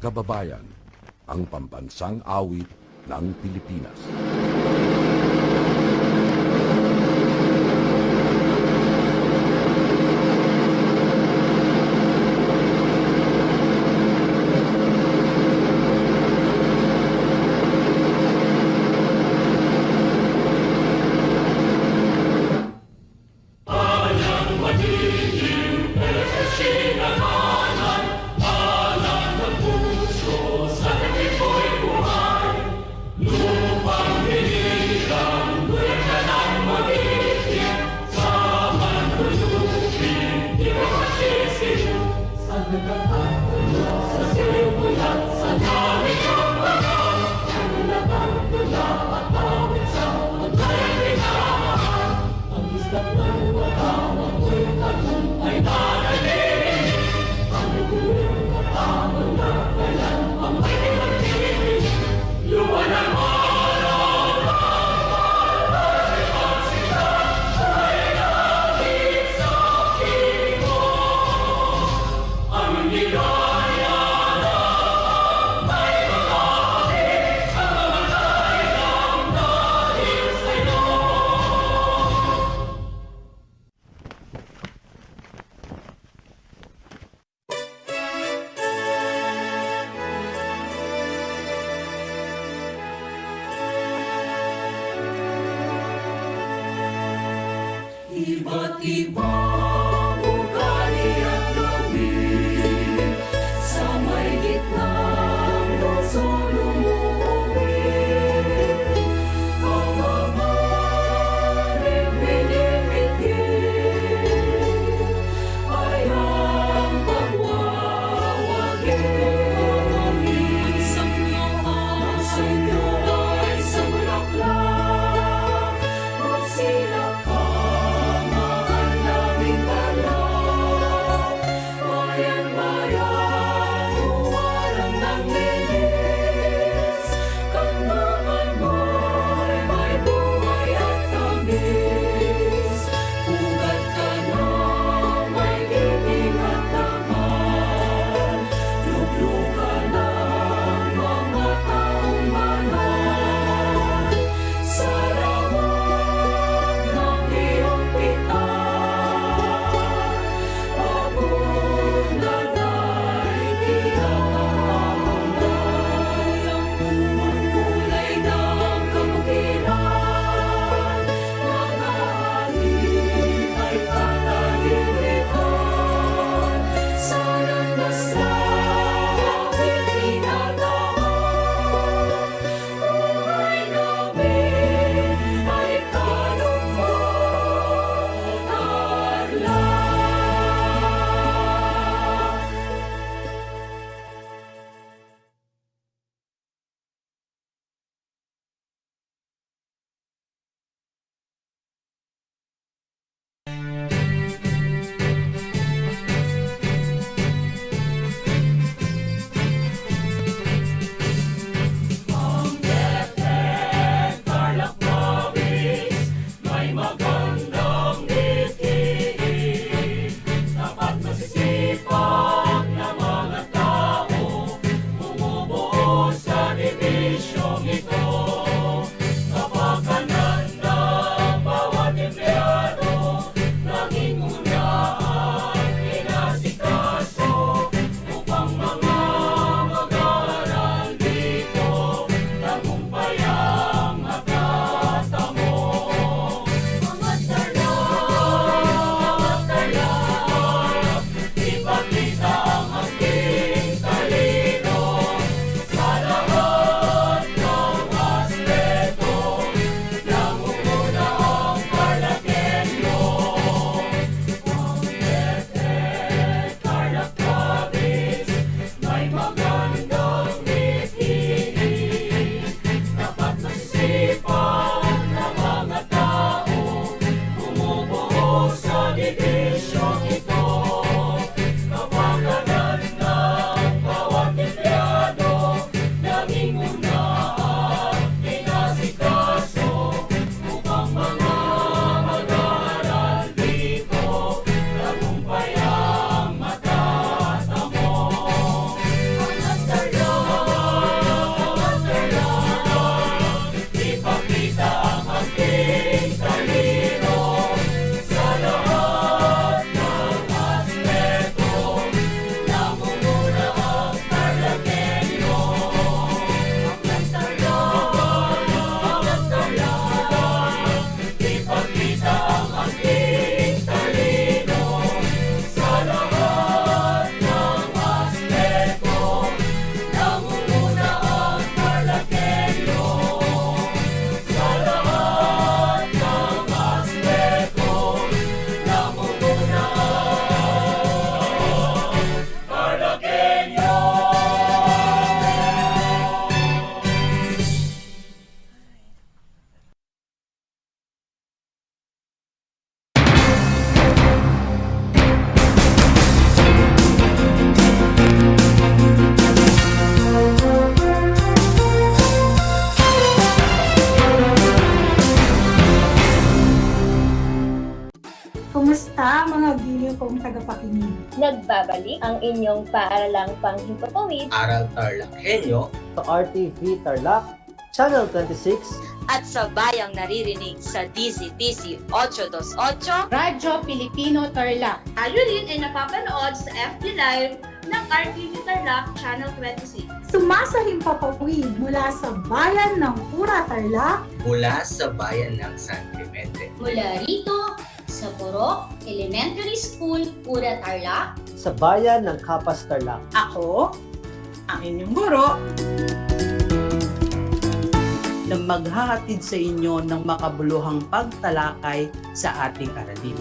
kababayan, ang pambansang awit ng Pilipinas. Iba't ibang ugali at gawin sa may gitnang lungsod lumuwi. Ang mga pinipigil ay ang pagwawagin. Isang nyo ay sa bulaklak, magsilak ka. Nagbabalik ang inyong paaralang panghimpapawid Aral TarlakHenyo sa RTV Tarlac, Channel 26, at sa bayang naririnig sa DZTC 828 Radyo Pilipino Tarlac. Tayo rin ay napapanood sa FB Live ng RTV Tarlac Channel 26. Sumasahimpapawid mula sa bayan ng Pura Tarlac, mula sa bayan ng San Clemente. Mula rito sa Borok Elementary School, Pura Tarlac, sa bayan ng Kapas Tarlac. ako, ang inyong guro, na maghahatid sa inyo ng makabuluhang pagtalakay sa ating aralin.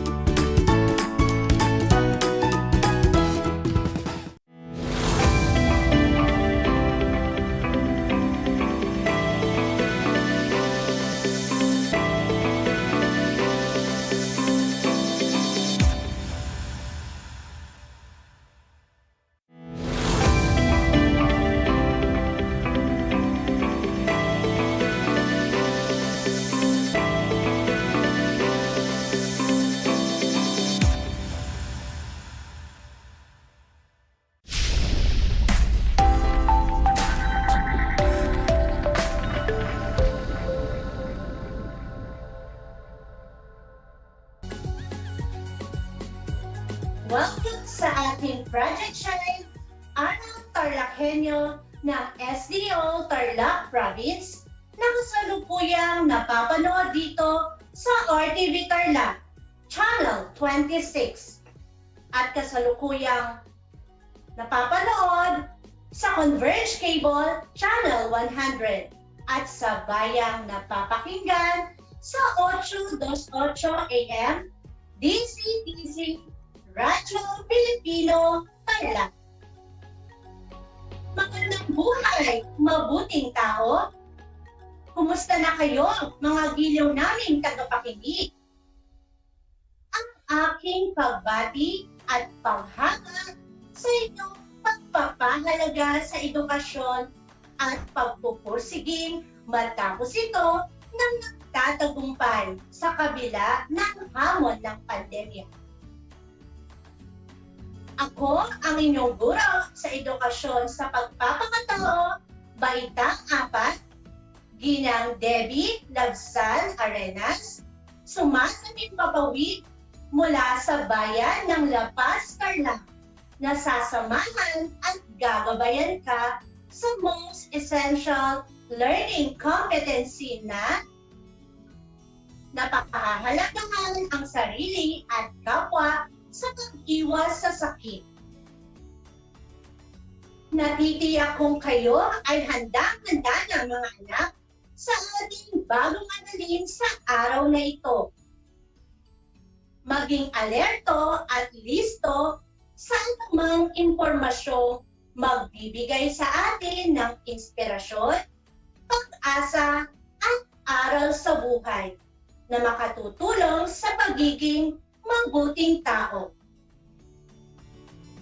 Welcome sa ating Project Shine, Aral TarlakHenyo ng SDO Tarlac Province na kasalukuyang napapanood dito sa RTV Tarlac, Channel 26 at kasalukuyang napapanood sa Converge Cable, Channel 100 at sa bayang napapakinggan sa 828 AM, DCTC Radyo Pilipino Tarlac. Magandang buhay, mabuting tao. Kumusta na kayo, mga giliw naming tagapakinig? Ang aking pagbati at paghanga sa inyong pagpapahalaga sa edukasyon at pagpupursiging matapos ito ng nagtatagumpay sa kabila ng hamon ng pandemya. Ako ang inyong guro sa edukasyon sa pagpapakatao, Baitang 4, Ginang Debbie Labsan Arenas, sumasahimpapawid mula sa bayan ng La Paz, Tarlac, na sasamahan at gagabayan ka sa Most Essential Learning Competency na napakahalagahan ang sarili at kapwa sa pag-iwas sa sakit. Natitiyak kong kayo ay handang-handa na mga anak sa ating bagong aralin sa araw na ito. Maging alerto at listo sa anumang impormasyong magbibigay sa atin ng inspirasyon, pag-asa at aral sa buhay na makatutulong sa pagiging mabuting tao.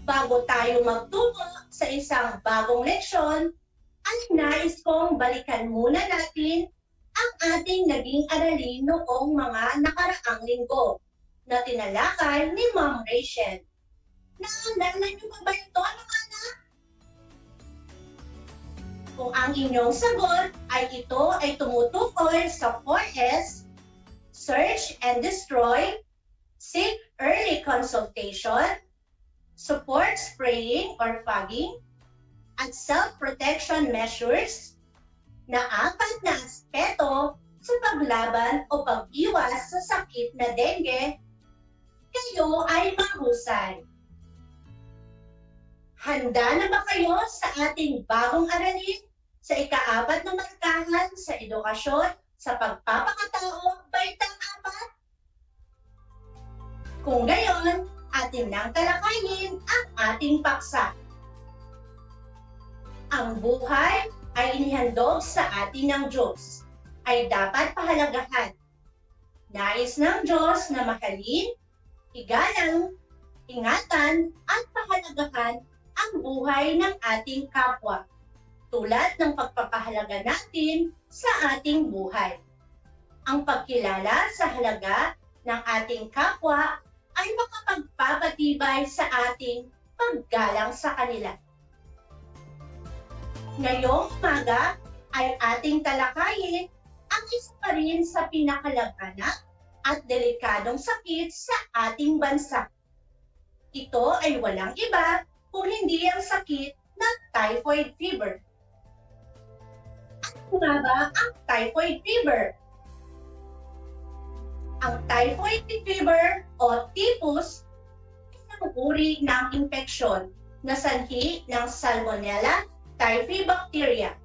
Bago tayo magtungo sa isang bagong leksyon, ay nais kong balikan muna natin ang ating naging aralin noong mga nakaraang linggo na tinalakay ni Ma'am Rachel. Naalala niyo ba ito, mga anak? Kung ang inyong sagot ay ito ay tumutukoy sa 4S, Search and Destroy, Seek Early Consultation, Support Spraying or Fogging, at Self-Protection Measures na 4 na aspeto sa paglaban o pag-iwas sa sakit na dengue, kayo ay mahusay. Handa na ba kayo sa ating bagong aralin sa ika-4 na markahan sa edukasyon sa pagpapakatao, Baitang 4? Kung gayon, atin nang talakayin ang ating paksa. Ang buhay ay inihandog sa atin ng Diyos, ay dapat pahalagahan. Nais ng Diyos na mahalin, igalang, ingatan at pahalagahan ang buhay ng ating kapwa, tulad ng pagpapahalaga natin sa ating buhay. Ang pagkilala sa halaga ng ating kapwa ay makapagpapatibay sa ating paggalang sa kanila. Ngayong umaga ay ating talakayin ang isa pa rin sa pinakalaganap at delikadong sakit sa ating bansa. Ito ay walang iba kung hindi ang sakit ng typhoid fever. Ano nga ba ang typhoid fever? Ang typhoid fever o typhus ay isang uri ng impeksyon na sanhi ng Salmonella typhi bacteria.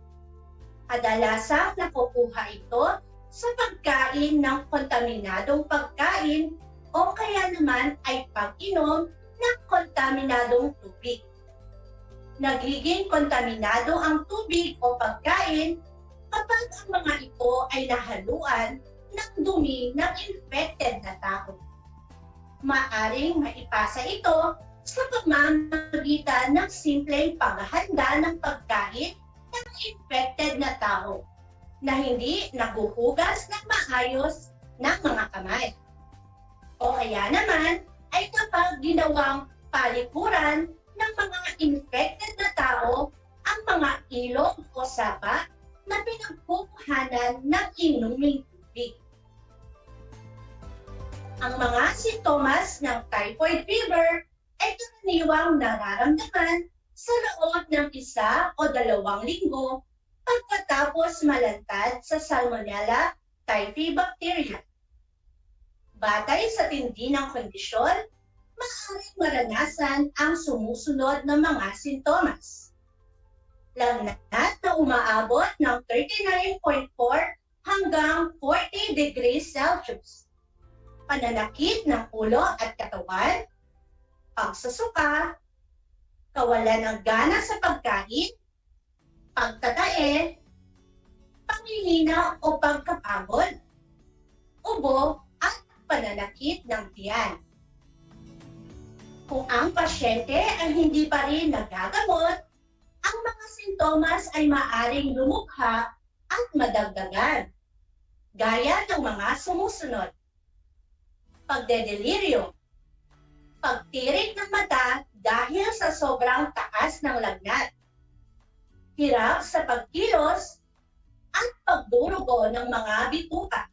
Kadalasang nakukuha ito sa pagkain ng kontaminadong pagkain o kaya naman ay pag-inom ng kontaminadong tubig. Nagiging kontaminado ang tubig o pagkain kapag ang mga ito ay nahaluan ng dumi ng infected na tao. Maaring maipasa ito sa pamamagitan ng simpleng paghahanda ng pagkain ng infected na tao na hindi naguhugas ng maayos ng mga kamay. O kaya naman ay kapag ginawang palikuran ng mga infected na tao ang mga ilog o sapa na pinagkukuhanan ng inuming tubig. Ang mga sintomas ng typhoid fever ay karaniwang nararamdaman sa loob ng 1 o 2 linggo pagkatapos malantad sa Salmonella typhi bacteria. Batay sa tindi ng kondisyon, maaaring maranasan ang sumusunod na mga sintomas. Lagnat na umaabot ng 39.4 hanggang 40 degrees Celsius. Pananakit ng ulo at katawan, pagsusuka, kawalan ng gana sa pagkain, pagtatae, panghihina o pagkapagod, ubo at pananakit ng tiyan. Kung ang pasyente ay hindi pa rin nagagamot, ang mga sintomas ay maaaring lumukha at madagdagan, gaya ng mga sumusunod. Pagdedeliryo, pagtirik ng mata dahil sa sobrang taas ng lagnat, hirap sa pagkilos, at pagdurugo ng mga bituka.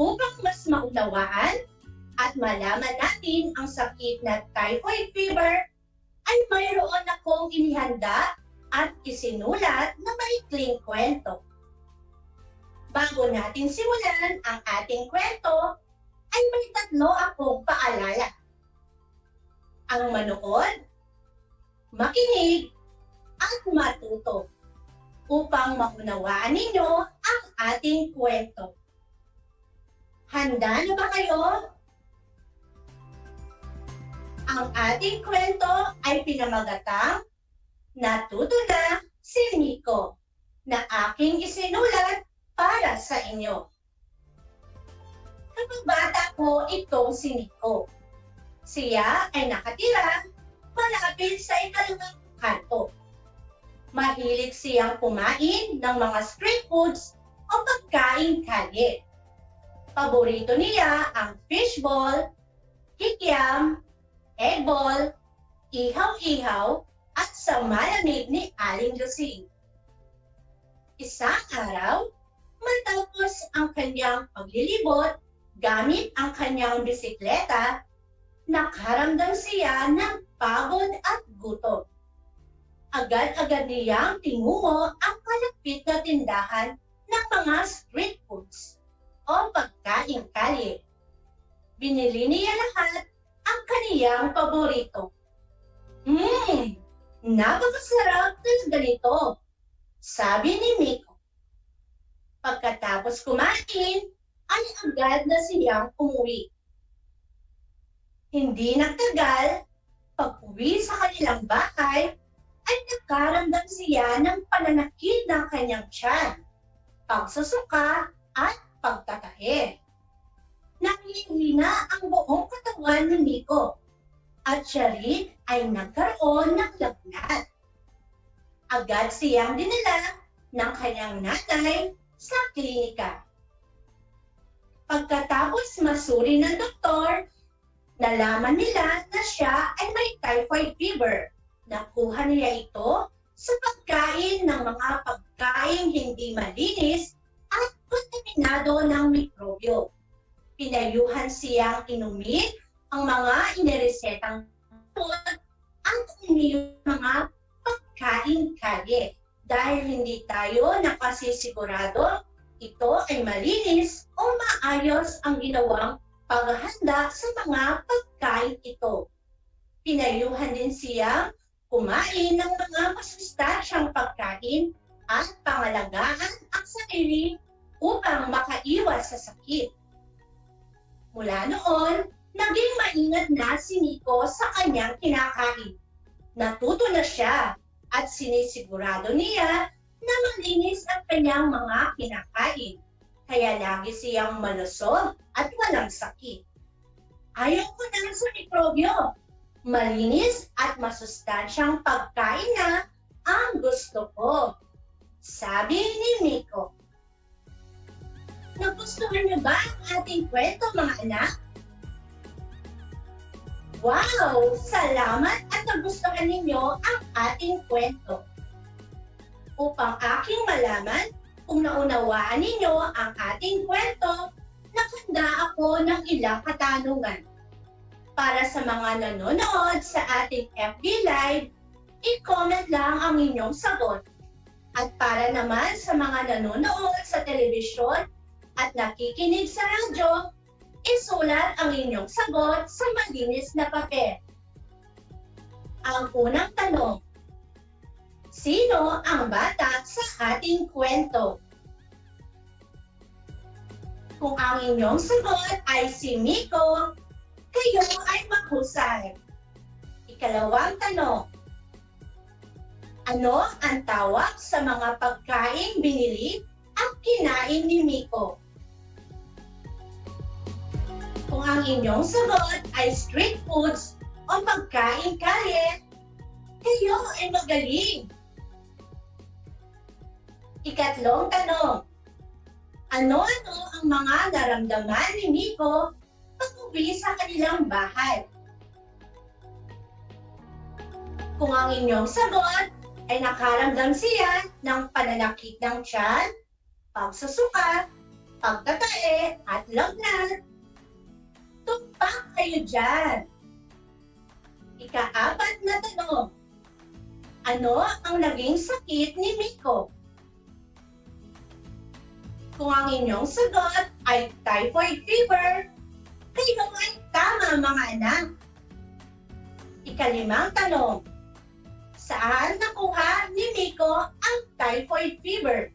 Upang mas maunawaan at malaman natin ang sakit na typhoid fever, ay mayroon akong inihanda at isinulat na maikling kwento. Bago natin simulan ang ating kwento, ay may 3 akong paalala. Ang manood, makinig, at matuto upang maunawaan ninyo ang ating kwento. Handa na ba kayo? Ang ating kwento ay pinamagatang Natuto na si Nico na aking isinulat para sa inyo. Kapag bata ko itong si Nico, siya ay nakatira malapit sa ikalawang kanto. Mahilig siyang kumain ng mga street foods o pagkain kalye. Paborito niya ang fishball, kikiam, egg ball, ihaw-ihaw, at sa malamig ni Aling Lucy. Isang araw, matapos ang kanyang paglilibot gamit ang kanyang bisikleta, nakaramdam siya ng pagod at gutom. Agad-agad niyang tingungo ang kalapit na tindahan ng mga street foods o pagkain kalye. Binili niya lahat ang kaniyang paborito. Napakasarap ng ganito, sabi ni Miko. Pagkatapos kumain, ay agad na siyang umuwi. Hindi nagtagal, pag-uwi sa kanilang bahay, ay nakaramdam siya ng pananakit ng kanyang tiyan, pagsusuka at pagtatahe. Nangihina ang buong katawan ni Miko at siya rin ay nagkaroon ng lagnat. Agad siyang dinala ng kanyang nanay sa klinika. Pagkatapos masuri ng doktor, Nalaman nila na siya ay may typhoid fever. Nakuha niya ito sa pagkain ng mga pagkain hindi malinis at kontaminado ng mikrobyo. Pinayuhan siyang inumin ang mga iniresetang gamot at umiyong mga pagkain kalye. Dahil hindi tayo nakasisigurado ito ay malinis o maayos ang ginawang paghahanda sa mga pagkain ito. Pinayuhan din siyang kumain ng mga masustansyang pagkain at pangalagaan ang sarili upang makaiwas sa sakit. Mula noon, naging maingat na si Nico sa kanyang kinakain. Natuto na siya at sinisigurado niya na malinis ang kanyang mga kinakain. Kaya lagi siyang malusog at walang sakit. Ayaw ko na sa mikrobyo. Malinis at masustansyang pagkain na ang gusto ko. Sabi ni Nico. Nagustuhan niyo ba ang ating kwento, mga anak? Wow! Salamat at nagustuhan ninyo ang ating kwento. Upang aking malaman kung naunawaan ninyo ang ating kwento, naghanda ako ng ilang katanungan. Para sa mga nanonood sa ating FB Live, i-comment lang ang inyong sagot. At para naman sa mga nanonood sa telebisyon at nakikinig sa radyo, isulat ang inyong sagot sa malinis na papel. Ang unang tanong, sino ang bata sa ating kwento? Kung ang inyong sagot ay si Miko, kayo ay mahusay. Ikalawang tanong, ano ang tawag sa mga pagkain binili at kinain ni Miko? Kung ang inyong sagot ay street foods o pagkain kalye, kayo ay magaling. Ikatlong tanong, ano-ano ang mga naramdaman ni Miko pag-uwi sa kanilang bahay? Kung ang inyong sagot ay nakaramdam siya ng pananakit ng tiyan, pagsusuka, pagtatae at lagnat, tumpak kayo dyan. Ika-apat na tanong, ano ang naging sakit ni Miko? Kung ang inyong sagot ay typhoid fever, kayo ay tama, mga anak. Ikalimang tanong, saan nakuha ni Miko ang typhoid fever?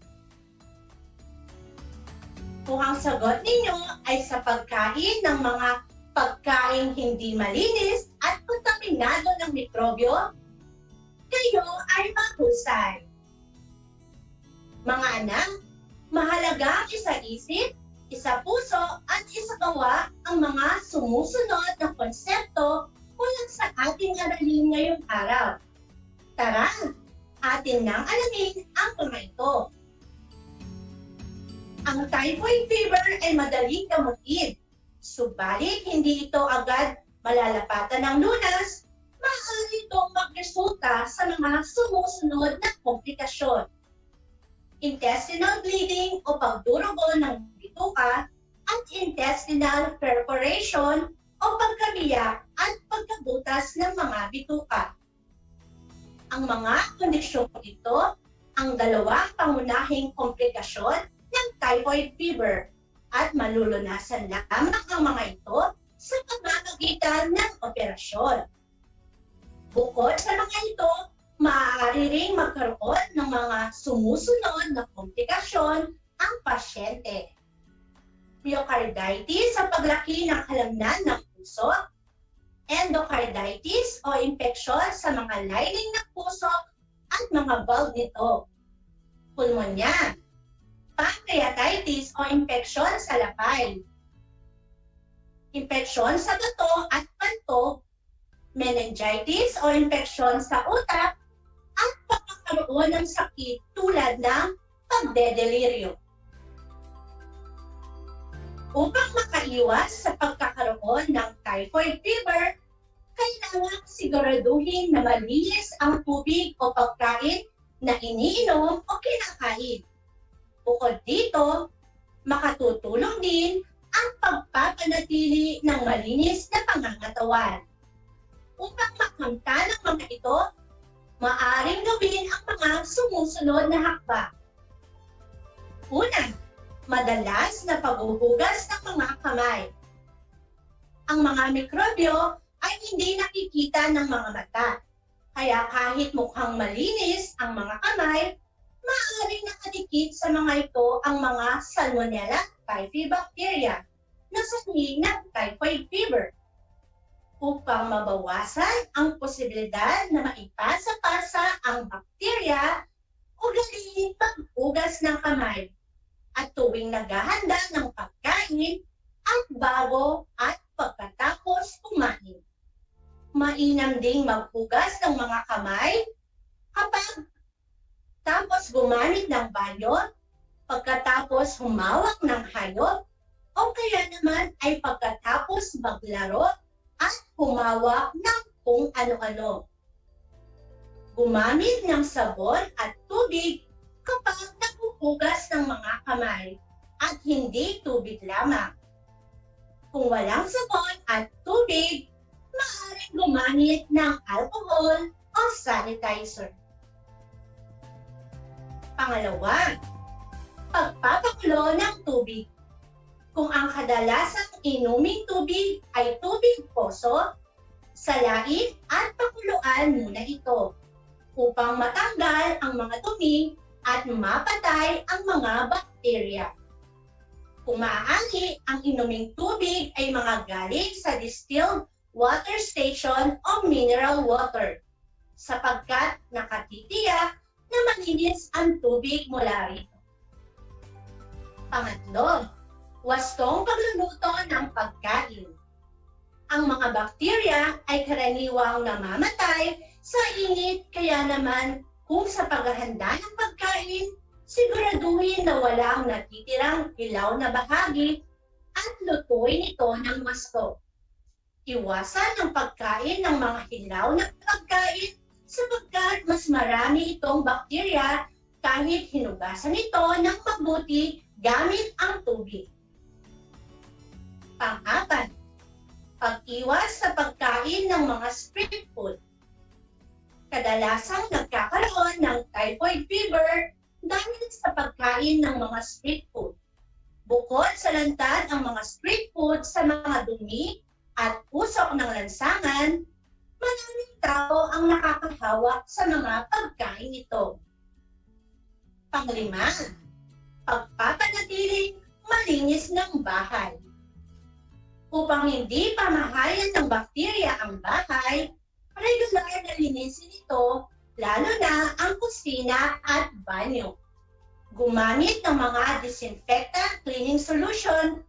Kung ang sagot ninyo ay sa pagkain ng mga pagkain hindi malinis at kontaminado ng mikrobyo, kayo ay mahusay. Mga anak, mahalaga isa-isip, isa-puso at isa-gawa ang mga sumusunod na konsepto mula sa ating aralin ngayong araw. Tara, atin nang alamin ang mga ito. Ang typhoid fever ay madaling gamutin, subalit hindi ito agad malalapatan ng lunas, maaari itong magresulta sa mga sumusunod na komplikasyon. Intestinal bleeding o pagdurugo ng bituka at intestinal perforation o pagkabiyak at pagkabutas ng mga bituka. Ang mga kondisyong ito ang dalawang pangunahing komplikasyon ng typhoid fever at malulunasan lamang ang mga ito sa pamamagitan ng operasyon. Bukod sa mga ito, maaari ring magkaroon ng mga sumusunod na komplikasyon ang pasyente. Myocarditis sa paglaki ng halamnan ng puso, endocarditis o impeksyon sa mga lining ng puso at mga valve nito, pulmonya, pancreatitis o impeksyon sa lapay, impeksyon sa bato at panto, meningitis o impeksyon sa utak, at pagkakaroon ng sakit tulad ng pagdedeliryo. Upang makaiwas sa pagkakaroon ng typhoid fever, kailangan siguraduhin na malinis ang tubig o pagkain na iniinom o kinakain. Bukod dito, makatutulong din ang pagpapanatili ng malinis na pangangatawan. Upang makamtan ang mga ito, maaaring gawin ang mga sumusunod na hakbang. Una, madalas na paghuhugas ng mga kamay. Ang mga mikrobyo ay hindi nakikita ng mga mata. Kaya kahit mukhang malinis ang mga kamay, maaaring nakadikit sa mga ito ang mga Salmonella typhi bacteria na sanhi ng typhoid fever. Upang mabawasan ang posibilidad na maipasa-pasa ang bakterya, ugaliin pag-ugas ng kamay at tuwing naghahanda ng pagkain at bago at pagkatapos kumain. Mainam ding maghugas ng mga kamay kapag tapos gumamit ng banyo, pagkatapos humawak ng hayop, o kaya naman ay pagkatapos maglaro at humawak ng kung ano-ano. Gumamit ng sabon at tubig kapag naghuhugas ng mga kamay at hindi tubig lamang. Kung walang sabon at tubig, maaaring gumamit ng alcohol o sanitizer. Pangalawa, pagpapakulo ng tubig. Kung ang kadalasang inuming tubig ay tubig poso, salain at pakuluan muna ito upang matanggal ang mga dumi at mapatay ang mga bakterya. Kung maaari, ang inuming tubig ay mga galing sa distilled water station o mineral water sapagkat nakatitiyak na malinis ang tubig mula rito. Pangatlo, wastong pagluluto ng pagkain. Ang mga bakterya ay karaniwang namamatay sa init, kaya naman kung sa paghahanda ng pagkain, siguraduhin na walang natitirang hilaw na bahagi at lutuin ito ng wasto. Iwasan ang pagkain ng mga hilaw na pagkain sapagkat mas marami itong bakterya kahit hinugasan ito ng mabuti gamit ang tubig. Pang-apat, pag-iwas sa pagkain ng mga street food. Kadalasang nagkakaroon ng typhoid fever dahil sa pagkain ng mga street food. Bukod sa lantad ang mga street food sa mga dumi at usok ng lansangan, maraming tao ang nakakahawak sa mga pagkain ito. Panglima, pagpapanatiling malinis ng bahay. Upang hindi pamahayan ng bakterya ang bahay, regular na linisin ito, lalo na ang kusina at banyo. Gumamit ng mga disinfectant cleaning solution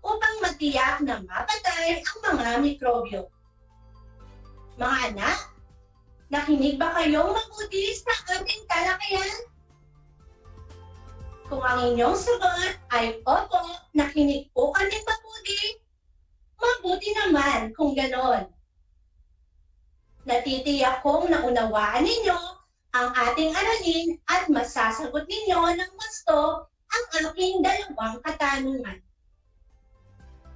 upang matiyak na mapatay ang mga mikrobyo. Mga anak, nakinig ba kayong mabuti sa ating talakayan? Kung ang inyong sagot ay opo, nakinig po kami mabuti, mabuti naman kung ganon. Natitiyak kong naunawaan ninyo ang ating aralin at masasagot ninyo ng gusto ang aking dalawang katanungan.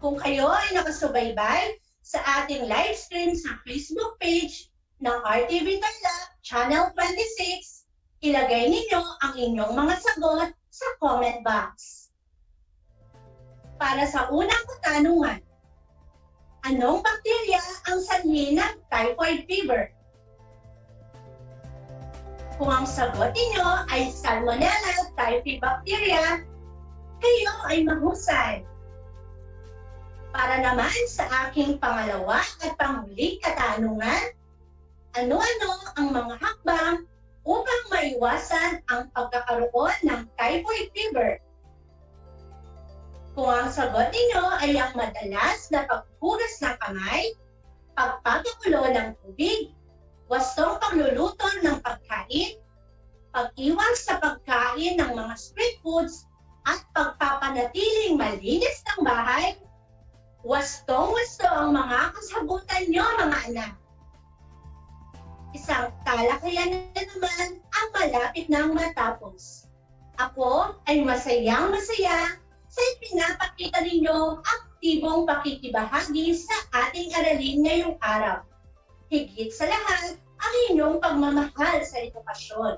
Kung kayo ay nakasubaybay sa ating live stream sa Facebook page ng RTV Tarlac Channel 26, ilagay ninyo ang inyong mga sagot sa comment box. Para sa unang katanungan, anong bakterya ang sanhi ng typhoid fever? Kung ang sagot ninyo ay Salmonella typhi bacteria, kayo ay mahusay. Para naman sa aking pangalawa at panghuling katanungan, ano-ano ang mga hakbang upang maiwasan ang pagkakaroon ng typhoid fever? Kung ang sagot ninyo ay ang madalas na paghugas ng kamay, pagpapakulo ng tubig, wastong pagluluto ng pagkain, pag-iwas sa pagkain ng mga street foods, at mapanatiling malinis ng bahay, wastong-wasto ang mga kasabutan nyo, mga anak. Isang talakayan na naman ang malapit nang matapos. Ako ay masayang-masaya sa pinapakita ninyo aktibong pakikibahagi sa ating aralin ngayong araw. Higit sa lahat, ang inyong pagmamahal sa edukasyon.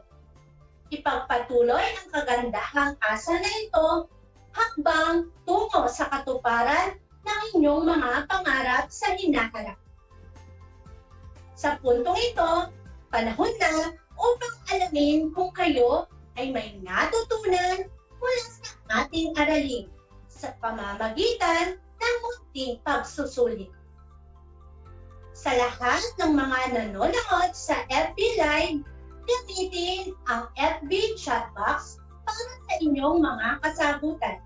Ipagpatuloy ang kagandahang asa na ito hakbang tungo sa katuparan ng inyong mga pangarap sa hinaharap. Sa puntong ito, panahon na upang alamin kung kayo ay may natutunan mula sa ating aralin sa pamamagitan ng munting pagsusulit. Sa lahat ng mga nanonood sa FB Live, gamitin ang FB chat box para sa inyong mga kasagutan.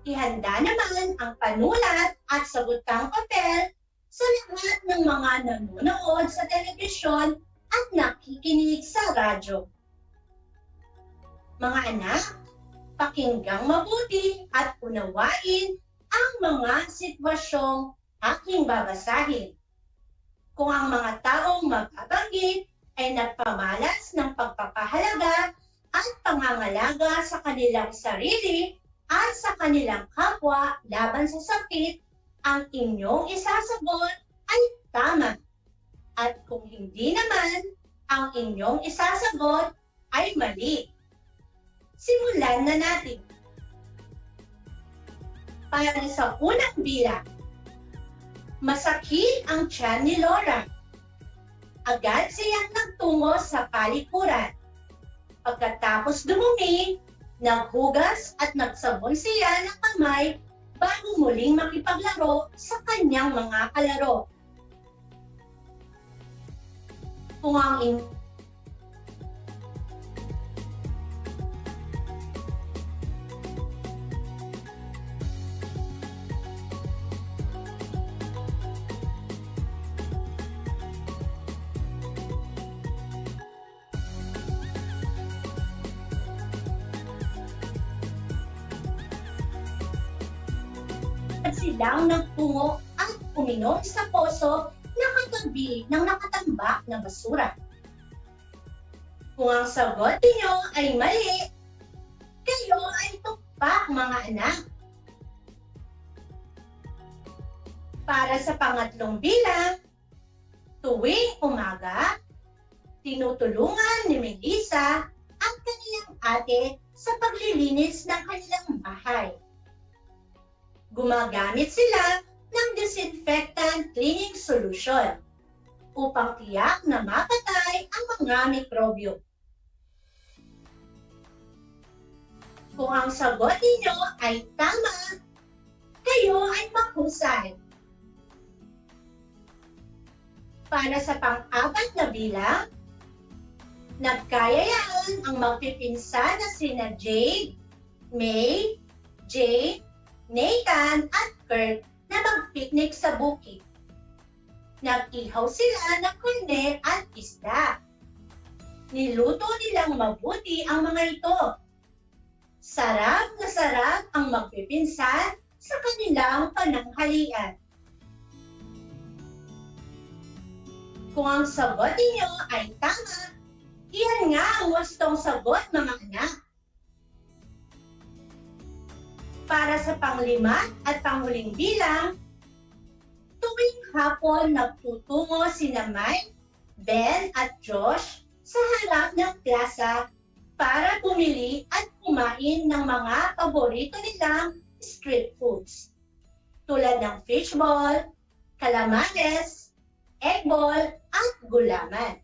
Ihanda naman ang panulat at sagutang papel sa lahat ng mga nanonood sa telebisyon at nakikinig sa radyo. Mga anak, pakinggang mabuti at unawain ang mga sitwasyong aking babasahin. Kung ang mga taong mababanggit ay nagpamalas ng pagpapahalaga at pangangalaga sa kanilang sarili at sa kanilang kapwa laban sa sakit, ang inyong isasagot ay tama. At kung hindi naman, ang inyong isasagot ay mali. Simulan na natin. Para sa unang bilang, masakit ang tiyan ni Laura. Agad siyang nagtungo sa palikuran. Pagkatapos dumumi, naghugas at nagsabon siya ng kamay bago muling makipaglaro sa kanyang mga kalaro. Kung ang silang nagtungo at uminom sa poso na katabi ng nakatambak na basura. Kung ang sagot niyo ay mali, kayo ay tukpak, mga anak. Para sa pangatlong bilang, tuwing umaga, tinutulungan ni Melissa ang kanilang ate sa paglilinis ng kanilang bahay. Gumagamit sila ng disinfectant cleaning solution upang tiyak na mapatay ang mga mikrobyo. Kung ang sagot ninyo ay tama, kayo ay mahusay. Para sa pang-apat na bilang, nagkayayaan ang magpipinsan na sina Jade, May, Jane, Nathan at Kurt na mag-picnic sa bukid. Nag-ihaw sila ng karne at isda. Niluto nilang mabuti ang mga ito. Sarap na sarap ang magpipinsan sa kanilang pananghalian. Kung ang sagot ninyo ay tama, iyan nga ang wastong sagot, mga anak. Para sa panglima at panghuling bilang, tuwing hapon nagtutungo sina Mike, Ben at Josh sa harap ng plaza para bumili at kumain ng mga paborito nilang street foods tulad ng fishball, calamares, eggball at gulaman.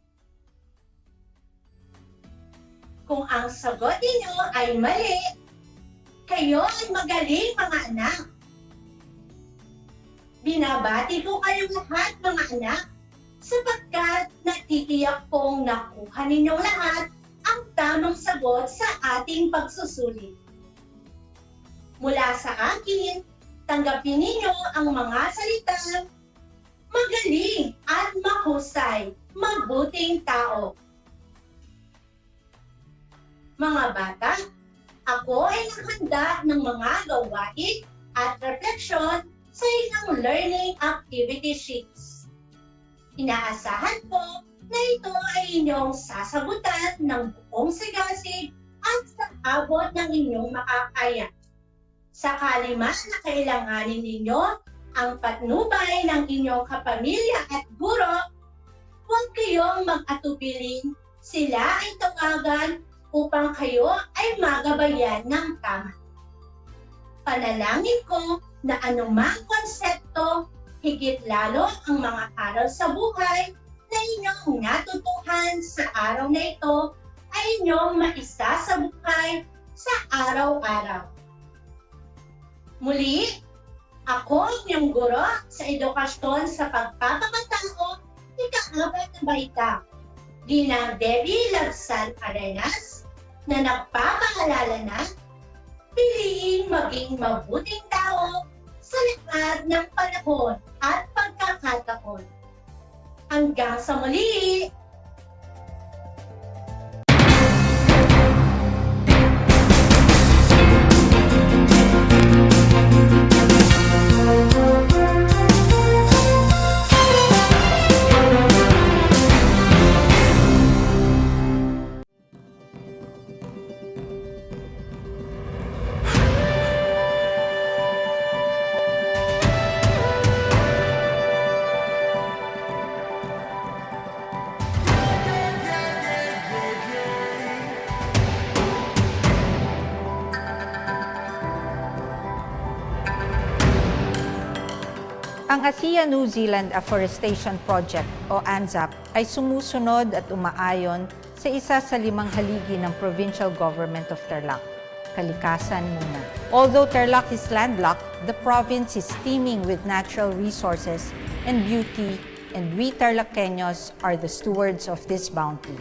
Kung ang sagot niyo ay mali, kayo ay magaling, mga anak. Binabati ko kayong lahat, mga anak, sapagkat natitiyak kong nakuha ninyong lahat ang tamang sagot sa ating pagsusulit. Mula sa akin, tanggapin ninyo ang mga salitang magaling at mahusay, mabuting tao. Mga bata, Ako ay naghanda ng mga gawain at refleksyon sa ilang learning activity sheets. Inaasahan ko na ito ay inyong sasagutan ng buong sigasig at sa abot ng inyong makakaya. Sakali mas na kailanganin ninyo ang patnubay ng inyong kapamilya at guro, huwag kayong mag-atubiling, sila ay tawagan upang kayo ay magabayan ng tama. Panalangin ko na anumang konsepto, higit lalo ang mga aral sa buhay na inyong natutuhan sa araw na ito ay inyong maisa sa buhay sa araw-araw. Muli, ako ang inyong guro sa edukasyon sa pagpapakatao, ika-4 na baita, Ginang Debbie Labsan Arenas, na nagpapaalala na piliin maging mabuting tao sa lahat ng panahon at pagkakataon. Hanggang sa muli! Ang ASEAN New Zealand Afforestation Project o ANZAP ay sumusunod at umaayon sa isa sa 5 haligi ng Provincial Government of Tarlac, kalikasan muna. Although Tarlac is landlocked, the province is teeming with natural resources and beauty, and we TarlakHenyos are the stewards of this bounty.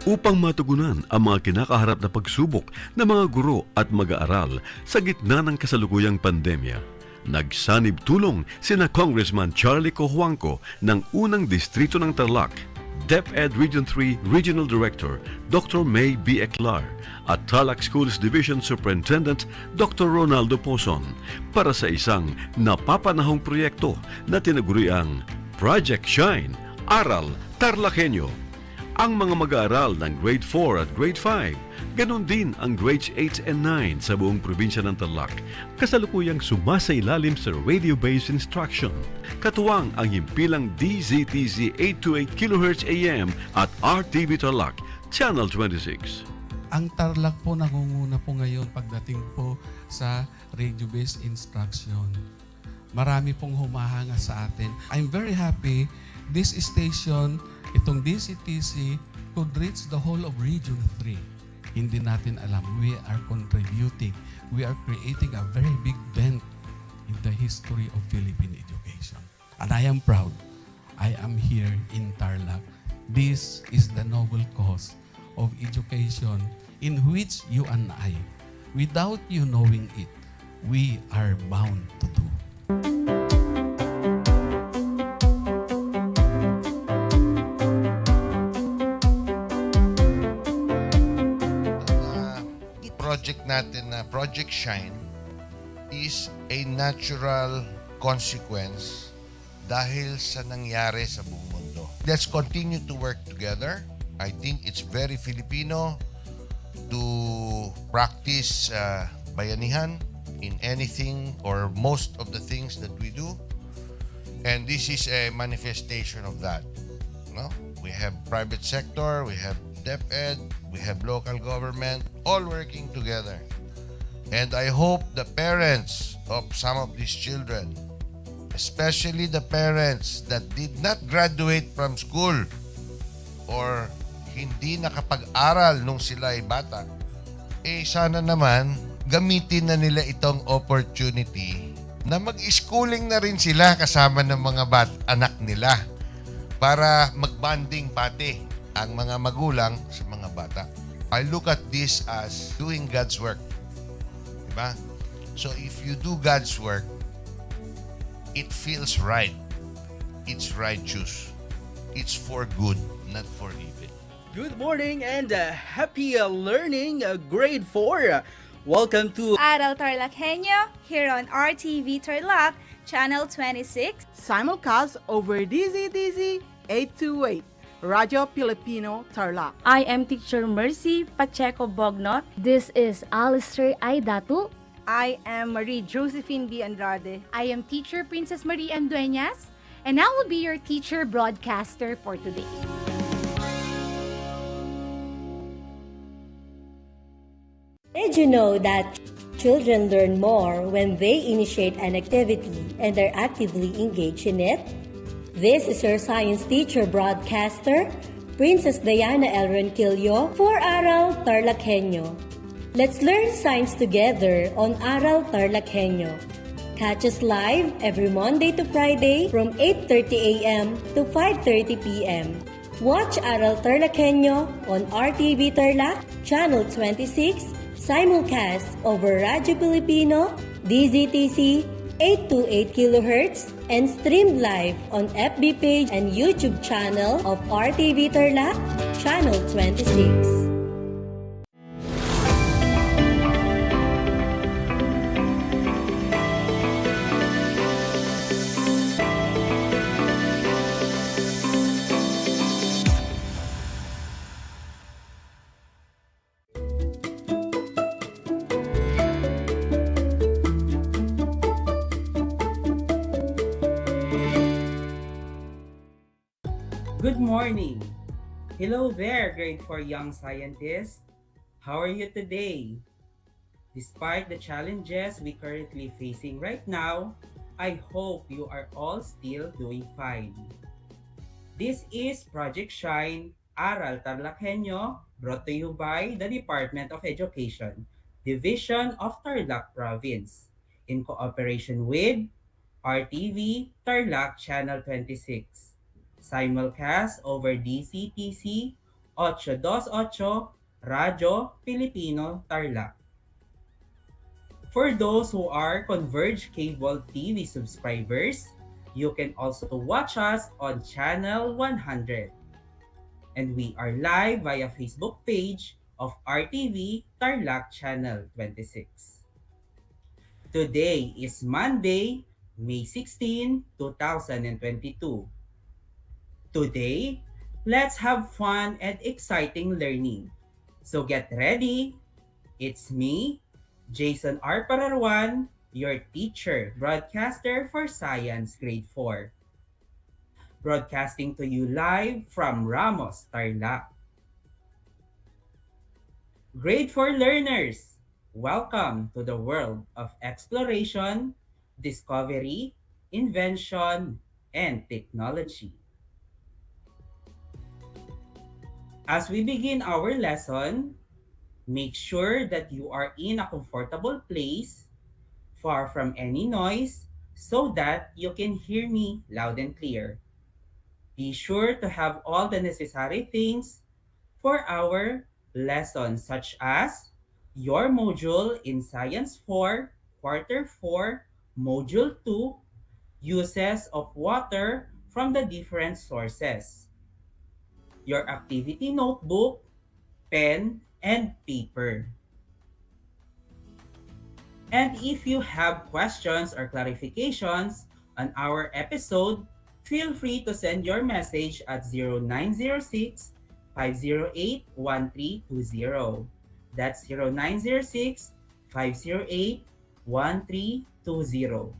Upang matugunan ang mga kinakaharap na pagsubok ng mga guro at mag-aaral sa gitna ng kasalukuyang pandemya, nagsanib tulong sina Congressman Charlie Cojuangco ng unang distrito ng Tarlac, DEPED Region 3 Regional Director Dr. May B. Eclar at Tarlac Schools Division Superintendent Dr. Ronaldo Pozon para sa isang napapanahong proyekto na tinaguriang Project Shine, Aral TarlakHenyo. Ang mga mag-aaral ng Grade 4 at Grade 5, ganun din ang Grades 8 and 9 sa buong probinsya ng Tarlac, kasalukuyang sumasailalim sa radio-based instruction. Katuwang ang himpilang DZTZ 828 kHz AM at RTV Tarlac, Channel 26. Ang Tarlac po nangunguna po ngayon pagdating po sa radio-based instruction. Marami pong humahanga sa atin. I'm very happy this station, itong DCTC, could reach the whole of Region 3. Hindi natin alam, we are contributing. We are creating a very big dent in the history of Philippine education. And I am proud. I am here in Tarlac. This is the noble cause of education in which you and I, without you knowing it, we are bound to do. Project natin na Project Shine is a natural consequence dahil sa nangyari sa buong mundo. Let's continue to work together. I think it's very Filipino to practice bayanihan in anything or most of the things that we do. And this is a manifestation of that. No? We have private sector, we have DEPED, we have local government, all working together. And I hope the parents of some of these children, especially the parents that did not graduate from school or hindi nakapag-aral nung sila ay bata, sana naman gamitin na nila itong opportunity na mag-schooling na rin sila kasama ng mga anak nila para mag-bonding pati ang mga magulang sa mga bata. I look at this as doing God's work. Diba? So if you do God's work, it feels right. It's righteous. It's for good, not for evil. Good morning and happy learning, grade 4. Welcome to Aral TarlakHenyo here on RTV Tarlac, Channel 26. Simulcast over DZTZ 828, Radio Filipino Tarlac. I am Teacher Mercy Pacheco Bognot. This is Alistair Aidatu. I am Marie Josephine B. Andrade. I am Teacher Princess Marie M. Dueñas, and I will be your teacher broadcaster for today. Did you know that children learn more when they initiate an activity and are actively engaged in it? This is your science teacher broadcaster, Princess Diana L. Ronquillo for Aral TarlakHenyo. Let's learn science together on Aral TarlakHenyo. Catch us live every Monday to Friday from 8:30 a.m. to 5:30 p.m. Watch Aral TarlakHenyo on RTV Tarlac, Channel 26, simulcast over Radio Filipino, DZTC 828 kHz, and streamed live on FB page and YouTube channel of RTV Tarlac, Channel 26. Good morning! Hello there, grade 4 young scientists! How are you today? Despite the challenges we currently facing right now, I hope you are all still doing fine. This is Project Shine, Aral TarlakHenyo, brought to you by the Department of Education, Division of Tarlac Province, in cooperation with RTV Tarlac Channel 26. Simulcast over DCTC 828 Radio Filipino Tarlac. For those who are Converge Cable TV subscribers, you can also watch us on Channel 100. And we are live via Facebook page of RTV Tarlac Channel 26. Today is Monday, May 16, 2022. Today, let's have fun and exciting learning. So get ready. It's me, Jason R. Pararwan, your teacher, broadcaster for Science Grade 4. Broadcasting to you live from Ramos, Tarlac. Grade 4 learners, welcome to the world of exploration, discovery, invention, and technology. As we begin our lesson, make sure that you are in a comfortable place, far from any noise, so that you can hear me loud and clear. Be sure to have all the necessary things for our lesson, such as your module in Science 4, Quarter 4, Module 2, uses of water from the different sources, your activity notebook, pen, and paper. And if you have questions or clarifications on our episode, feel free to send your message at 0906-508-1320. That's 0906-508-1320.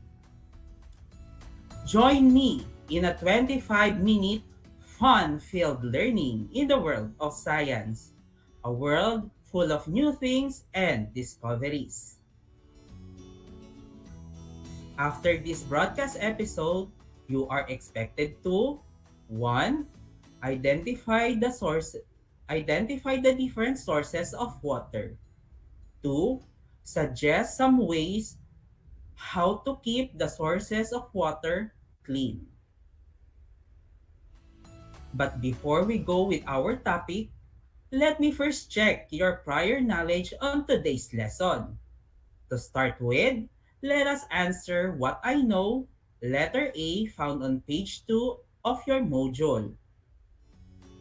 Join me in a 25-minute fun-filled learning in the world of science, a world full of new things and discoveries. After this broadcast episode, you are expected to 1. Identify the source Identify the different sources of water. 2. Suggest some ways how to keep the sources of water clean. But before we go with our topic, let me first check your prior knowledge on today's lesson. To start with, let us answer what I know, letter A found on page 2 of your module.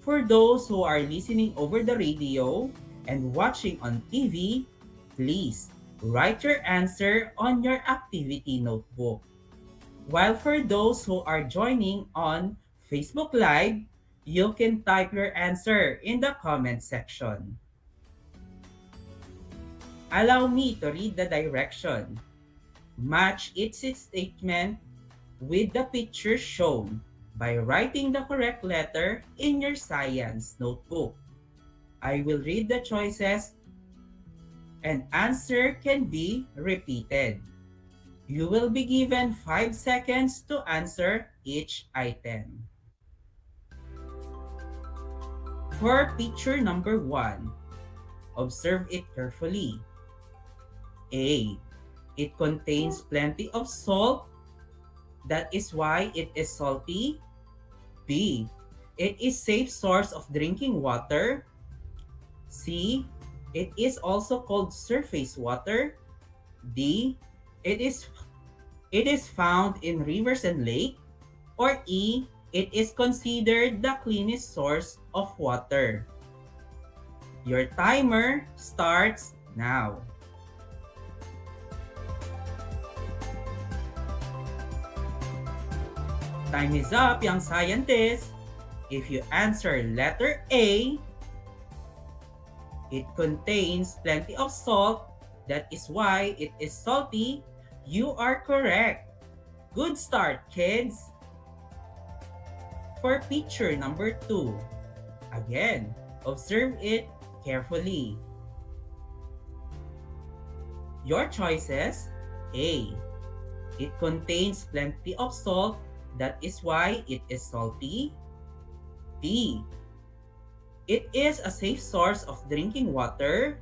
For those who are listening over the radio and watching on TV, please write your answer on your activity notebook. While for those who are joining on Facebook Live, you can type your answer in the comment section. Allow me to read the direction. Match its statement with the picture shown by writing the correct letter in your science notebook. I will read the choices and answer can be repeated. You will be given 5 seconds to answer each item. For picture number 1, observe it carefully. A. It contains plenty of salt. That is why it is salty. B. It is safe source of drinking water. C. It is also called surface water. D. It is found in rivers and lakes. Or E. It is considered the cleanest source of water. Your timer starts now. Time is up, young scientists. If you answer letter A, it contains plenty of salt. That is why it is salty. You are correct. Good start, kids. For picture number 2, again, observe it carefully. Your choices: A. It contains plenty of salt. That is why it is salty. B. It is a safe source of drinking water.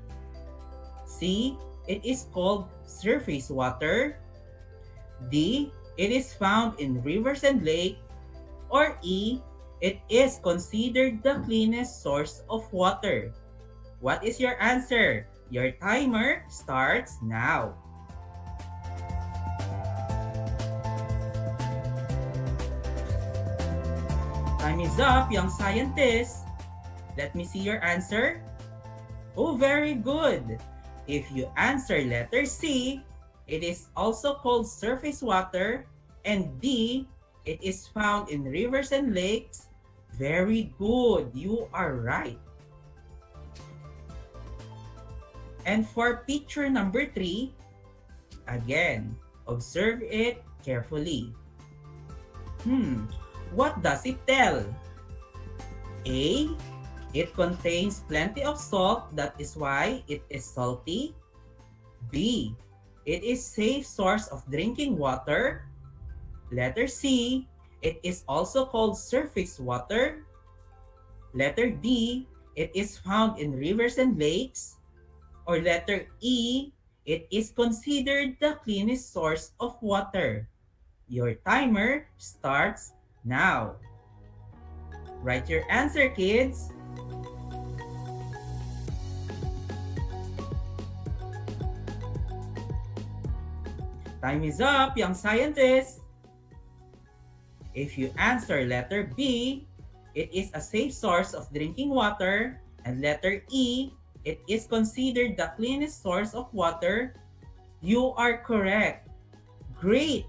C. It is called surface water. D. It is found in rivers and lakes. Or E. It is considered the cleanest source of water. What is your answer? Your timer starts now. Time is up, young scientists. Let me see your answer. Oh, very good. If you answer letter C, it is also called surface water. And D, it is found in rivers and lakes. Very good. You are right. And for picture number 3, again, observe it carefully. What does it tell? A. It contains plenty of salt. That is why it is salty. B. It is safe source of drinking water. Letter C. It is also called surface water. Letter D. It is found in rivers and lakes. Or letter E. It is considered the cleanest source of water. Your timer starts now. Write your answer, kids. Time is up, young scientists. If you answer letter B, it is a safe source of drinking water. And letter E, it is considered the cleanest source of water. You are correct. Great!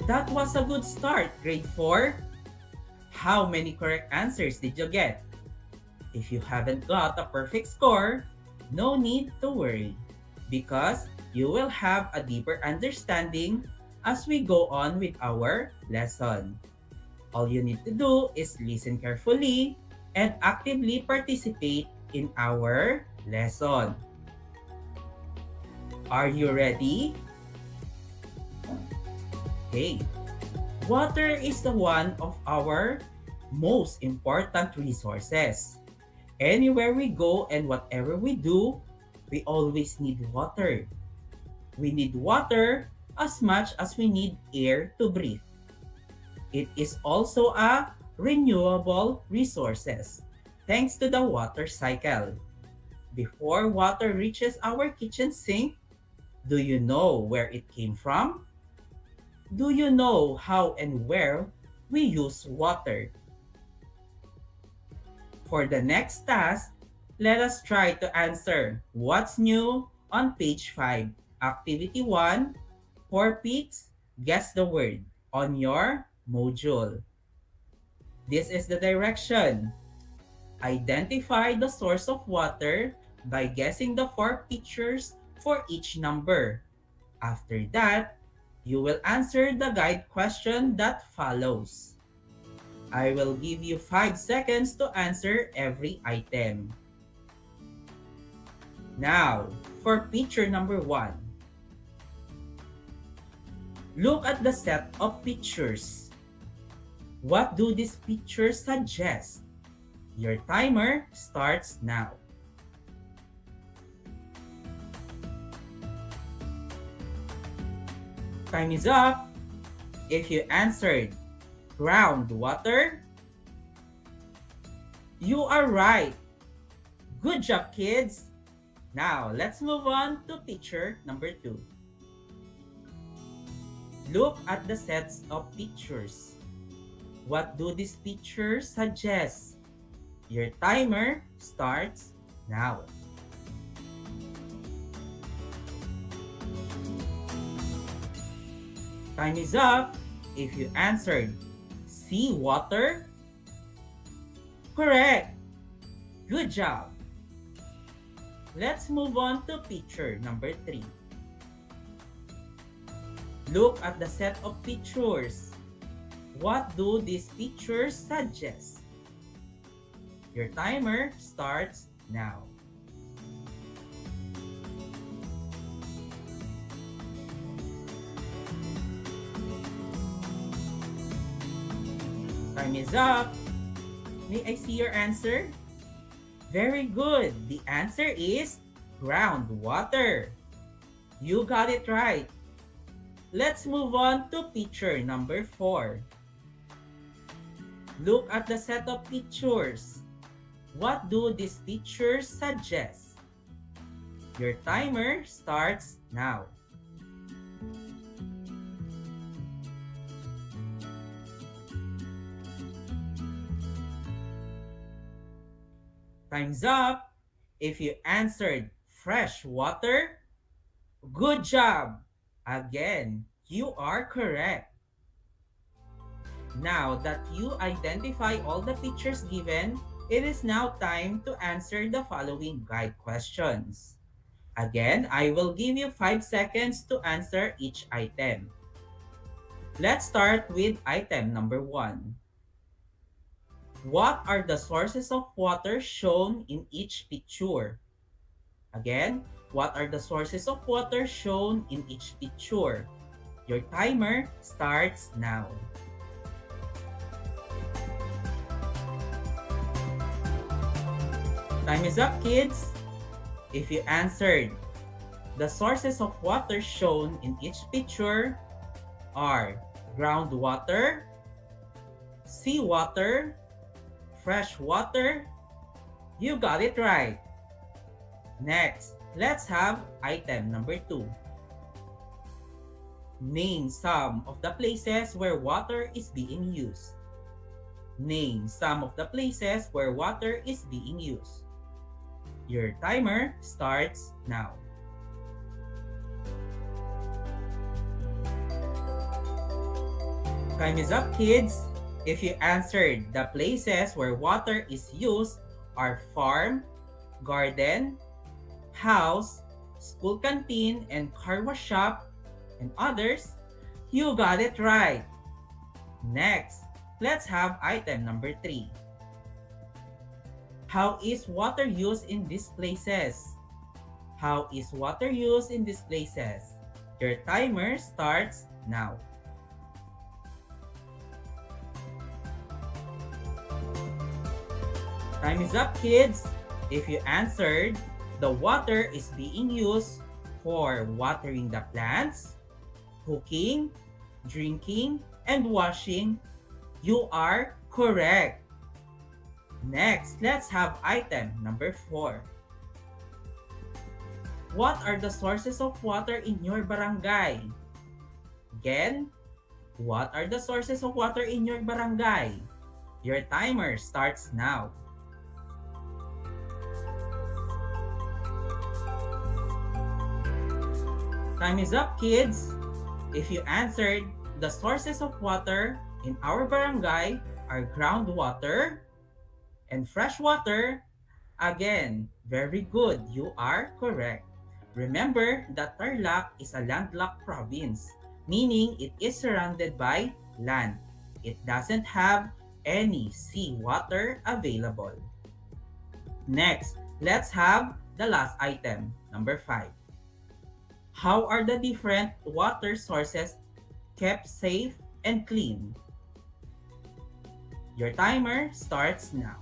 That was a good start, grade 4. How many correct answers did you get? If you haven't got a perfect score, no need to worry, because you will have a deeper understanding as we go on with our lesson. All you need to do is listen carefully and actively participate in our lesson. Are you ready? Okay. Water is the one of our most important resources. Anywhere we go and whatever we do, we always need water. We need water as much as we need air to breathe. It is also a renewable resources thanks to the water cycle. Before water reaches our kitchen sink, do you know where it came from? Do you know how and where we use water? For the next task, let us try to answer what's new on page 5, activity 1, 4 peaks, guess the word on your module. This is the direction. Identify the source of water by guessing the 4 pictures for each number. After that, you will answer the guide question that follows. I will give you 5 seconds to answer every item. Now, for picture number 1. Look at the set of pictures. What do these pictures suggest? Your timer starts now. Time is up. If you answered groundwater, you are right. Good job, kids. Now, let's move on to picture number 2. Look at the sets of pictures. What do these pictures suggest? Your timer starts now. Time is up. If you answered seawater, correct. Good job. Let's move on to picture number 3. Look at the set of pictures. What do these pictures suggest? Your timer starts now. Time is up. May I see your answer? Very good. The answer is groundwater. You got it right. Let's move on to picture number 4. Look at the set of pictures. What do these pictures suggest? Your timer starts now. Time's up. If you answered fresh water, good job. Again, you are correct. Now that you identify all the pictures given, it is now time to answer the following guide questions. Again, I will give you 5 seconds to answer each item. Let's start with item number 1. What are the sources of water shown in each picture? Again, what are the sources of water shown in each picture? Your timer starts now. Time is up, kids. If you answered, the sources of water shown in each picture are groundwater, seawater, fresh water, you got it right. Next, let's have item number 2. Name some of the places where water is being used. Name some of the places where water is being used. Your timer starts now. Time is up, kids. If you answered, the places where water is used are farm, garden, house, school canteen, and car wash shop, and others, you got it right. Next, let's have item number 3. How is water used in these places? How is water used in these places? Your timer starts now. Time is up, kids. If you answered, the water is being used for watering the plants, cooking, drinking, and washing, you are correct. Next, let's have item number 4. What are the sources of water in your barangay? Again, what are the sources of water in your barangay? Your timer starts now. Time is up, kids. If you answered, the sources of water in our barangay are groundwater and fresh water. Again, very good. You are correct. Remember that Tarlac is a landlocked province, meaning it is surrounded by land. It doesn't have any seawater available. Next, let's have the last item, number 5. How are the different water sources kept safe and clean? Your timer starts now.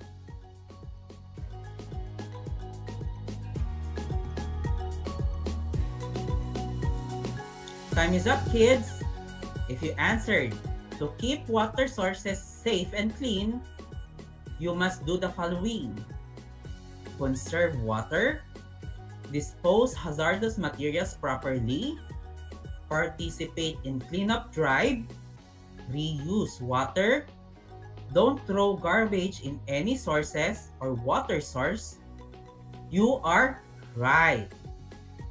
Time is up, kids. If you answered, to keep water sources safe and clean, you must do the following. Conserve water, dispose hazardous materials properly, participate in cleanup drive, reuse water, don't throw garbage in any sources or water source. You are right.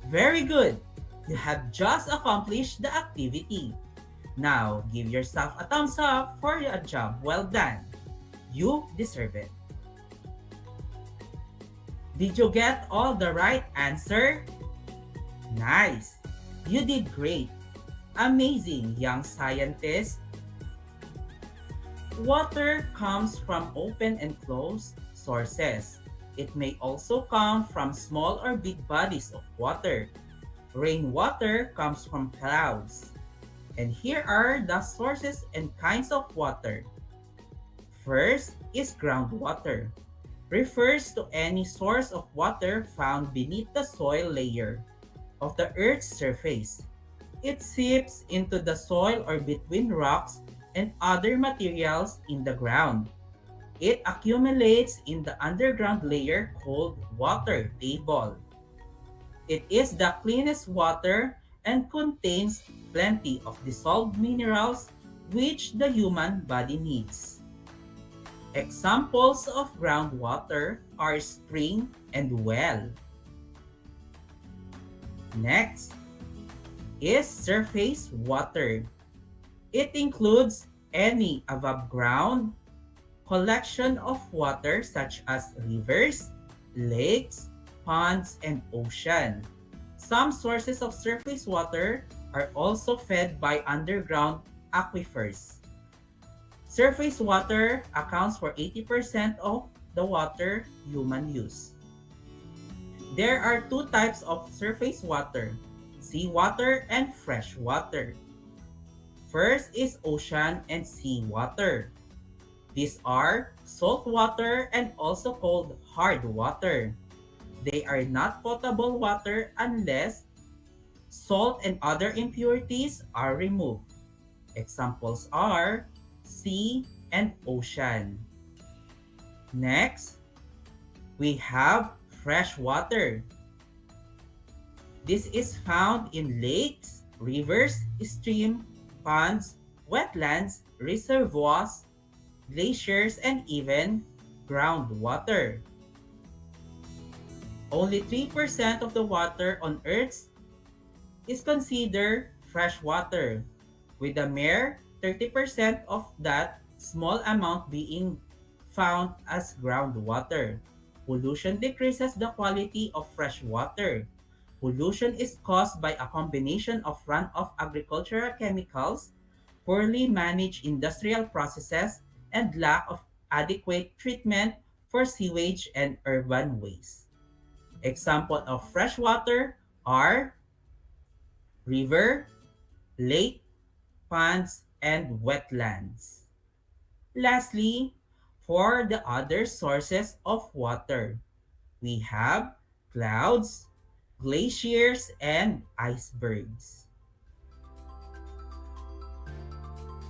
Very good. You have just accomplished the activity. Now, give yourself a thumbs up for your job well done. You deserve it. Did you get all the right answer? Nice! You did great. Amazing, young scientist. Water comes from open and closed sources. It may also come from small or big bodies of water. Rainwater comes from clouds. And here are the sources and kinds of water. First is groundwater. Refers to any source of water found beneath the soil layer of the Earth's surface. It seeps into the soil or between rocks and other materials in the ground. It accumulates in the underground layer called water table. It is the cleanest water and contains plenty of dissolved minerals which the human body needs. Examples of groundwater are spring and well. Next is surface water. It includes any above ground collection of water such as rivers, lakes, ponds, and ocean. Some sources of surface water are also fed by underground aquifers. Surface water accounts for 80% of the water human use. There are two types of surface water, seawater and fresh water. First is ocean and sea water. These are salt water and also called hard water. They are not potable water unless salt and other impurities are removed. Examples are sea and ocean. Next, we have fresh water. This is found in lakes, rivers, streams, ponds, wetlands, reservoirs, glaciers, and even groundwater. Only 3% of the water on Earth is considered fresh water, with a mere 30% of that small amount being found as groundwater. Pollution decreases the quality of fresh water. Pollution is caused by a combination of runoff agricultural chemicals, poorly managed industrial processes, and lack of adequate treatment for sewage and urban waste. Example of fresh water are river, lake, ponds, and wetlands. Lastly, For the other sources of water, we have clouds, glaciers, and icebergs.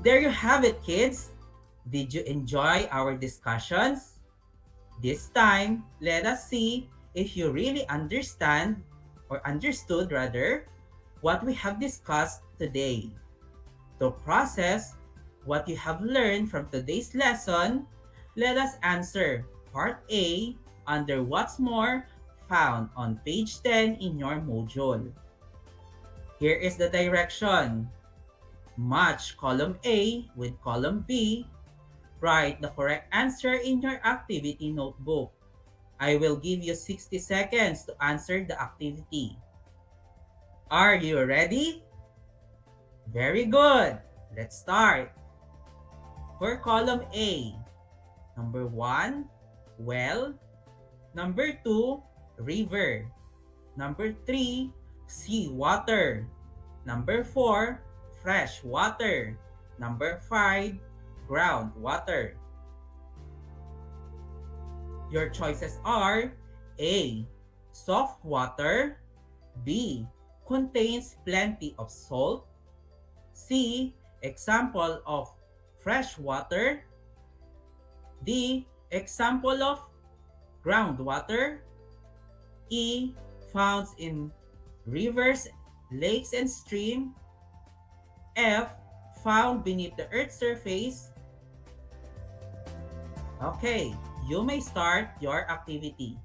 There you have it, kids. Did you enjoy our discussions? This time, let us see if you really understand or understood rather what we have discussed today. To process what you have learned from today's lesson, let us answer Part A under What's More found on page 10 in your module. Here is the direction. Match column A with column B. Write the correct answer in your activity notebook. I will give you 60 seconds to answer the activity. Are you ready? Very good. Let's start. For column A, number 1, well. Number 2, river. Number 3, sea water. Number 4, fresh water. Number 5, groundwater. Your choices are A, soft water. B, contains plenty of salt. C, example of fresh water. D, example of groundwater. E, found in rivers, lakes, and streams. F, found beneath the Earth's surface. Okay, you may start your activity.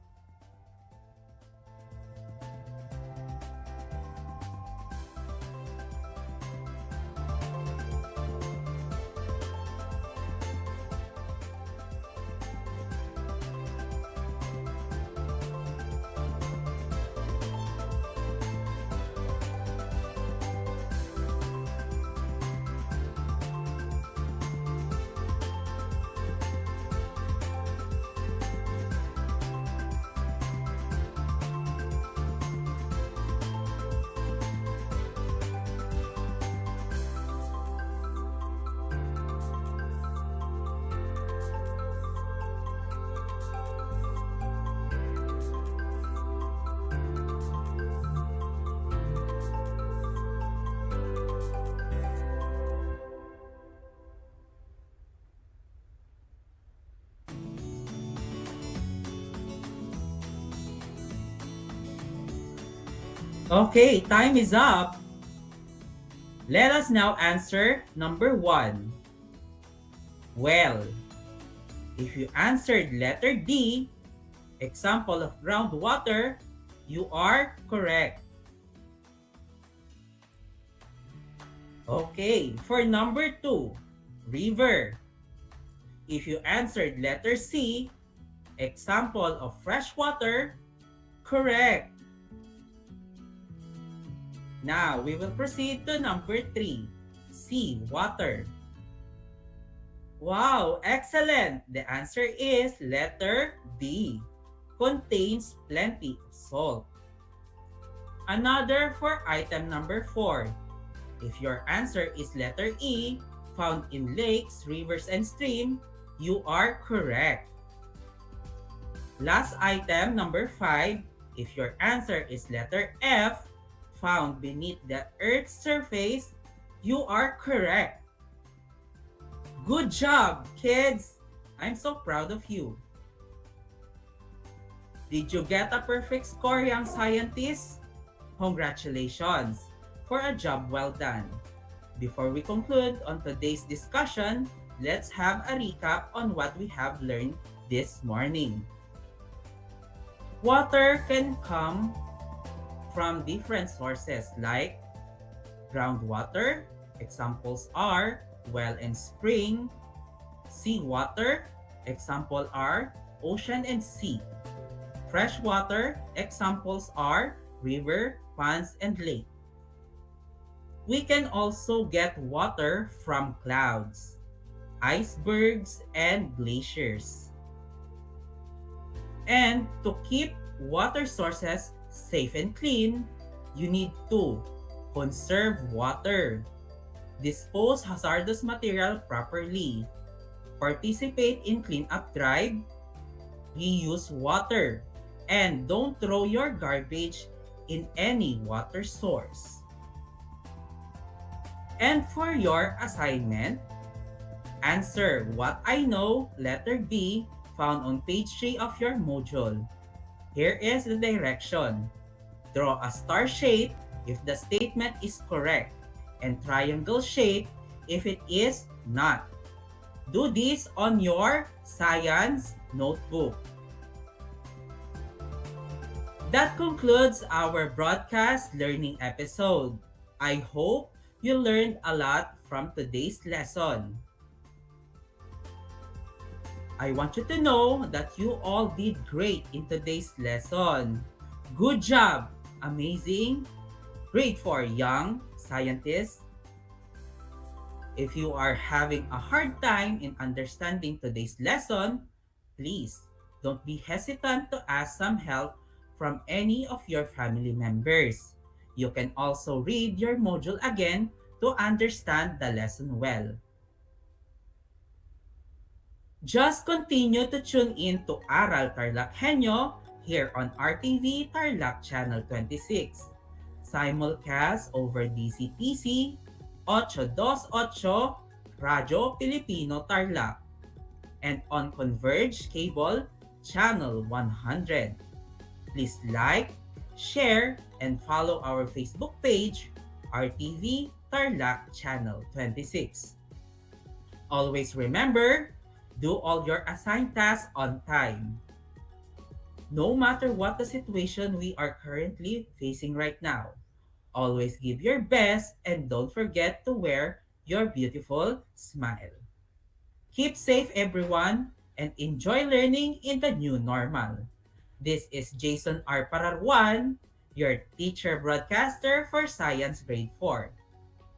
Okay, time is up. Let us now answer number 1. Well, if you answered letter D, example of groundwater, you are correct. Okay, for number 2, river. If you answered letter C, example of fresh water, correct. Now, we will proceed to number 3, sea water. Wow, excellent! The answer is letter B, contains plenty of salt. Another for item number 4. If your answer is letter E, found in lakes, rivers, and streams, you are correct. Last item, number 5. If your answer is letter F, found beneath the Earth's surface, you are correct. Good job, kids! I'm so proud of you. Did you get a perfect score, young scientists? Congratulations for a job well done. Before we conclude on today's discussion, let's have a recap on what we have learned this morning. Water can come from different sources like groundwater, examples are well and spring. Seawater, example are ocean and sea. Fresh water, examples are river, ponds, and lake. We can also get water from clouds, icebergs, and glaciers. And to keep water sources safe and clean, you need to conserve water, dispose hazardous material properly, participate in cleanup drive, reuse water, and don't throw your garbage in any water source. And for your assignment, answer what I know, letter B, found on page 3 of your module. Here is the direction. Draw a star shape if the statement is correct, and triangle shape if it is not. Do this on your science notebook. That concludes our broadcast learning episode. I hope you learned a lot from today's lesson. I want you to know that you all did great in today's lesson. Good job! Amazing! Great for young scientists. If you are having a hard time in understanding today's lesson, please don't be hesitant to ask some help from any of your family members. You can also read your module again to understand the lesson well. Just continue to tune in to Aral TarlakHenyo here on RTV Tarlac Channel 26. Simulcast over DCTC 828 Radyo Pilipino Tarlac and on Converge Cable Channel 100. Please like, share, and follow our Facebook page, RTV Tarlac Channel 26. Always remember, do all your assigned tasks on time. No matter what the situation we are currently facing right now, always give your best and don't forget to wear your beautiful smile. Keep safe everyone and enjoy learning in the new normal. This is Jason R. Pararwan, your teacher broadcaster for Science Grade 4.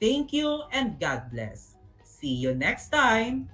Thank you and God bless. See you next time!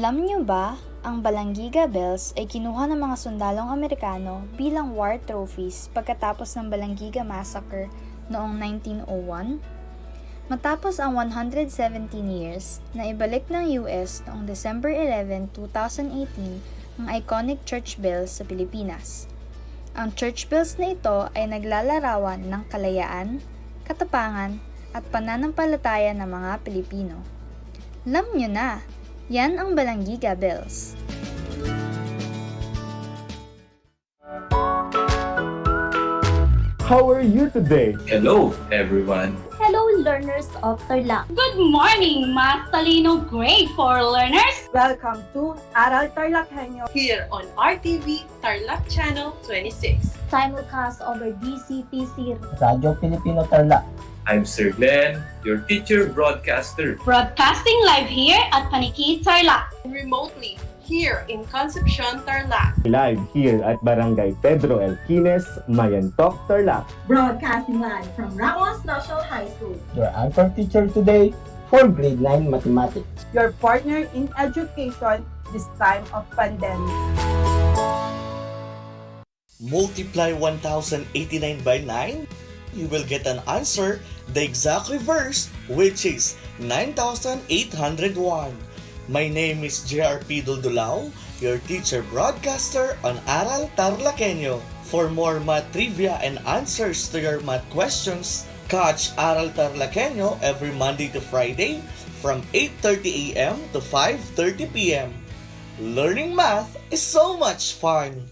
Alam niyo ba, ang Balanggiga Bells ay kinuha ng mga sundalong Amerikano bilang war trophies pagkatapos ng Balanggiga Massacre noong 1901? Matapos ang 117 years, naibalik ng US noong December 11, 2018 ang iconic church bells sa Pilipinas. Ang church bells na ito ay naglalarawan ng kalayaan, katapangan, at pananampalataya ng mga Pilipino. Alam nyo na, yan ang Balanggiga Bells. How are you today? Hello, everyone. Hello, learners of Tarlac. Good morning, Math Talino Grade 4 learners! Welcome to Aral TarlakHenyo here on RTV Tarlac Channel 26. Simulcast over DCTC Radio Filipino Tarlac. I'm Sir Glenn, your teacher broadcaster. Broadcasting live here at Paniki Tarlac. Remotely here in Concepcion, Tarlac. Live here at Barangay Pedro Elquines, Mayantok, Tarlac. Broadcasting live from Ramos National High School. Your anchor teacher today for grade 9 mathematics. Your partner in education this time of pandemic. Multiply 1089 by 9, you will get an answer, the exact reverse, which is 9,801. My name is JRP Duldulao, your teacher broadcaster on Aral TarlakHenyo. For more math trivia and answers to your math questions, catch Aral TarlakHenyo every Monday to Friday from 8:30 a.m. to 5:30 p.m. Learning math is so much fun!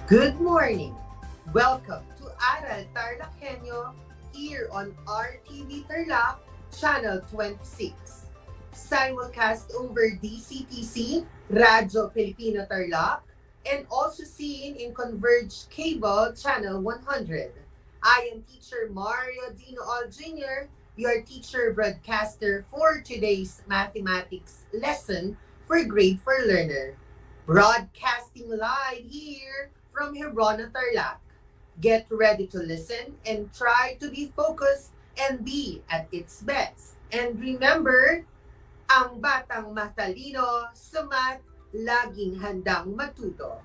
Good morning! Welcome to Aral TarlakHenyo here on RTV Tarlac, Channel 26. Simulcast over DCTC, Radio Filipino Tarlac, and also seen in Converged Cable, Channel 100. I am Teacher Mario Dino Jr., your teacher broadcaster for today's mathematics lesson for grade 4 learner. Broadcasting live here from Herona, Tarlac. Get ready to listen and try to be focused and be at its best. And remember, ang batang matalino sa math, laging handang matuto.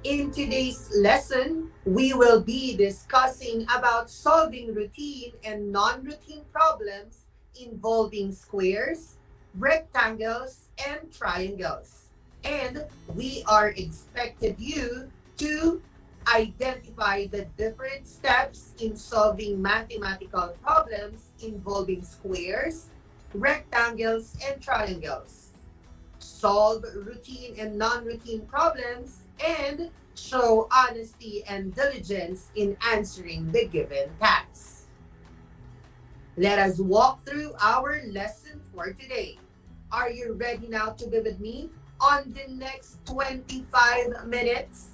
In today's lesson, we will be discussing about solving routine and non-routine problems involving squares, rectangles, and triangles. And we are expected you to identify the different steps in solving mathematical problems involving squares, rectangles, and triangles. Solve routine and non-routine problems and show honesty and diligence in answering the given tasks. Let us walk through our lesson for today. Are you ready now to be with me on the next 25 minutes?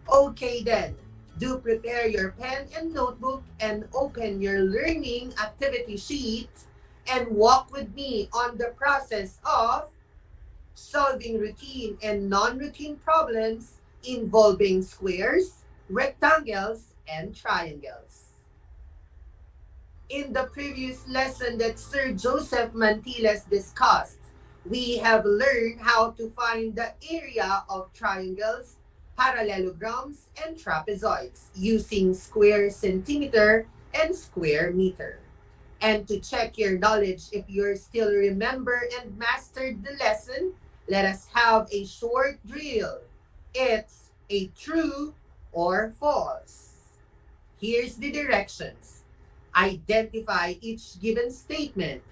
Okay then, do prepare your pen and notebook and open your learning activity sheet and walk with me on the process of solving routine and non-routine problems involving squares, rectangles, and triangles. In the previous lesson that Sir Joseph Mantiles discussed, we have learned how to find the area of triangles, parallelograms, and trapezoids using square centimeter and square meter. And to check your knowledge if you're still remember and mastered the lesson, let us have a short drill. It's a true or false. Here's the directions. Identify each given statement.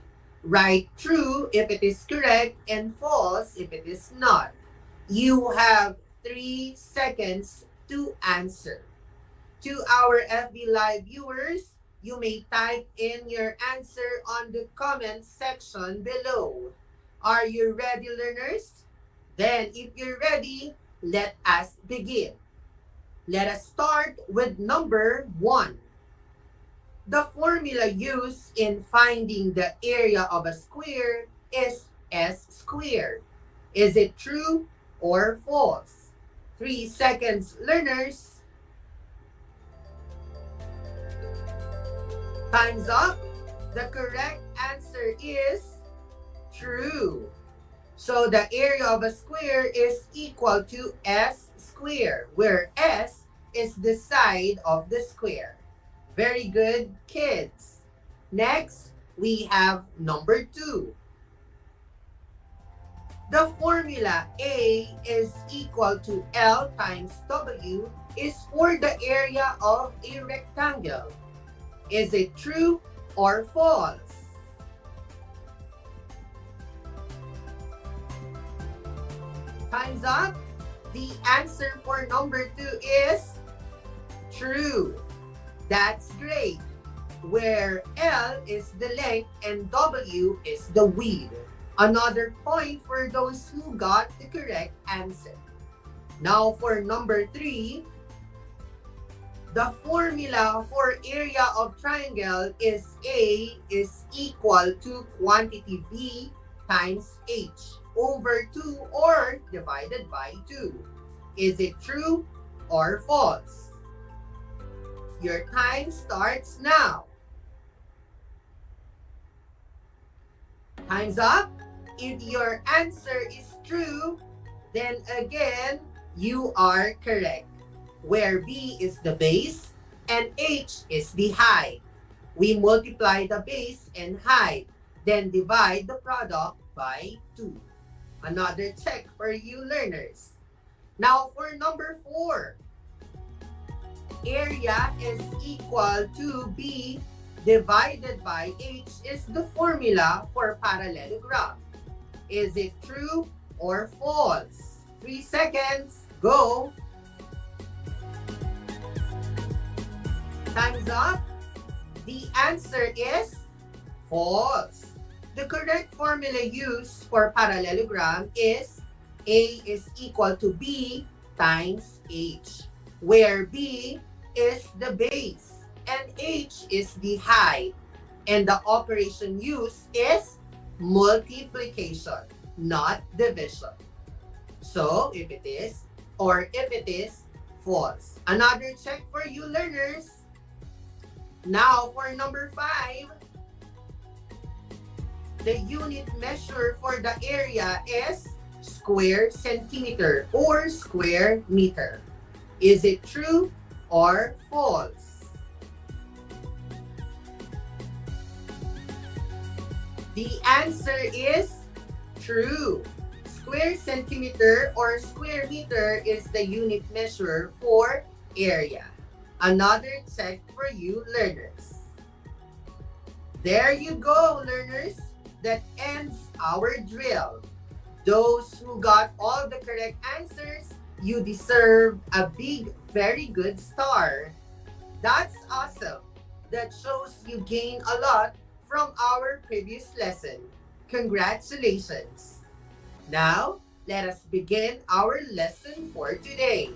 Write true if it is correct and false if it is not. You have 3 seconds to answer. To our FB Live viewers, you may type in your answer on the comment section below. Are you ready, learners? Then, if you're ready, let us begin. Let us start with number 1. The formula used in finding the area of a square is S squared. Is it true or false? 3 seconds, learners. Time's up. The correct answer is true. So the area of a square is equal to S square, where S is the side of the square. Very good, kids. Next, we have number 2. The formula A is equal to L times W is for the area of a rectangle. Is it true or false? Time's up. The answer for number 2 is true. That's great. Where L is the length and W is the width. Another point for those who got the correct answer. Now for number 3, the formula for area of triangle is A is equal to quantity B times H over 2 or divided by 2. Is it true or false? Your time starts now. Time's up. If your answer is true, then again, you are correct. Where B is the base and H is the height. We multiply the base and height, then divide the product by 2. Another check for you learners. Now for number 4. Area is equal to B divided by H is the formula for parallelogram. Is it true or false? 3 seconds, go! Time's up. The answer is false. The correct formula used for parallelogram is A is equal to B times H, where B is the base and H is the height, and the operation used is multiplication, not division. So, if it is or if it is false. Another check for you learners. Now for number 5, the unit measure for the area is square centimeter or square meter. Is it true or false? The answer is true. Square centimeter or square meter is the unit measure for area. Another check for you learners. There you go, learners. That ends our drill. Those who got all the correct answers, you deserve a big, very good star. That's awesome. That shows you gained a lot from our previous lesson. Congratulations. Now, let us begin our lesson for today.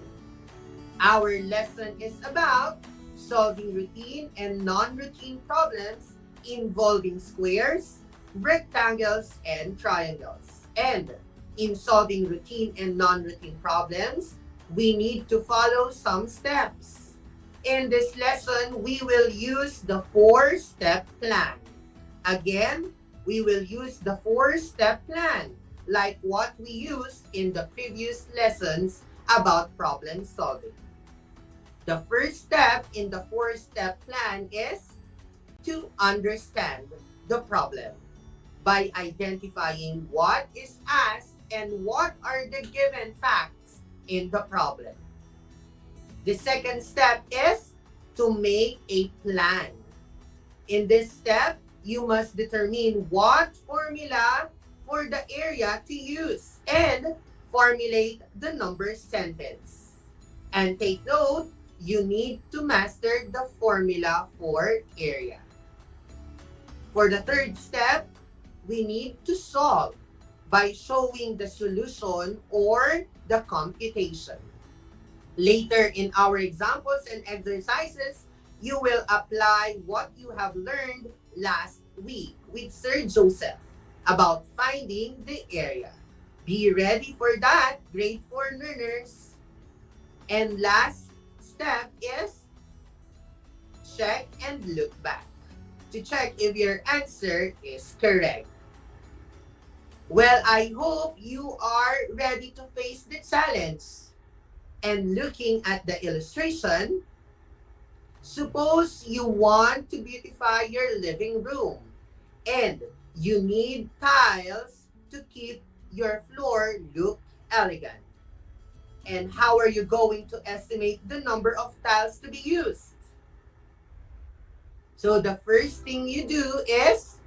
Our lesson is about solving routine and non-routine problems involving squares, rectangles, and triangles. And in solving routine and non-routine problems, we need to follow some steps. In this lesson, we will use the 4-step plan. Again, we will use the 4-step plan, like what we used in the previous lessons about problem solving. The first step in the 4-step plan is to understand the problem by identifying what is asked and what are the given facts in the problem. The second step is to make a plan. In this step, you must determine what formula for the area to use and formulate the number sentence. And take note, you need to master the formula for area. For the third step, we need to solve by showing the solution or the computation. Later in our examples and exercises, you will apply what you have learned last week with Sir Joseph about finding the area. Be ready for that, grade 4 learners. And last step is check and look back. to check if your answer is correct. Well, I hope you are ready to face the challenge. And looking at the illustration, suppose you want to beautify your living room and you need tiles to keep your floor look elegant. And how are you going to estimate the number of tiles to be used? So the first thing you do is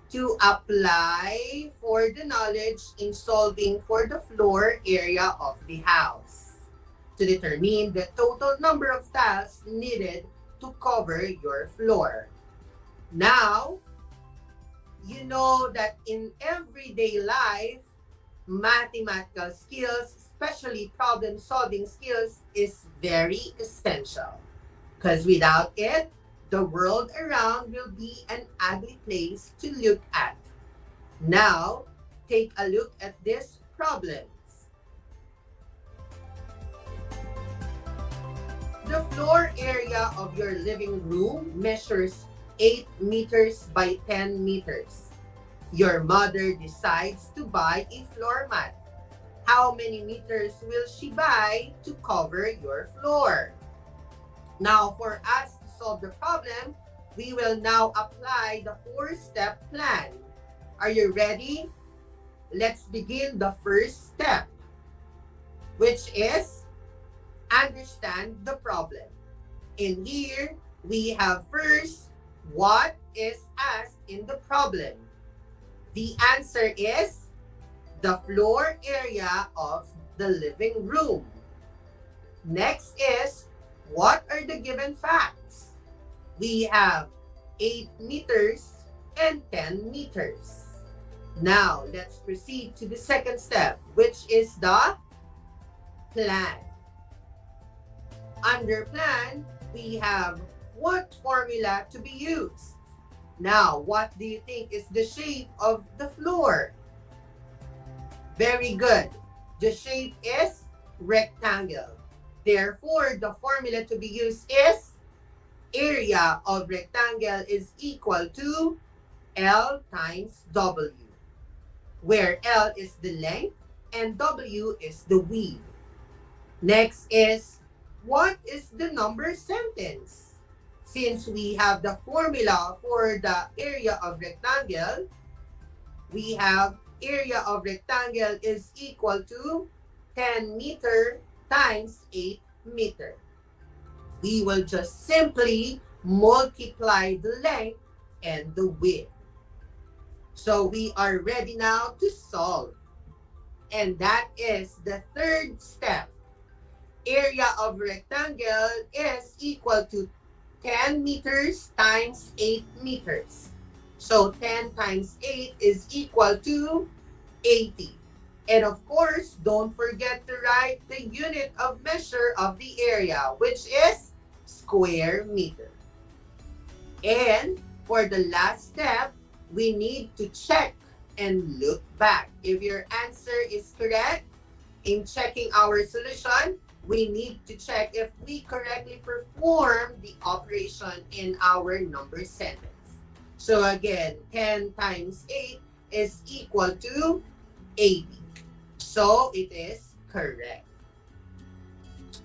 to apply for the knowledge in solving for the floor area of the house to determine the total number of tiles needed to cover your floor. Now, you know that in everyday life, mathematical skills, especially problem-solving skills, is very essential. Because without it, the world around will be an ugly place to look at. Now, take a look at these problems. The floor area of your living room measures 8 meters by 10 meters. Your mother decides to buy a floor mat. How many meters will she buy to cover your floor? Now, for us to solve the problem, we will now apply the 4-step plan. Are you ready? Let's begin the first step, which is understand the problem. In here, we have first, what is asked in the problem? The answer is the floor area of the living room. Next is, what are the given facts? We have 8 meters and 10 meters. Now, let's proceed to the second step, which is the plan. Under plan, we have what formula to be used. Now, what do you think is the shape of the floor? Very good. The shape is rectangle. Therefore, the formula to be used is area of rectangle is equal to L times W, where L is the length and W is the width. Next is, what is the number sentence? Since we have the formula for the area of rectangle, we have area of rectangle is equal to 10 meter times 8 meter. We will just simply multiply the length and the width. So we are ready now to solve. And that is the third step. Area of rectangle is equal to 10 meters times 8 meters. So 10 times 8 is equal to 80. And of course, don't forget to write the unit of measure of the area, which is square meter. And for the last step, we need to check and look back. If your answer is correct, in checking our solution, we need to check if we correctly perform the operation in our number sentence. So again, 10 times 8 is equal to 80. So it is correct.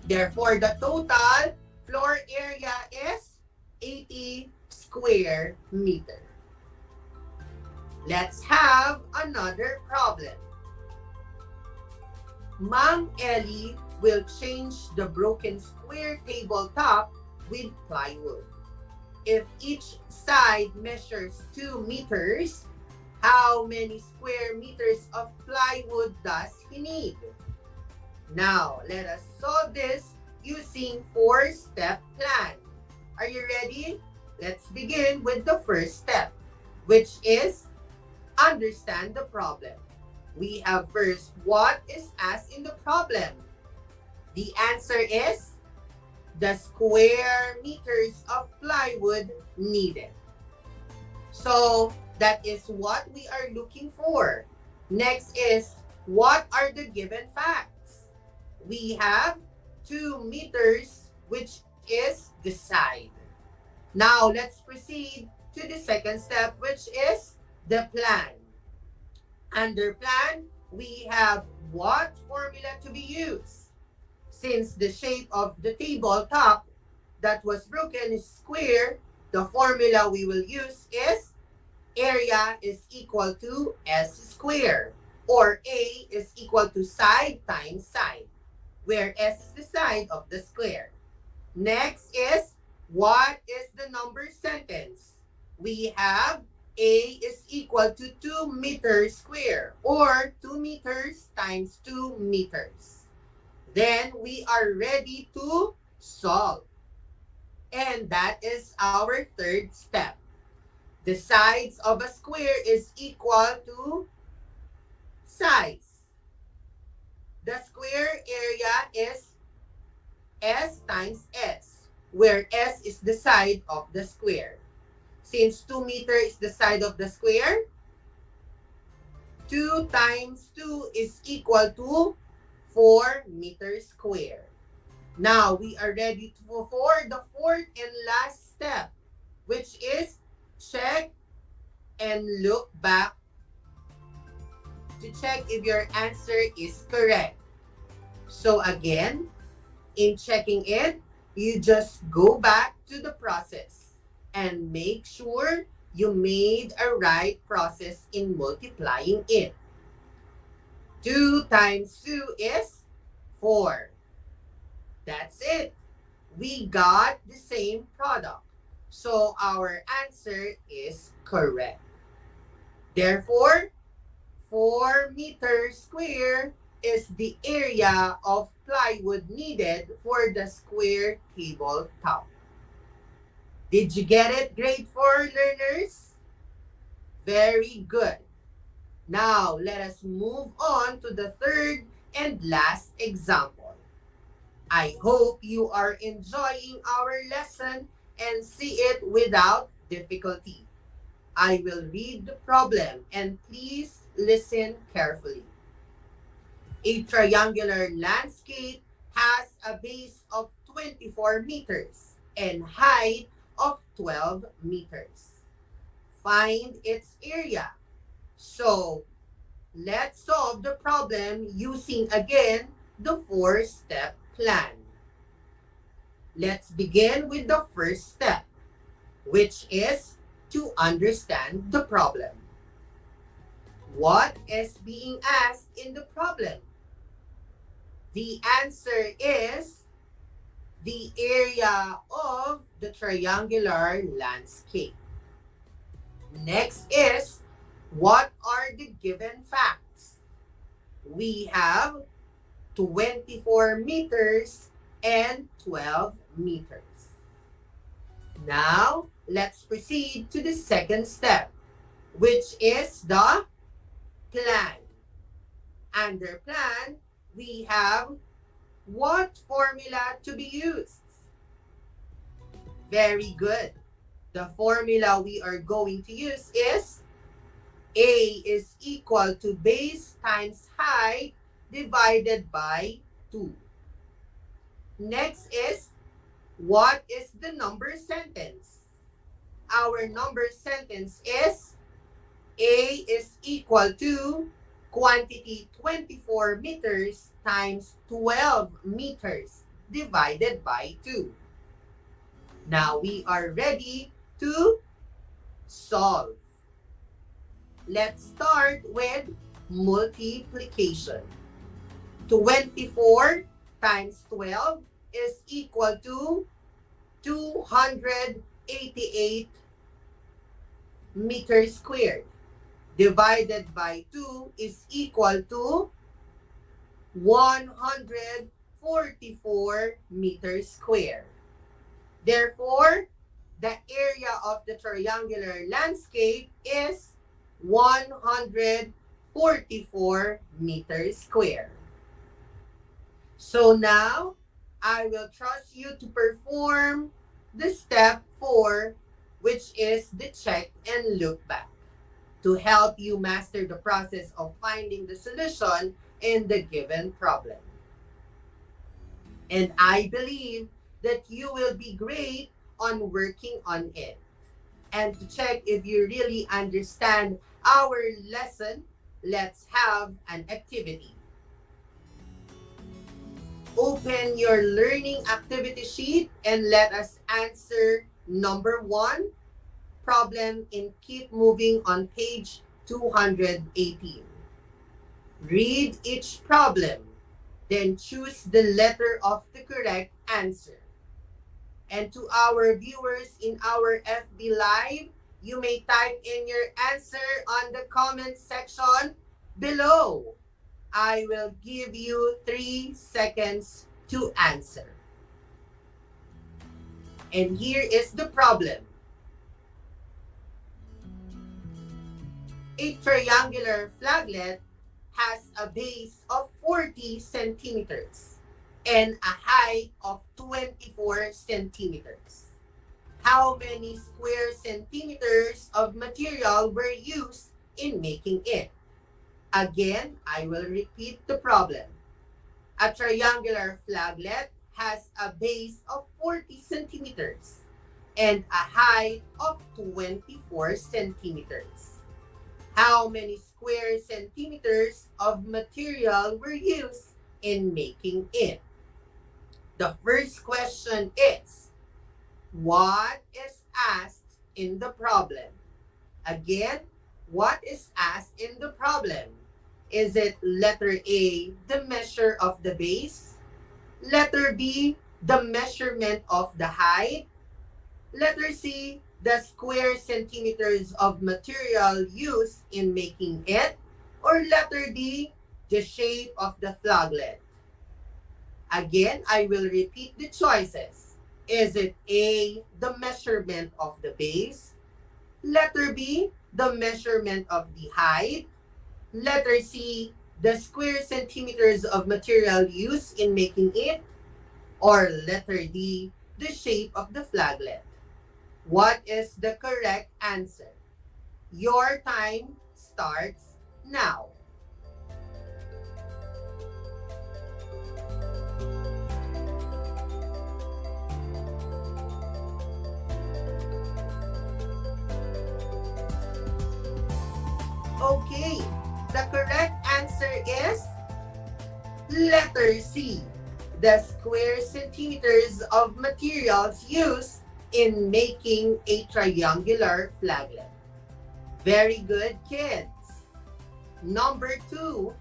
Therefore, the total floor area is 80 square meter. Let's have another problem. Ma'am Ellie will change the broken square tabletop with plywood. If each side measures 2 meters, how many square meters of plywood does he need? Now, let us solve this using 4-step plan. Are you ready? Let's begin with the first step, which is understand the problem. We have first, what is asked in the problem? The answer is the square meters of plywood needed. So that is what we are looking for. Next is, what are the given facts? We have 2 meters, which is the side. Now let's proceed to the second step, which is the plan. Under plan, we have what formula to be used. Since the shape of the tabletop that was broken is square, the formula we will use is area is equal to S square, or A is equal to side times side, where S is the side of the square. Next is, what is the number sentence? We have A is equal to 2 meters square, or 2 meters times 2 meters. Then we are ready to solve. And that is our third step. The sides of a square is equal to size. The square area is S times S, where S is the side of the square. Since 2 meters is the side of the square, 2 times 2 is equal to 4 meters square. Now, we are ready for the fourth and last step, which is check and look back to check if your answer is correct. So again, in checking it, you just go back to the process and make sure you made a right process in multiplying it. 2 times 2 is 4. That's it. We got the same product. So our answer is correct. Therefore, 4 meters square is the area of plywood needed for the square tabletop. Did you get it, grade 4 learners? Very good. Now, let us move on to the third and last example. I hope you are enjoying our lesson and see it without difficulty. I will read the problem and please listen carefully. A triangular landscape has a base of 24 meters and height of 12 meters. Find its area. So, let's solve the problem using again the 4-step plan. Let's begin with the first step, which is to understand the problem. What is being asked in the problem? The answer is the area of the triangular landscape. Next is, what are the given facts? We have 24 meters and 12 meters. Now, let's proceed to the second step, which is the plan. Under plan, we have what formula to be used? Very good. The formula we are going to use is A is equal to base times height divided by 2. Next is, what is the number sentence? Our number sentence is A is equal to quantity 24 meters times 12 meters divided by 2. Now we are ready to solve. Let's start with multiplication. 24 times 12 is equal to 288 meters squared. Divided by 2 is equal to 144 meters squared. Therefore, the area of the triangular landscape is 144 meters squared. So now, I will trust you to perform the step 4, which is the check and look back, to help you master the process of finding the solution in the given problem. And I believe that you will be great on working on it. And to check if you really understand our lesson, let's have an activity. Open your learning activity sheet and let us answer number 1, problem in Keep Moving on page 218. Read each problem, then choose the letter of the correct answer. And to our viewers in our FB Live, you may type in your answer on the comment section below. I will give you 3 seconds to answer. And here is the problem. A triangular flaglet has a base of 40 centimeters and a height of 24 centimeters. How many square centimeters of material were used in making it? Again, I will repeat the problem. A triangular flaglet has a base of 40 centimeters and a height of 24 centimeters. How many square centimeters of material were used in making it? The first question is, what is asked in the problem? Again, what is asked in the problem? Is it letter A, the measure of the base? Letter B, the measurement of the height? Letter C, the square centimeters of material used in making it? Or letter D, the shape of the flaglet? Again, I will repeat the choices. Is it A, the measurement of the base? Letter B, the measurement of the height? Letter C, the square centimeters of material used in making it? Or letter D, the shape of the flaglet? What is the correct answer? Your time starts now. Okay, the correct answer is letter C, the square centimeters of materials used in making a triangular flaglet. Very good, kids. Number 2.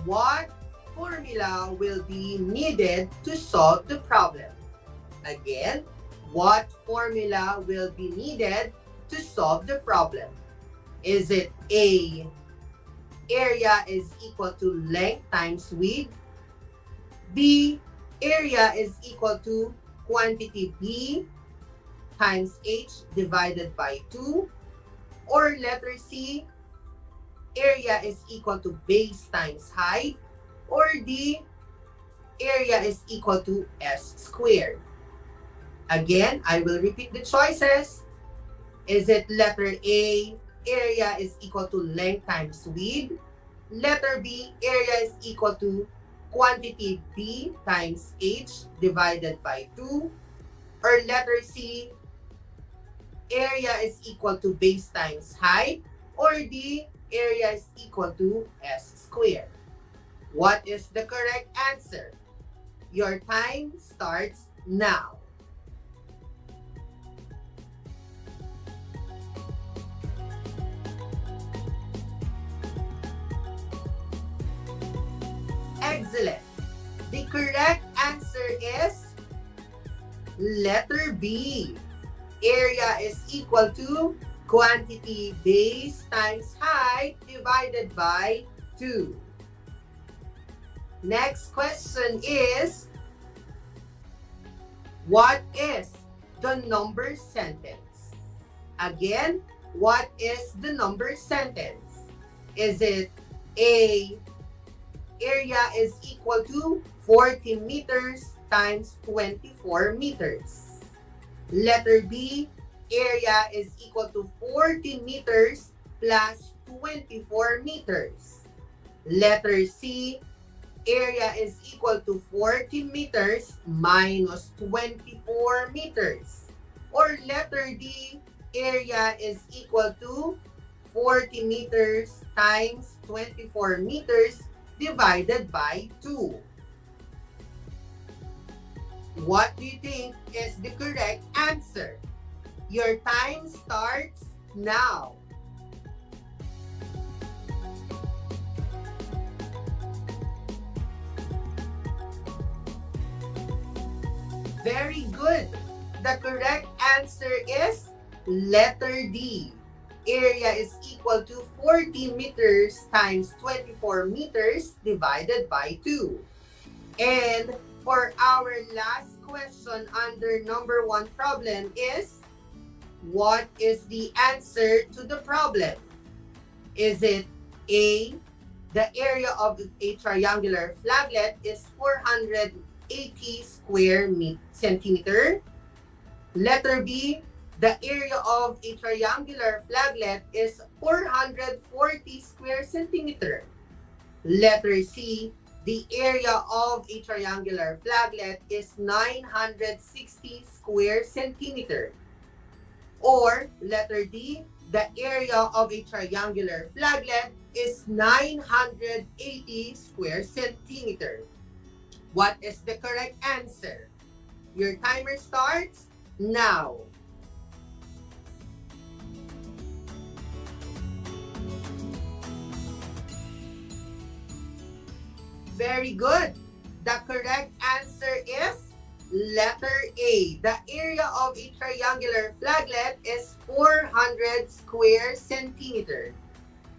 What formula will be needed to solve the problem? Again, what formula will be needed to solve the problem? Is it A, area is equal to length times width? B, area is equal to quantity B times H divided by 2? Or letter C, area is equal to base times height? Or D, area is equal to S squared? Again, I will repeat the choices. Is it letter A, area is equal to length times width? Letter B, area is equal to quantity B times H divided by 2? Or letter C, area is equal to base times height? Or D, area is equal to S squared? What is the correct answer? Your time starts now. Excellent. The correct answer is letter B. Area is equal to quantity base times height divided by 2. Next question is, what is the number sentence? Again, what is the number sentence? Is it A, area is equal to 40 meters times 24 meters? Letter B, area is equal to 40 meters plus 24 meters. Letter C, area is equal to 40 meters minus 24 meters. Or letter D, area is equal to 40 meters times 24 meters divided by 2. What do you think is the correct answer? Your time starts now. Very good. The correct answer is letter D. Area is equal to 40 meters times 24 meters divided by 2. And for our last question under number 1 problem is, what is the answer to the problem? Is it A, the area of a triangular flaglet is 480 square centimeter? Letter B, the area of a triangular flaglet is 440 square centimeter. Letter C, the area of a triangular flaglet is 960 square centimeter. Or letter D, the area of a triangular flaglet is 980 square centimeter. What is the correct answer? Your timer starts now. Very good. The correct answer is letter A. The area of a triangular flaglet is 400 square centimeter.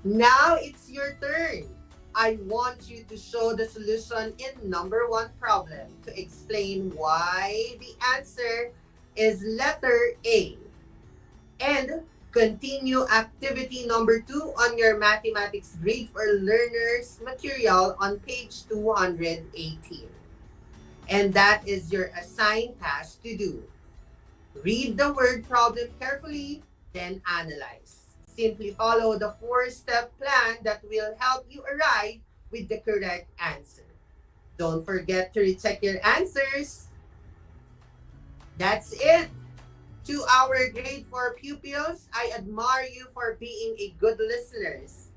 Now it's your turn. I want you to show the solution in number 1 problem to explain why the answer is letter A. And continue activity number 2 on your mathematics grade for learners material on page 218. And that is your assigned task to do. Read the word problem carefully, then analyze. Simply follow the 4-step plan that will help you arrive with the correct answer. Don't forget to recheck your answers. That's it. To our grade 4 pupils, I admire you for being a good listeners.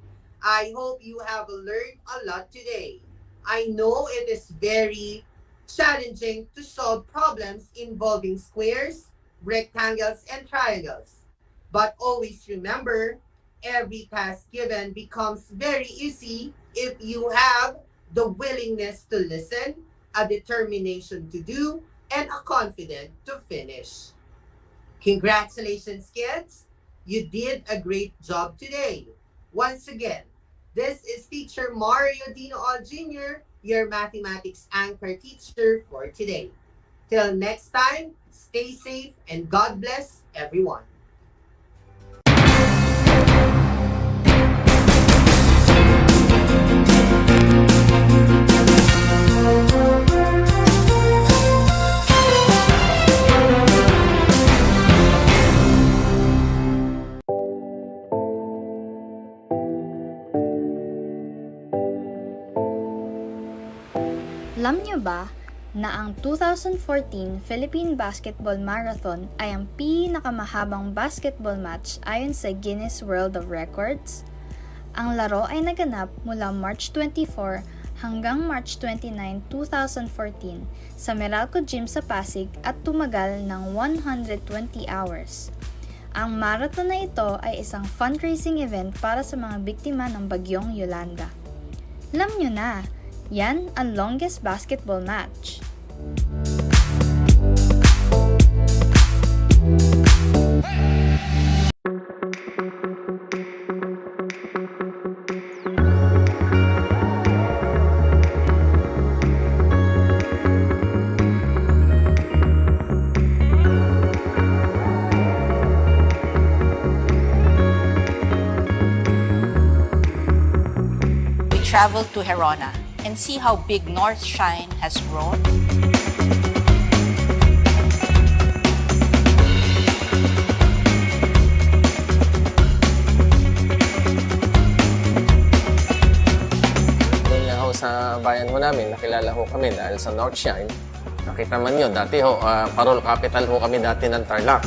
I hope you have learned a lot today. I know it is very challenging to solve problems involving squares, rectangles, and triangles. But always remember, every task given becomes very easy if you have the willingness to listen, a determination to do, and a confidence to finish. Congratulations, kids! You did a great job today. Once again, this is Teacher Mario Dinool Jr., your mathematics anchor teacher for today. Till next time, stay safe and God bless everyone. Alam niyo ba na ang 2014 Philippine Basketball Marathon ay ang pinakamahabang basketball match ayon sa Guinness World of Records? Ang laro ay naganap mula March 24 hanggang March 29, 2014 sa Meralco Gym sa Pasig at tumagal ng 120 hours. Ang marathon na ito ay isang fundraising event para sa mga biktima ng bagyong Yolanda. Alam niyo na, yan ang longest basketball match. We traveled to Herona and see how big North Shine has grown. Doon lang ako sa sa bayan ho namin, nakilala ho kami dahil sa North Shine. Nakita man yun, dati ho, parol capital ho kami dati ng Tarlac.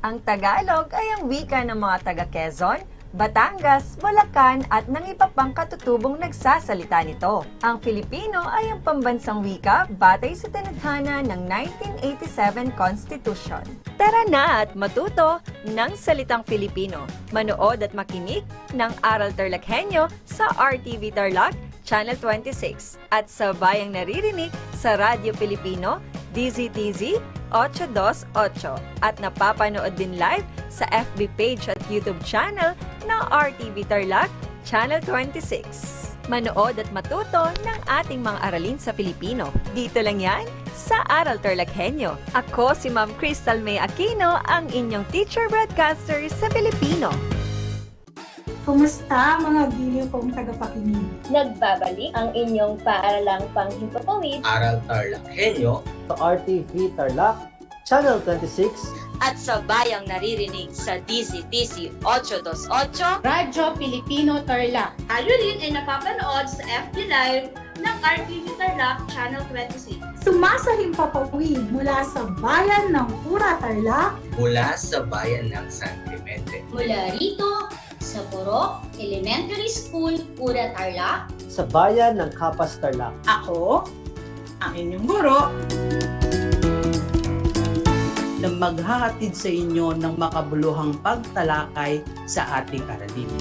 Ang Tagalog ay ang wika ng mga taga-Quezon, Batangas, Bulacan at ng iba pang katutubong nagsasalita nito. Ang Filipino ay ang pambansang wika batay sa tinathana ng 1987 Constitution. Tara na at matuto ng salitang Filipino. Manood at makinig ng Aral TarlakHenyo sa RTV Tarlac, Channel 26 at sa bayang naririnig sa Radyo Pilipino, DZTZ 828 at napapanood din live sa FB page at YouTube channel ng RTV Tarlac, Channel 26. Manood at matuto ng ating mga aralin sa Filipino. Dito lang yan sa Aral TarlakHenyo. Ako si Ma'am Crystal May Aquino, ang inyong teacher broadcaster sa Filipino. Kumusta mga giliw kong tagapakinig? Nagbabalik ang inyong paaralang panghimpapawid. Aral TarlakHenyo sa RTV Tarlac, Channel 26 at sa bayang naririnig sa DZTC 828 Radyo Pilipino Tarlac. Tayo rin ay napapanood sa FB Live ng RTV Tarlac Channel 26. Sumasahimpapawid mula sa bayan ng Pura Tarlac, mula sa bayan ng San Clemente, mula rito sa Purok Elementary School, Pura Tarlac, sa bayan ng Kapas Tarlac. Ako, ang inyong guro, na maghahatid sa inyo ng makabuluhang pagtalakay sa ating aralin.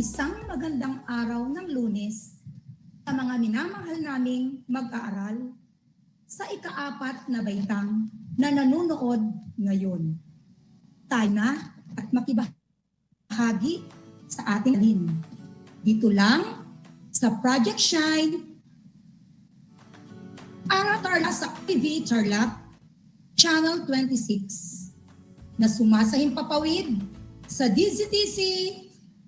Isang magandang araw ng Lunes sa mga minamahal naming mag-aaral sa ika-4 na baitang na nanonood ngayon. Tayo na at makibahagi sa ating alin. Dito lang sa Project Shine, Aral Tarlac sa RTV Tarlac, Channel 26 na sumasahimpapawid sa DZTC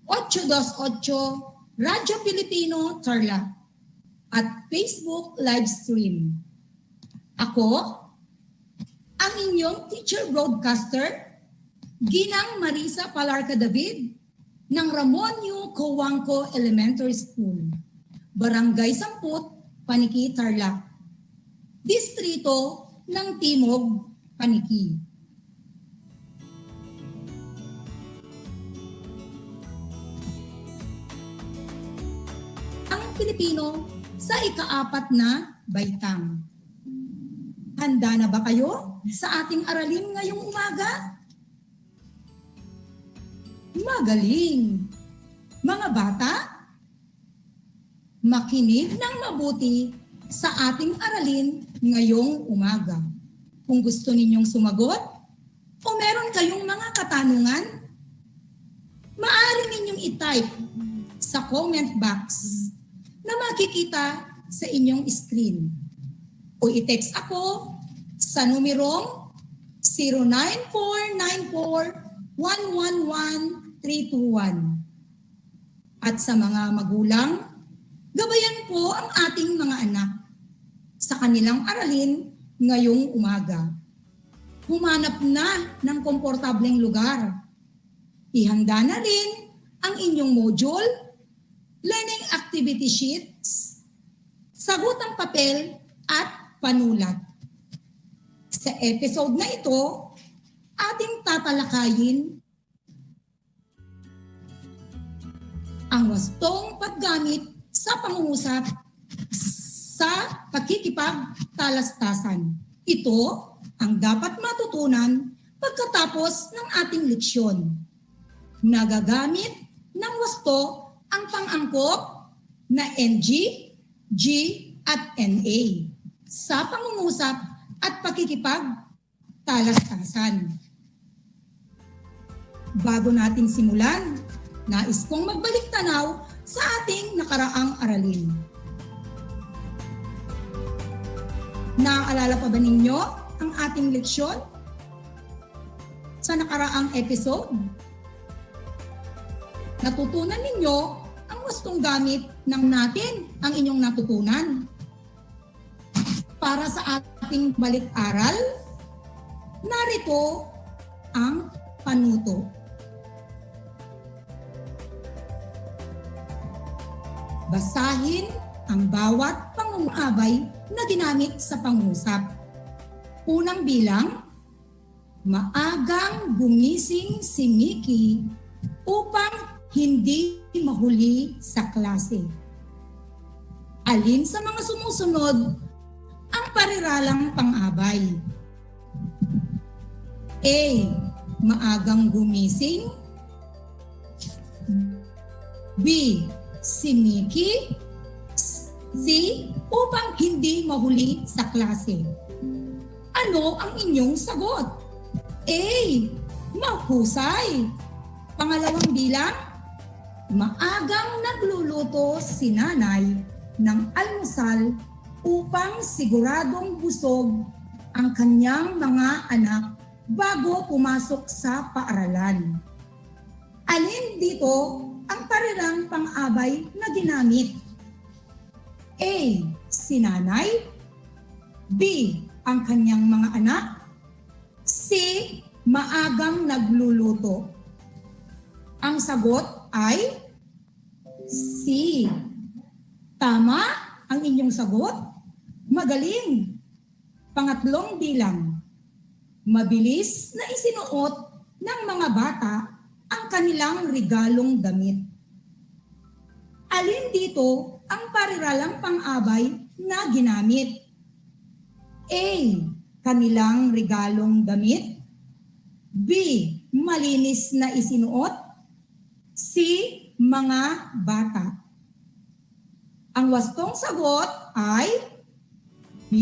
828 Radyo Pilipino Tarlac at Facebook live stream. Ako, ang inyong teacher broadcaster, Ginang Marisa Palarca David ng Ramonio Coangco Elementary School, Barangay 10, Paniki, Tarlac, Distrito ng Timog, Paniki. Pilipino sa ika-4 na baitang. Handa na ba kayo sa ating aralin ngayong umaga? Magaling! Mga bata, makinig ng mabuti sa ating aralin ngayong umaga. Kung gusto ninyong sumagot o meron kayong mga katanungan, maaari ninyong i-type sa comment box na makikita sa inyong screen. O i-text ako sa numerong 094941111321. At sa mga magulang, gabayan po ang ating mga anak sa kanilang aralin ngayong umaga. Humanap na ng komportableng lugar. Ihanda na rin ang inyong module, learning activity sheets, sagutang papel at panulat. Sa episode na ito, ating tatalakayin ang wastong paggamit sa pangungusap sa pakikipagtalastasan. Ito ang dapat matutunan pagkatapos ng ating leksyon. Nagagamit ng wasto ang pang-angkop, na NG, G, at NA sa pangungusap at pakikipagtalastasan. Bago natin simulan, nais kong magbalik tanaw sa ating nakaraang aralin. Naaalala pa ba ninyo ang ating leksyon sa nakaraang episode? Natutunan ninyo ang wastong gamit ng natin ang inyong natutunan. Para sa ating balik-aral, narito ang panuto. Basahin ang bawat pangungabay na ginamit sa pangusap. Unang bilang, maagang gumising si Mickey upang hindi mahuli sa klase. Alin sa mga sumusunod ang pariralang pang-abay? A. Maagang gumising. B. Si Mickey. C. Upang hindi mahuli sa klase. Ano ang inyong sagot? A. Mahusay. Pangalawang bilang, maagang nagluluto si nanay ng almusal upang siguradong busog ang kanyang mga anak bago pumasok sa paaralan. Alin dito ang parirang pang-abay na ginamit? A. Si nanay. B. Ang kanyang mga anak. C. Maagang nagluluto. Ang sagot ay C. Tama ang inyong sagot? Magaling. Pangatlong bilang, mabilis na isinuot ng mga bata ang kanilang regalong damit. Alin dito ang pariralang pang-abay na ginamit? A. Kanilang regalong damit. B. Malinis na isinuot. C. Mga bata. Ang wastong sagot ay B.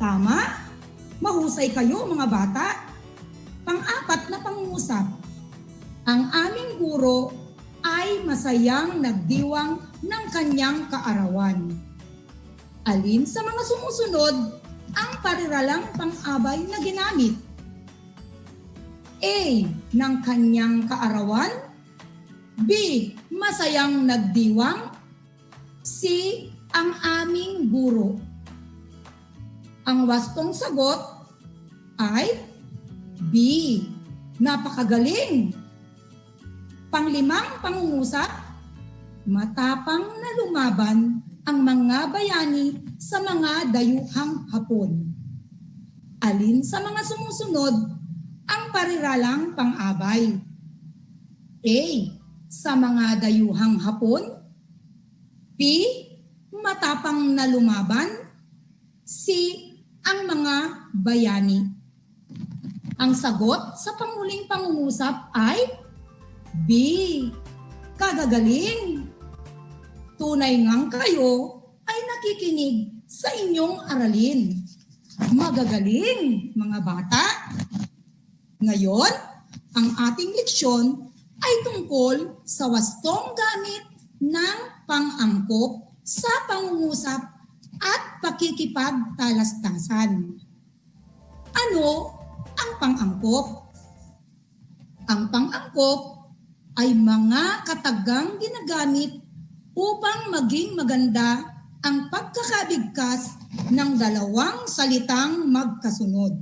Tama? Mahusay kayo mga bata. Pang-apat na pangungusap. Ang aming guro ay masayang nagdiwang ng kanyang kaarawan. Alin sa mga sumusunod ang pariralang pang-abay na ginamit? A. Ng kanyang kaarawan. B. Masayang nagdiwang. C. Ang aming guro. Ang wastong sagot ay B. Napakagaling. Panglimang pangungusap, matapang na lumaban ang mga bayani sa mga dayuhang Hapon. Alin sa mga sumusunod ang pariralang pang-abay? A. Sa mga dayuhang Hapon. B. Matapang na lumaban. C. Ang mga bayani. Ang sagot sa panghuling pangungusap ay B. Kagagaling. Tunay ngang kayo ay nakikinig sa inyong aralin. Magagaling, mga bata. Ngayon, ang ating leksyon ay tungkol sa wastong gamit ng pang-angkop sa pangungusap at pakikipagtalastasan. Ano ang pang-angkop? Ang pang-angkop ay mga katagang ginagamit upang maging maganda ang pagkakabigkas ng dalawang salitang magkasunod.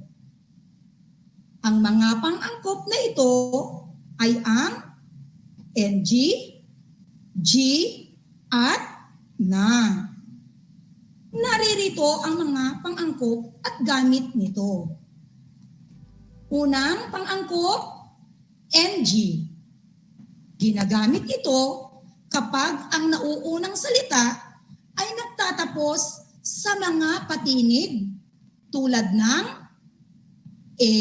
Ang mga pang-angkop na ito ay ang NG, G, at na. Naririto ang mga pang-angkop at gamit nito. Unang pang-angkop, NG. Ginagamit ito kapag ang nauunang salita ay nagtatapos sa mga patinig tulad ng A,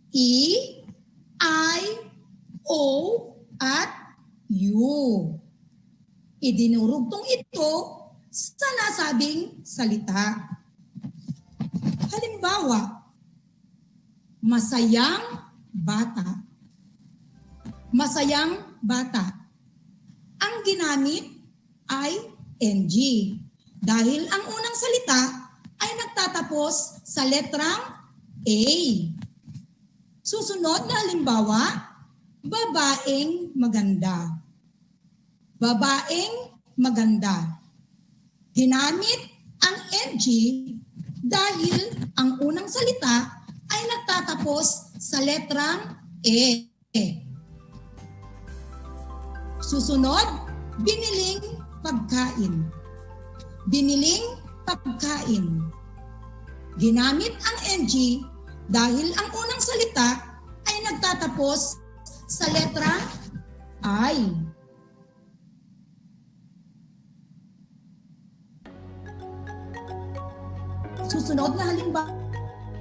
E, I, O, at U. Idinurugtong ito sa nasabing salita. Halimbawa, masayang bata. Masayang bata. Ang ginamit ay NG dahil ang unang salita ay nagtatapos sa letrang A. Susunod na halimbawa, babaeng maganda. Babaeng maganda. Ginamit ang NG dahil ang unang salita ay nagtatapos sa letrang E. Susunod, biniling pagkain. Biniling pagkain. Ginamit ang NG dahil ang unang salita ay nagtatapos sa letra I. Susunod na halimbawa,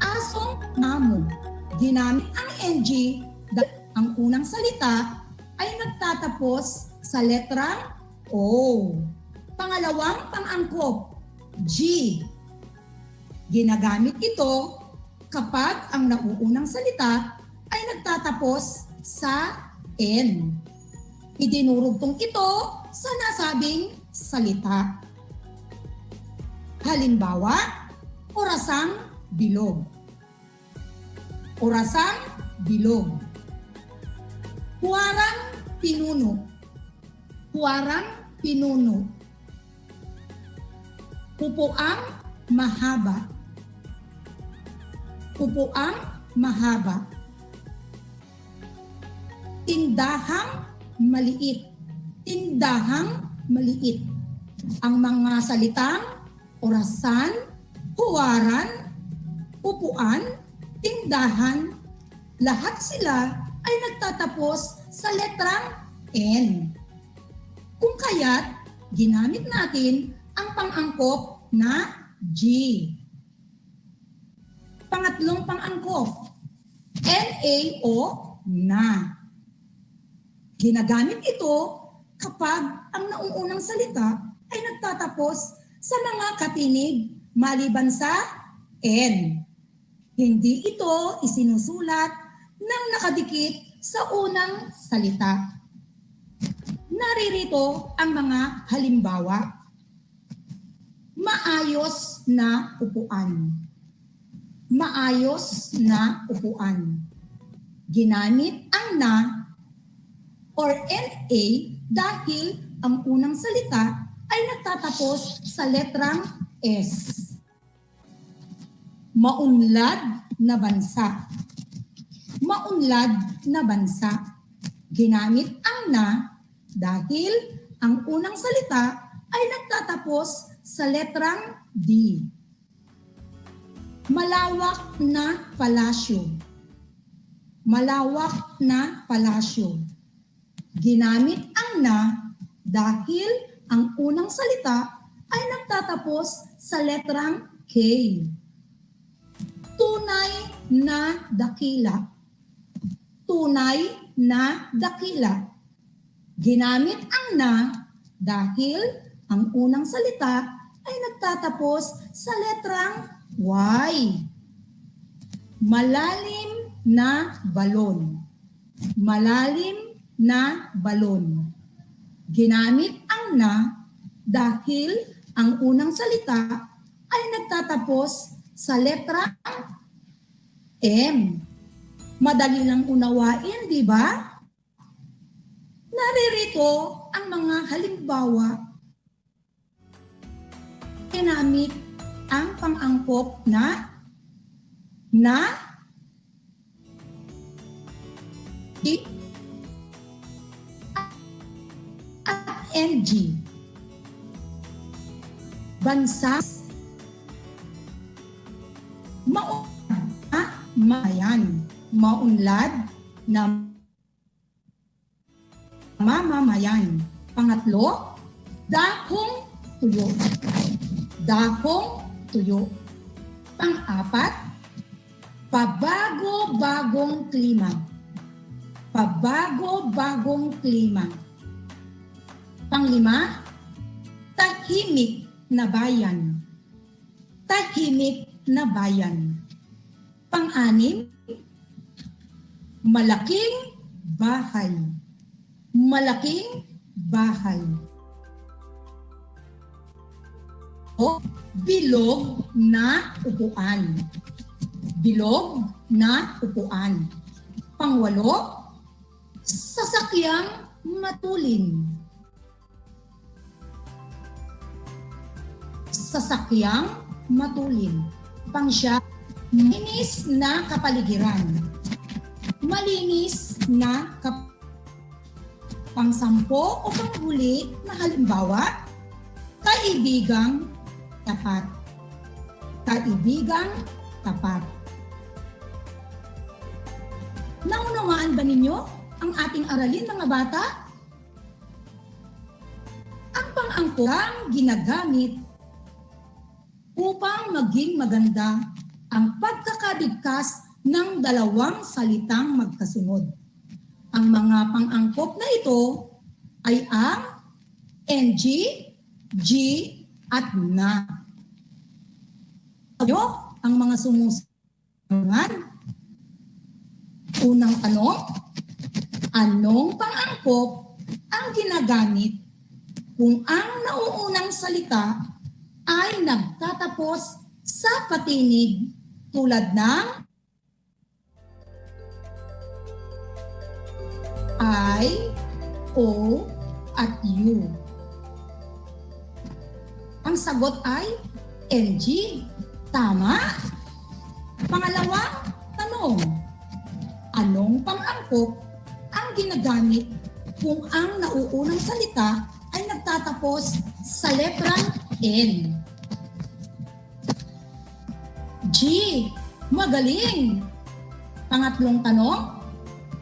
asong amo. Ginamit ang NG dahil ang unang salita ay nagtatapos sa letrang O. Pangalawang pang-angkop, G. Ginagamit ito kapag ang nauunang salita ay nagtatapos sa N. Idinurugtong ito sa nasabing salita. Halimbawa, orasang bilog. Orasang bilog. Huwarang pinuno. Huwarang pinuno. Pupuang mahaba. Pupuang mahaba. Tindahang maliit. Tindahang maliit. Ang mga salitang orasan, huwaran, upuan, tindahan, lahat sila ay nagtatapos sa letrang N. Kung kaya't, ginamit natin ang pang-angkop na G. Pangatlong pang-angkop, NA o na. Ginagamit ito kapag ang nauunang salita ay nagtatapos sa mga katinig maliban sa N. Hindi ito isinusulat ng nakadikit sa unang salita. Naririto ang mga halimbawa. Maayos na upuan. Maayos na upuan. Ginamit ang na or NA dahil ang unang salita ay nagtatapos sa letrang S. Maunlad na bansa. Maunlad na bansa. Ginamit ang na dahil ang unang salita ay nagtatapos sa letrang D. Malawak na palasyo. Malawak na palasyo. Ginamit ang na dahil ang unang salita ay nagtatapos sa letrang K. Tunay na dakila. Tunay na dakila. Ginamit ang na dahil ang unang salita ay nagtatapos sa letrang Y. Malalim na balon. Malalim na balon. Ginamit ang na dahil ang unang salita ay nagtatapos sa letra M. Madali lang unawain, di ba? Naririto ang mga halimbawa. Ginamit ang pang-angkop na at NG. Bansa, mayan, maunlad na mamamayan. Pangatlo, dakong tuyo. Dakong tuyo. Pang-apat, pabago-bagong klima. Pabago-bagong klima. Panglima, tahimik na bayan. Tahimik na bayan. Pang-anim, malaking bahay. Malaking bahay. O bilog na upuan. Bilog na upuan. Pangwalo, sasakyang matulin. Sasakyang matulin. Pangsyam, malinis na kapaligiran. Malinis na pangsampo o panghuli na halimbawa, kaibigang tapat. Kaibigang tapat. Naunawaan ba ninyo ang ating aralin, mga bata? Ang pang-angkop ginagamit upang maging maganda ang pagkakabigkas ng dalawang salitang magkasunod. Ang mga pang-angkop na ito ay ang NG, G, at na. Ano ang mga sumusunod? Unang tanong, anong pang-angkop ang ginagamit kung ang nauunang salita ay nagtatapos sa patinig tulad ng I, O, at U? Ang sagot ay NG. Tama. Pangalawang tanong, anong pang-angkop ang ginagamit kung ang nauunang salita ay nagtatapos sa letrang N? G. Magaling. Pangatlong tanong,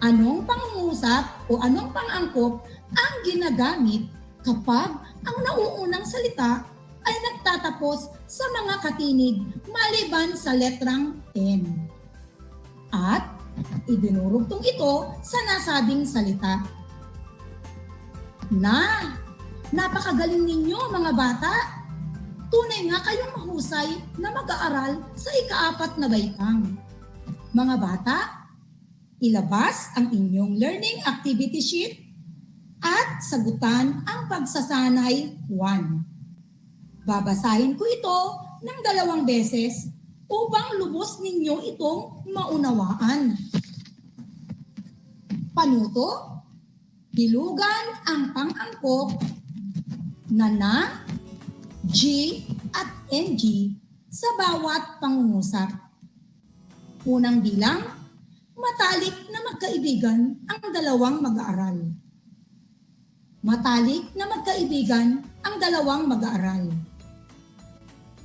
anong pangungusap o anong pang-angkop ang ginagamit kapag ang nauunang salita ay nagtatapos sa mga katinig maliban sa letrang N? At idinurugtong ito sa nasabing salita. Napakagaling ninyo, mga bata. Tunay nga kayong mahusay na mag-aaral sa ika-4 na baitang. Mga bata, ilabas ang inyong learning activity sheet at sagutan ang pagsasanay 1. Babasahin ko ito ng 2 beses upang lubos ninyo itong maunawaan. Panuto, bilugan ang pang-angkop na G, at NG sa bawat pangungusap. Unang bilang, matalik na magkaibigan ang 2 mag-aaral. Matalik na magkaibigan ang 2 mag-aaral.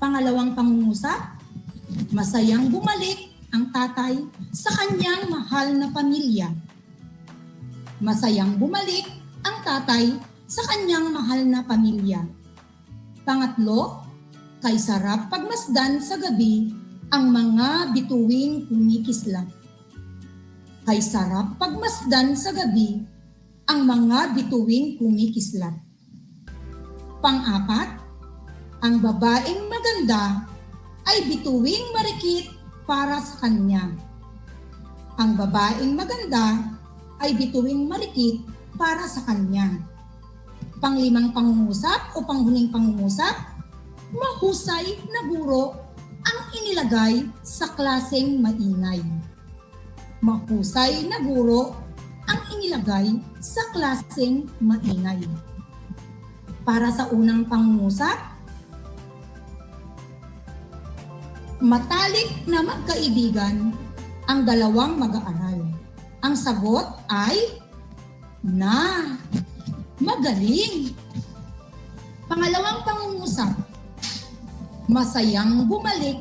Pangalawang pangungusap, masayang bumalik ang tatay sa kanyang mahal na pamilya. Masayang bumalik ang tatay sa kanyang mahal na pamilya. Pangatlo, kay sarap pagmasdan sa gabi ang mga bituing kumikislap. Kay sarap pagmasdan sa gabi ang mga bituing kumikislap. Pang-apat, ang babaeng maganda ay bituing marikit para sa kanya. Ang babaeng maganda ay bituing marikit para sa kanya. Panglimang pangungusap o panghuling pangungusap, mahusay na guro ang inilagay sa klaseng maingay. Mahusay na guro ang inilagay sa klaseng maingay. Para sa unang pangungusap, matalik na magkaibigan ang 2 mag-aaral. Ang sagot ay na. Magaling. Pangalawang pangungusap, masayang bumalik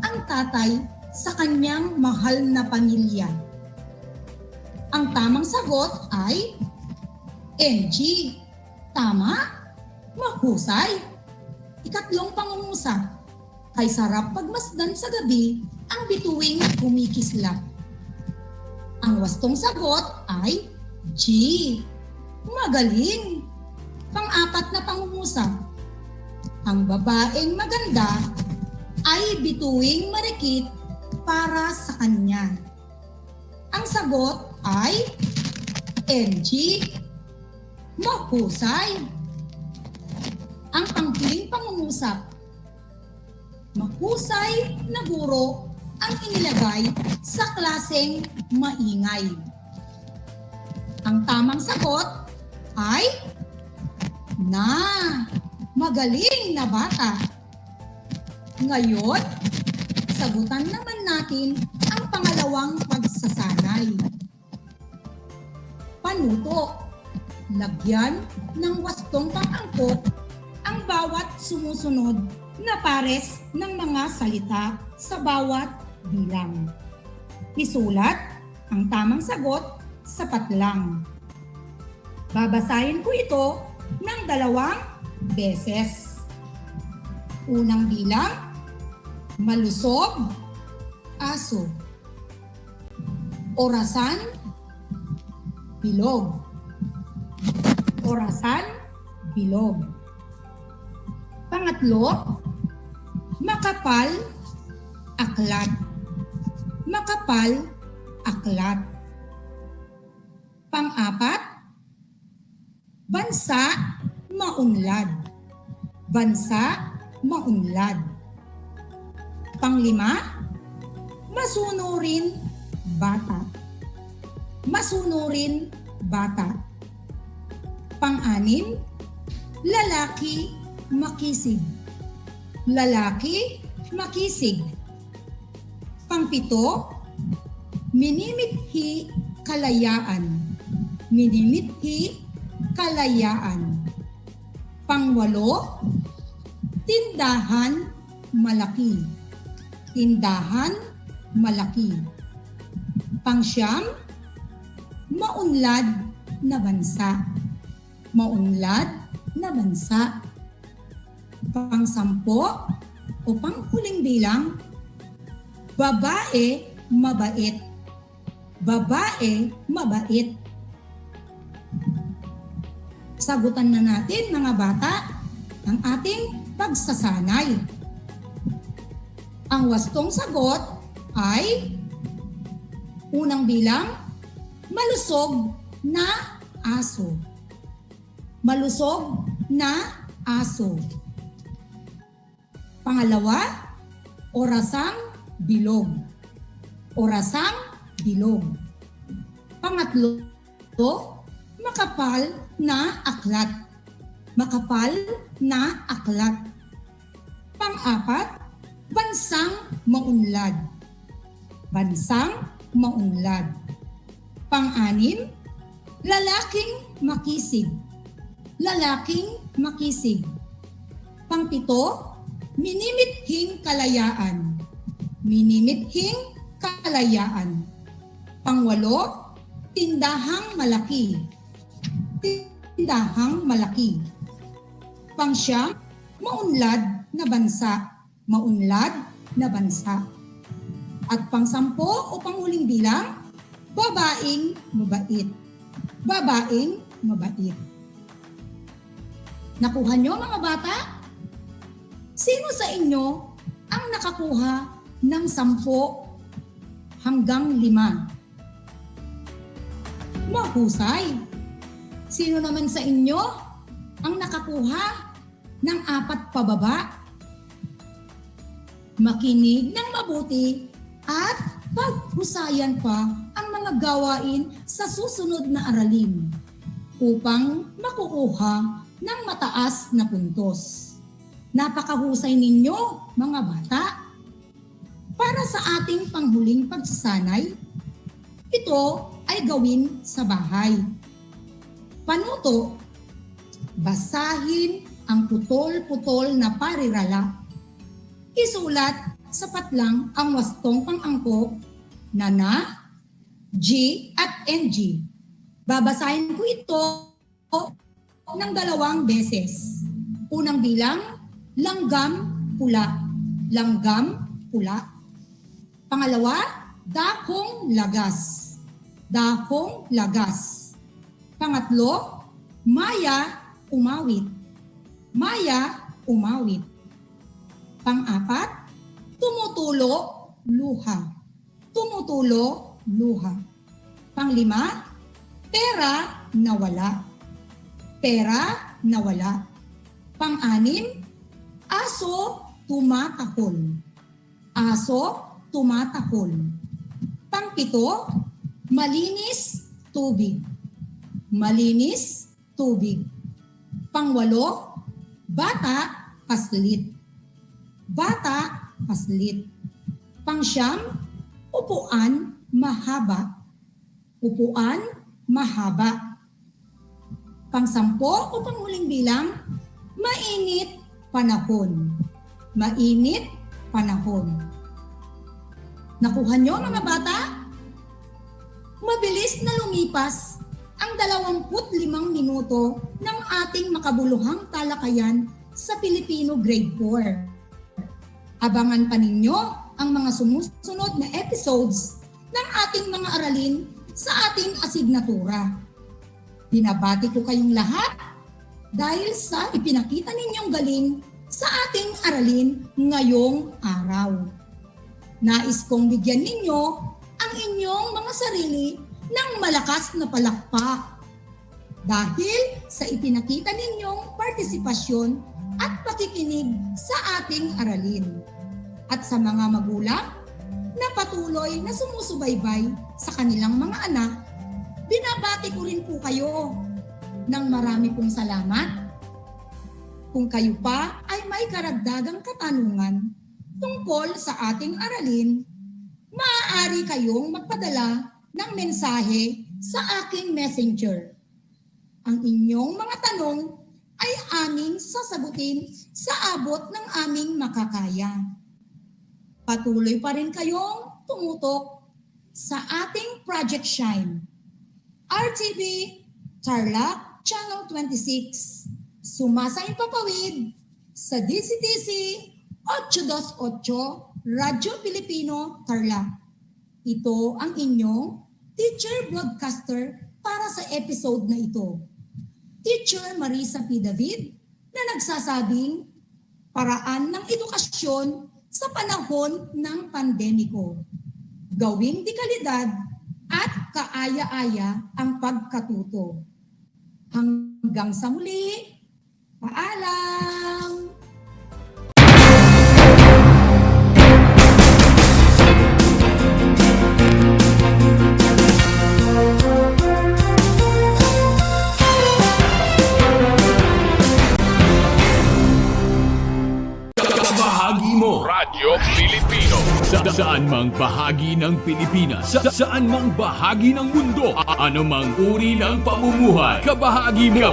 ang tatay sa kanyang mahal na pamilya. Ang tamang sagot ay NG. Tama? Mahusay. Ikatlong pangungusap, kay sarap pagmasdan sa gabi ang bituing kumikislap. Ang wastong sagot ay G. Magaling. Pang-4 na pangungusap, ang babaeng maganda ay bituing marikit para sa kanya? Ang sagot ay NG. Mahusay. Ang panghuling pangungusap. Mahusay na guro ang inilagay sa klaseng maingay. Ang tamang sagot ay magaling na bata. Ngayon, sagutan naman natin ang pangalawang pagsasanay. Panuto. Lagyan ng wastong pang-angkop ang bawat sumusunod na pares ng mga salita sa bawat bilang. Isulat ang tamang sagot sa patlang. Babasahin ko ito ng 2 beses. Unang bilang, malusog, aso. Orasan, bilog. Orasan, bilog. Pangatlo, makapal, aklat. Makapal, aklat. Pang-apat, bansa, maunlad. Bansa, maunlad. Pang-5, masunurin, bata. Masunurin, bata. Pang-6, lalaki, makisig. Lalaki, makisig. Pang-7, minimithi, kalayaan. Minimithi, kalayaan. Pang-8, tindahan, malaki. Tindahan, malaki. Pang-9, maunlad na bansa. Maunlad na bansa. Pang-10 o pang-huling bilang, babae, mabait. Babae, mabait. Sagutan na natin mga bata ang ating pagsasanay. Ang wastong sagot ay unang bilang, malusog na aso. Malusog na aso. Pangalawa, orasang bilog. Orasang bilog. Pangatlo, makapal na aklat. Makapal na aklat. Pang-apat, bansang maunlad. Bansang maunlad. Pang-anim, lalaking makisig. Lalaking makisig. Pang-7, minimithing kalayaan. Minimithing kalayaan. Pang-8, tindahang malaki. Tindahang malaki. Pang-9, maunlad na bansa. Maunlad na bansa. At pang-10 o panghuling bilang, babaeng mabait. Babaeng mabait. Nakuha nyo mga bata? Sino sa inyo ang nakakuha ng 10 hanggang 5? Mahusay. Sino naman sa inyo ang nakakuha ng 4 pababa? Makinig ng mabuti at paghusayan pa ang mga gawain sa susunod na aralin upang makukuha ng mataas na puntos. Napakahusay ninyo, mga bata. Para sa ating panghuling pagsasanay, ito ay gawin sa bahay. Panuto, basahin ang putol-putol na parirala. Isulat sa patlang ang wastong pang-angkop na G at NG. Babasahin ko ito ng 2 beses. Unang bilang, langgam, pula. Langgam, pula. Pangalawa, dakong lagas. Dakong lagas. Pangatlo, maya, umawit. Maya, umawit. Pang-4, tumutulo, luha. Tumutulo, luha. Pang-5, pera, nawala. Pera, nawala. Pang-6, aso, tumatakol. Aso, tumatakol. Pang-7, malinis, tubig. Malinis, tubig. Pang-8, bata, paslit. Bata, paslit. Pang-9, upuan, mahaba. Upuan, mahaba. Pang-10 o panghuling bilang, mainit, panahon. Mainit, panahon. Nakuha nyo mga bata? Mabilis na lumipas ang 25 minuto ng ating makabuluhang talakayan sa Pilipino Grade 4. Abangan pa ninyo ang mga sumusunod na episodes ng ating mga aralin sa ating asignatura. Binabati ko kayong lahat dahil sa ipinakita ninyong galing sa ating aralin ngayong araw. Nais kong bigyan ninyo ang inyong mga sarili ng malakas na palakpak dahil sa ipinakita ninyong partisipasyon at pakikinig sa ating aralin. At sa mga magulang na patuloy na sumusubaybay sa kanilang mga anak, binabati ko rin po kayo ng marami pong salamat. Kung kayo pa ay may karagdagang katanungan tungkol sa ating aralin, maaari kayong magpadala ng mensahe sa aking messenger. Ang inyong mga tanong ay aming sasagutin sa abot ng aming makakaya. Patuloy pa rin kayong tumutok sa ating Project Shine. RTV Tarlac Channel 26. Sumasang papawid sa DCTC 828 Radyo Pilipino Tarlac. Ito ang inyong teacher broadcaster para sa episode na ito. Teacher Marisa P. David na nagsasabing paraan ng edukasyon sa panahon ng pandemiko. Gawing dekalidad at kaaya-aya ang pagkatuto. Hanggang sa muli, paalam! Bahagi mo Radyo Pilipino saan mang bahagi ng Pilipinas, saan mang bahagi ng mundo, ano mang uri ng pamumuhay, kabahagi mo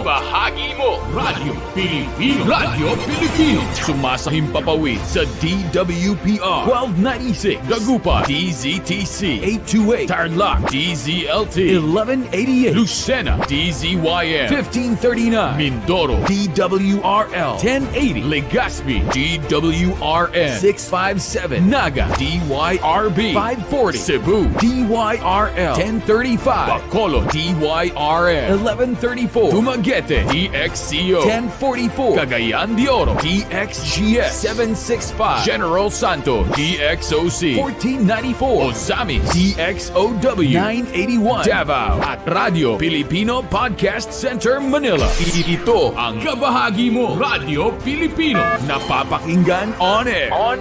Radyo Pilipino. Radyo Pilipino sumasahimpapawid sa DWPR 1296 Dagupan, DZTC 828 Tarlac, DZLT 1188 Lucena, DZYM 1539 Mindoro, DWRL 1080 Legazpi, DWRN 657 Naga, DYRB 540 Cebu, DYRL 1035 Bacolod, DYRN 1134 Dumaguete, DXCO 1044 Cagayan de Oro, DXGS 765 General Santos, DXOC 1494 Ozamis, DXOW 981 Davao at Radio Filipino Podcast Center Manila. Ito ang kabahagi mo Radyo Pilipino, napapakinggan on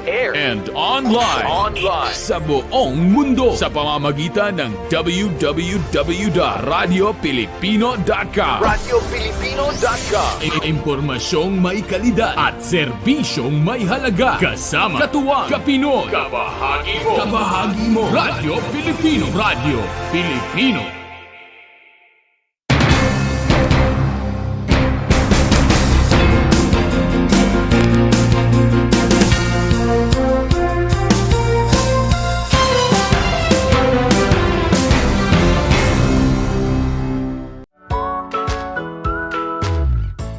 air and online sa buong mundo sa pamamagitan ng www.radiopilipino.com. Impormasyong may kalidad at serbisyong may halaga. Kasama katuwang kapinoy. Kabahagi mo Radyo Pilipino. Radyo Pilipino.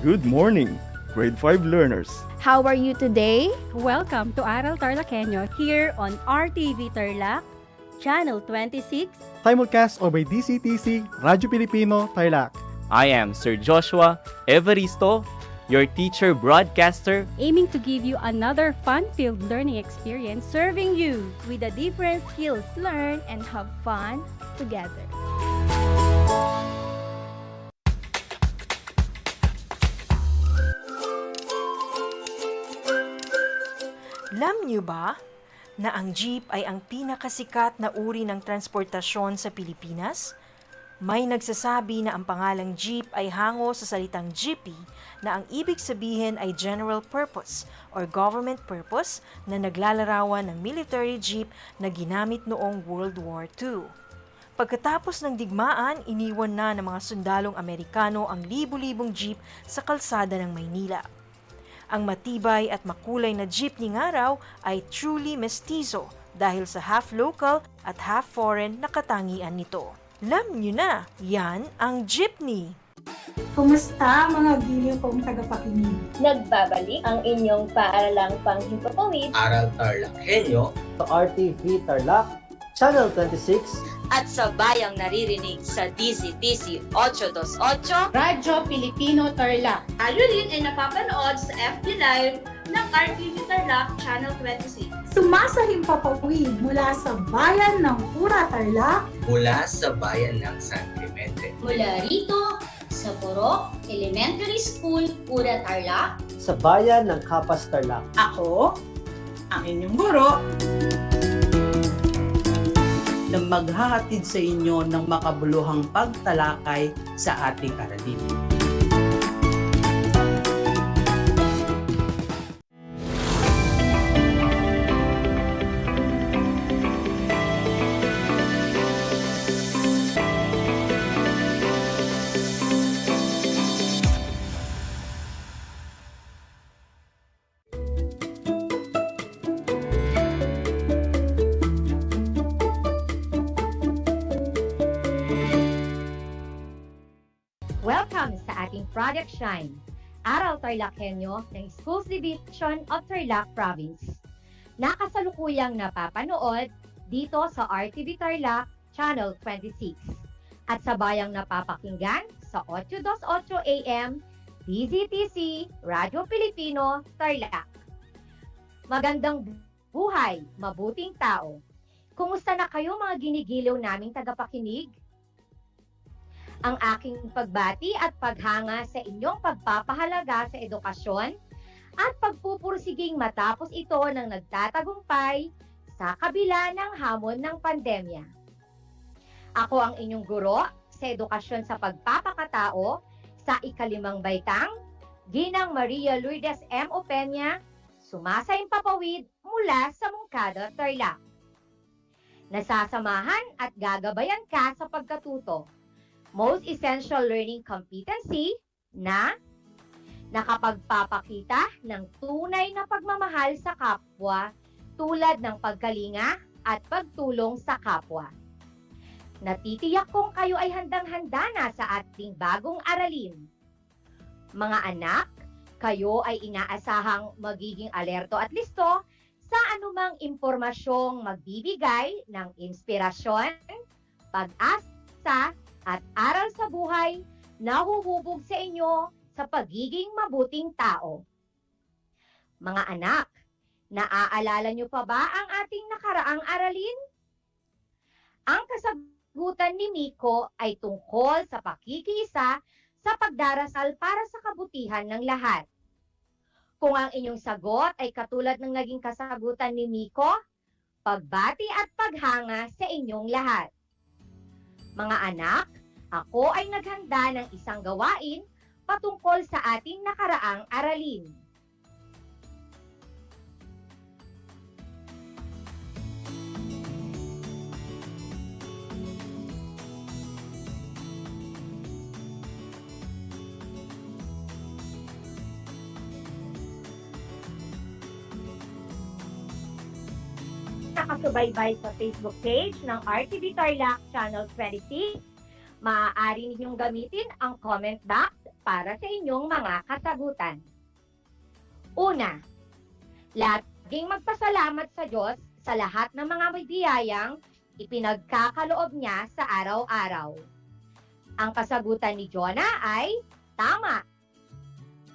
Good morning, grade 5 learners. How are you today? Welcome to Aral TarlakHenyo here on RTV Tarlac, Channel 26. Simulcast over DCTC, Radyo Pilipino, Tarlac. I am Sir Joshua Evaristo, your teacher broadcaster, aiming to give you another fun-filled learning experience, serving you with the different skills, learn and have fun together. Alam niyo ba na ang jeep ay ang pinakasikat na uri ng transportasyon sa Pilipinas? May nagsasabi na ang pangalang jeep ay hango sa salitang jeepy na ang ibig sabihin ay general purpose or government purpose na naglalarawan ng military jeep na ginamit noong World War II. Pagkatapos ng digmaan, iniwan na ng mga sundalong Amerikano ang libu-libong jeep sa kalsada ng Maynila. Ang matibay at makulay na jeepney nga raw ay truly mestizo dahil sa half local at half foreign na katangian nito. Alam nyo na, yan ang jeepney. Kumusta mga giliw kong tagapakinig? Nagbabalik ang inyong paaralang panghimpapawid. Aral TarlakHenyo sa RTV Tarlac, Channel 26 at sa bayang naririnig sa DZTC 828 Radyo Pilipino Tarlac. Tayo rin ay napapanood sa FB Live ng RTV Tarlac Channel 26. Sumasahimpapawid mula sa bayan ng Pura Tarlac, mula sa bayan ng San Clemente. Mula rito sa Purok Elementary School, Pura Tarlac. sa bayan ng Kapas Tarlac. Ako, ang inyong guro, na maghahatid sa inyo ng makabuluhang pagtalakay sa ating aralin. Welcome sa ating Project Shine, Aral TarlakHenyo ng Schools Division of Tarlac Province. Nakasalukuyang napapanood dito sa RTV Tarlac Channel 26 at sa bayang napapakinggan sa 828 AM DZTC Radyo Pilipino Tarlac. Magandang buhay, mabuting tao. Kumusta na kayo mga ginigiliw naming tagapakinig? Ang aking pagbati at paghanga sa inyong pagpapahalaga sa edukasyon at pagpupursiging matapos ito ng nagtatagumpay sa kabila ng hamon ng pandemya. Ako ang inyong guro sa edukasyon sa pagpapakatao sa ikalimang baitang, Ginang Maria Lourdes M. Opeña, sumasaimpapawid mula sa Mungkada, Tarlac. Nasasamahan at gagabayan ka sa pagkatuto. Most Essential Learning Competency na nakapagpapakita ng tunay na pagmamahal sa kapwa tulad ng pagkalinga at pagtulong sa kapwa. Natitiyak kong kayo ay handang-handa na sa ating bagong aralin. Mga anak, kayo ay inaasahang magiging alerto at listo sa anumang impormasyong magbibigay ng inspirasyon, pag-asa, at aral sa buhay na huhubog sa inyo sa pagiging mabuting tao. Mga anak, naaalala niyo pa ba ang ating nakaraang aralin? Ang kasagutan ni Miko ay tungkol sa pakikiisa sa pagdarasal para sa kabutihan ng lahat. Kung ang inyong sagot ay katulad ng naging kasagutan ni Miko, pagbati at paghanga sa inyong lahat. Mga anak, ako ay naghanda ng isang gawain patungkol sa ating nakaraang aralin. Nakasubaybay sa Facebook page ng RTV Tarlac Channel 26, maaari ninyong gamitin ang comment box para sa inyong mga kasagutan. Una, laging magpasalamat sa Diyos sa lahat ng mga biyayang ipinagkakaloob niya sa araw-araw. Ang kasagutan ni Jonah ay tama.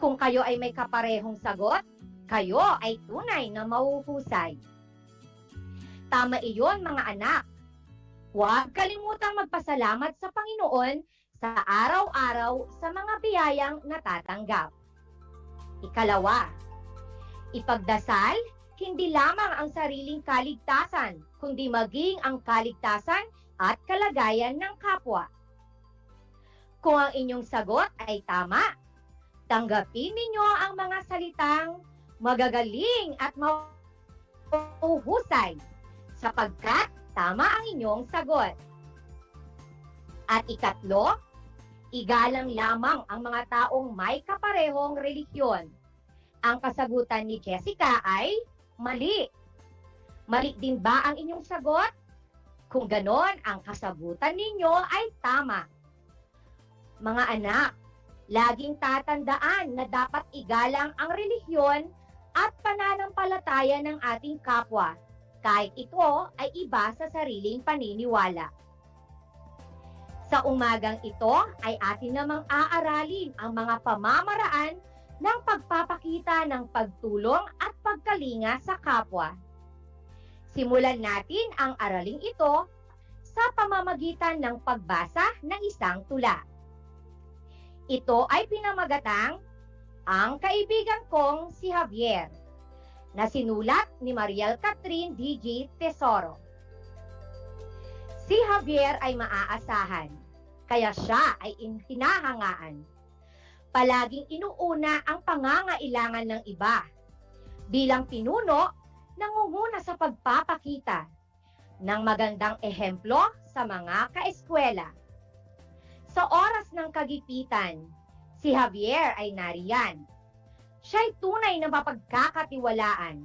Kung kayo ay may kaparehong sagot, kayo ay tunay na mahuhusay. Tama iyon mga anak. Huwag kalimutang magpasalamat sa Panginoon sa araw-araw sa mga biyayang natatanggap. Ikalawa, ipagdasal hindi lamang ang sariling kaligtasan, kundi maging ang kaligtasan at kalagayan ng kapwa. Kung ang inyong sagot ay tama, tanggapin ninyo ang mga salitang magagaling at mahuhusay sapagkat tama ang inyong sagot. At ikatlo, igalang lamang ang mga taong may kaparehong relihiyon. Ang kasagutan ni Jessica ay mali. Mali din ba ang inyong sagot? Kung ganon, ang kasagutan ninyo ay tama. Mga anak, laging tatandaan na dapat igalang ang relihiyon at pananampalataya ng ating kapwa, kahit ito ay iba sa sariling paniniwala. Sa umagang ito ay atin namang aaralin ang mga pamamaraan ng pagpapakita ng pagtulong at pagkalinga sa kapwa. Simulan natin ang araling ito sa pamamagitan ng pagbasa ng isang tula. Ito ay pinamagatang Ang Kaibigan Kong si Javier, na sinulat ni Mariel Catherine D.G. Tesoro. Si Javier ay maaasahan, kaya siya ay hinahangaan. Palaging inuuna ang pangangailangan ng iba. Bilang pinuno, nangunguna sa pagpapakita ng magandang ehemplo sa mga kaeskwela. Sa oras ng kagipitan, si Javier ay nariyan. Siya'y tunay na mapagkakatiwalaan,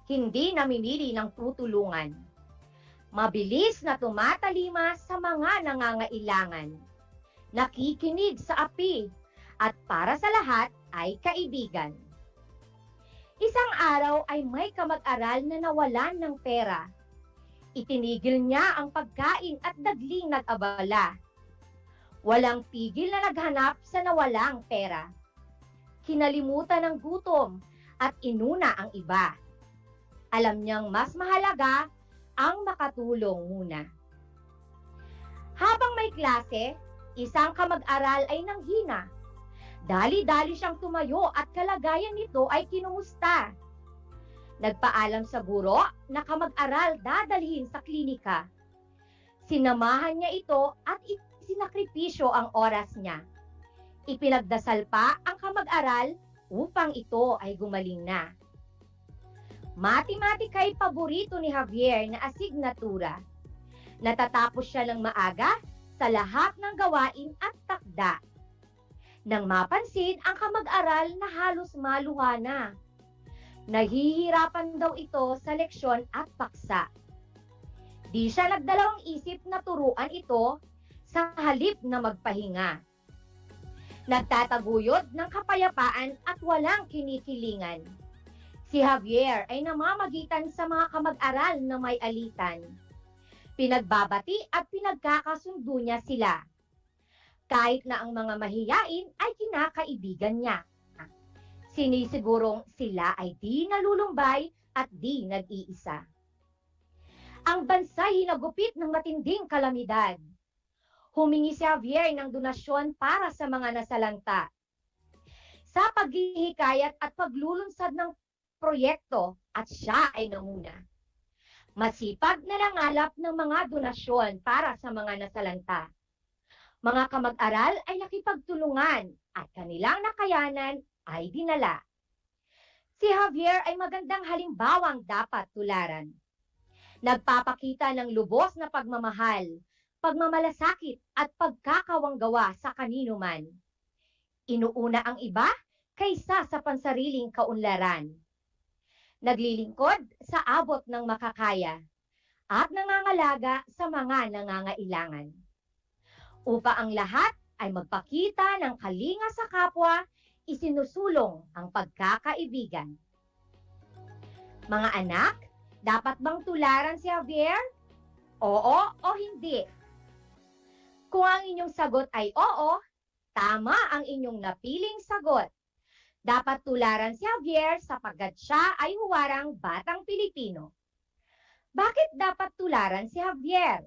hindi namimili ng tutulungan. Mabilis na tumatalima sa mga nangangailangan, nakikinig sa api, at para sa lahat ay kaibigan. Isang araw ay may kamag-aral na nawalan ng pera. Itinigil niya ang pagkain at dagling nag-abala. Walang tigil na naghanap sa nawalang pera. Kinalimutan ng gutom at inuna ang iba. Alam niyang mas mahalaga ang makatulong muna. Habang may klase, isang kamag-aral ay nanghina. Dali-dali siyang tumayo at kalagayan nito ay kinumusta. Nagpaalam sa guro na kamag-aral dadalhin sa klinika. Sinamahan niya ito at sinakripisyo ang oras niya. Ipinagdasal pa ang kamag-aral upang ito ay gumaling na. Matematika ay paborito ni Javier na asignatura. Natatapos siya ng maaga sa lahat ng gawain at takda. Nang mapansin ang kamag-aral na halos maluha na. Nahihirapan daw ito sa leksyon at paksa. Di siya nagdalawang isip na turuan ito sa halip na magpahinga. Nagtataguyod ng kapayapaan at walang kinikilingan. Si Javier ay namamagitan sa mga kamag-aral na may alitan. Pinagbabati at pinagkakasundo niya sila. Kahit na ang mga mahiyain ay kinakaibigan niya. Sinisigurong sila ay di nalulumbay at di nag-iisa. Ang bansa'y hinagupit ng matinding kalamidad. Humingi si Javier ng donasyon para sa mga nasalanta. Sa paghihikayat at paglulunsad ng proyekto at siya ay nanguna. Masipag na nangalap ng mga donasyon para sa mga nasalanta. Mga kamag-aral ay nakipagtulungan at kanilang nakayanan ay dinala. Si Javier ay magandang halimbawang dapat tularan. Nagpapakita ng lubos na pagmamahal, pagmamalasakit at pagkakawanggawa sa kanino man. Inuuna ang iba kaysa sa pansariling kaunlaran. Naglilingkod sa abot ng makakaya at nangangalaga sa mga nangangailangan. Upa ang lahat ay magpakita ng kalinga sa kapwa, isinusulong ang pagkakaibigan. Mga anak, dapat bang tularan si Javier? Oo o hindi? Kung ang inyong sagot ay oo, tama ang inyong napiling sagot. Dapat tularan si Javier sapagkat siya ay huwarang batang Pilipino. Bakit dapat tularan si Javier?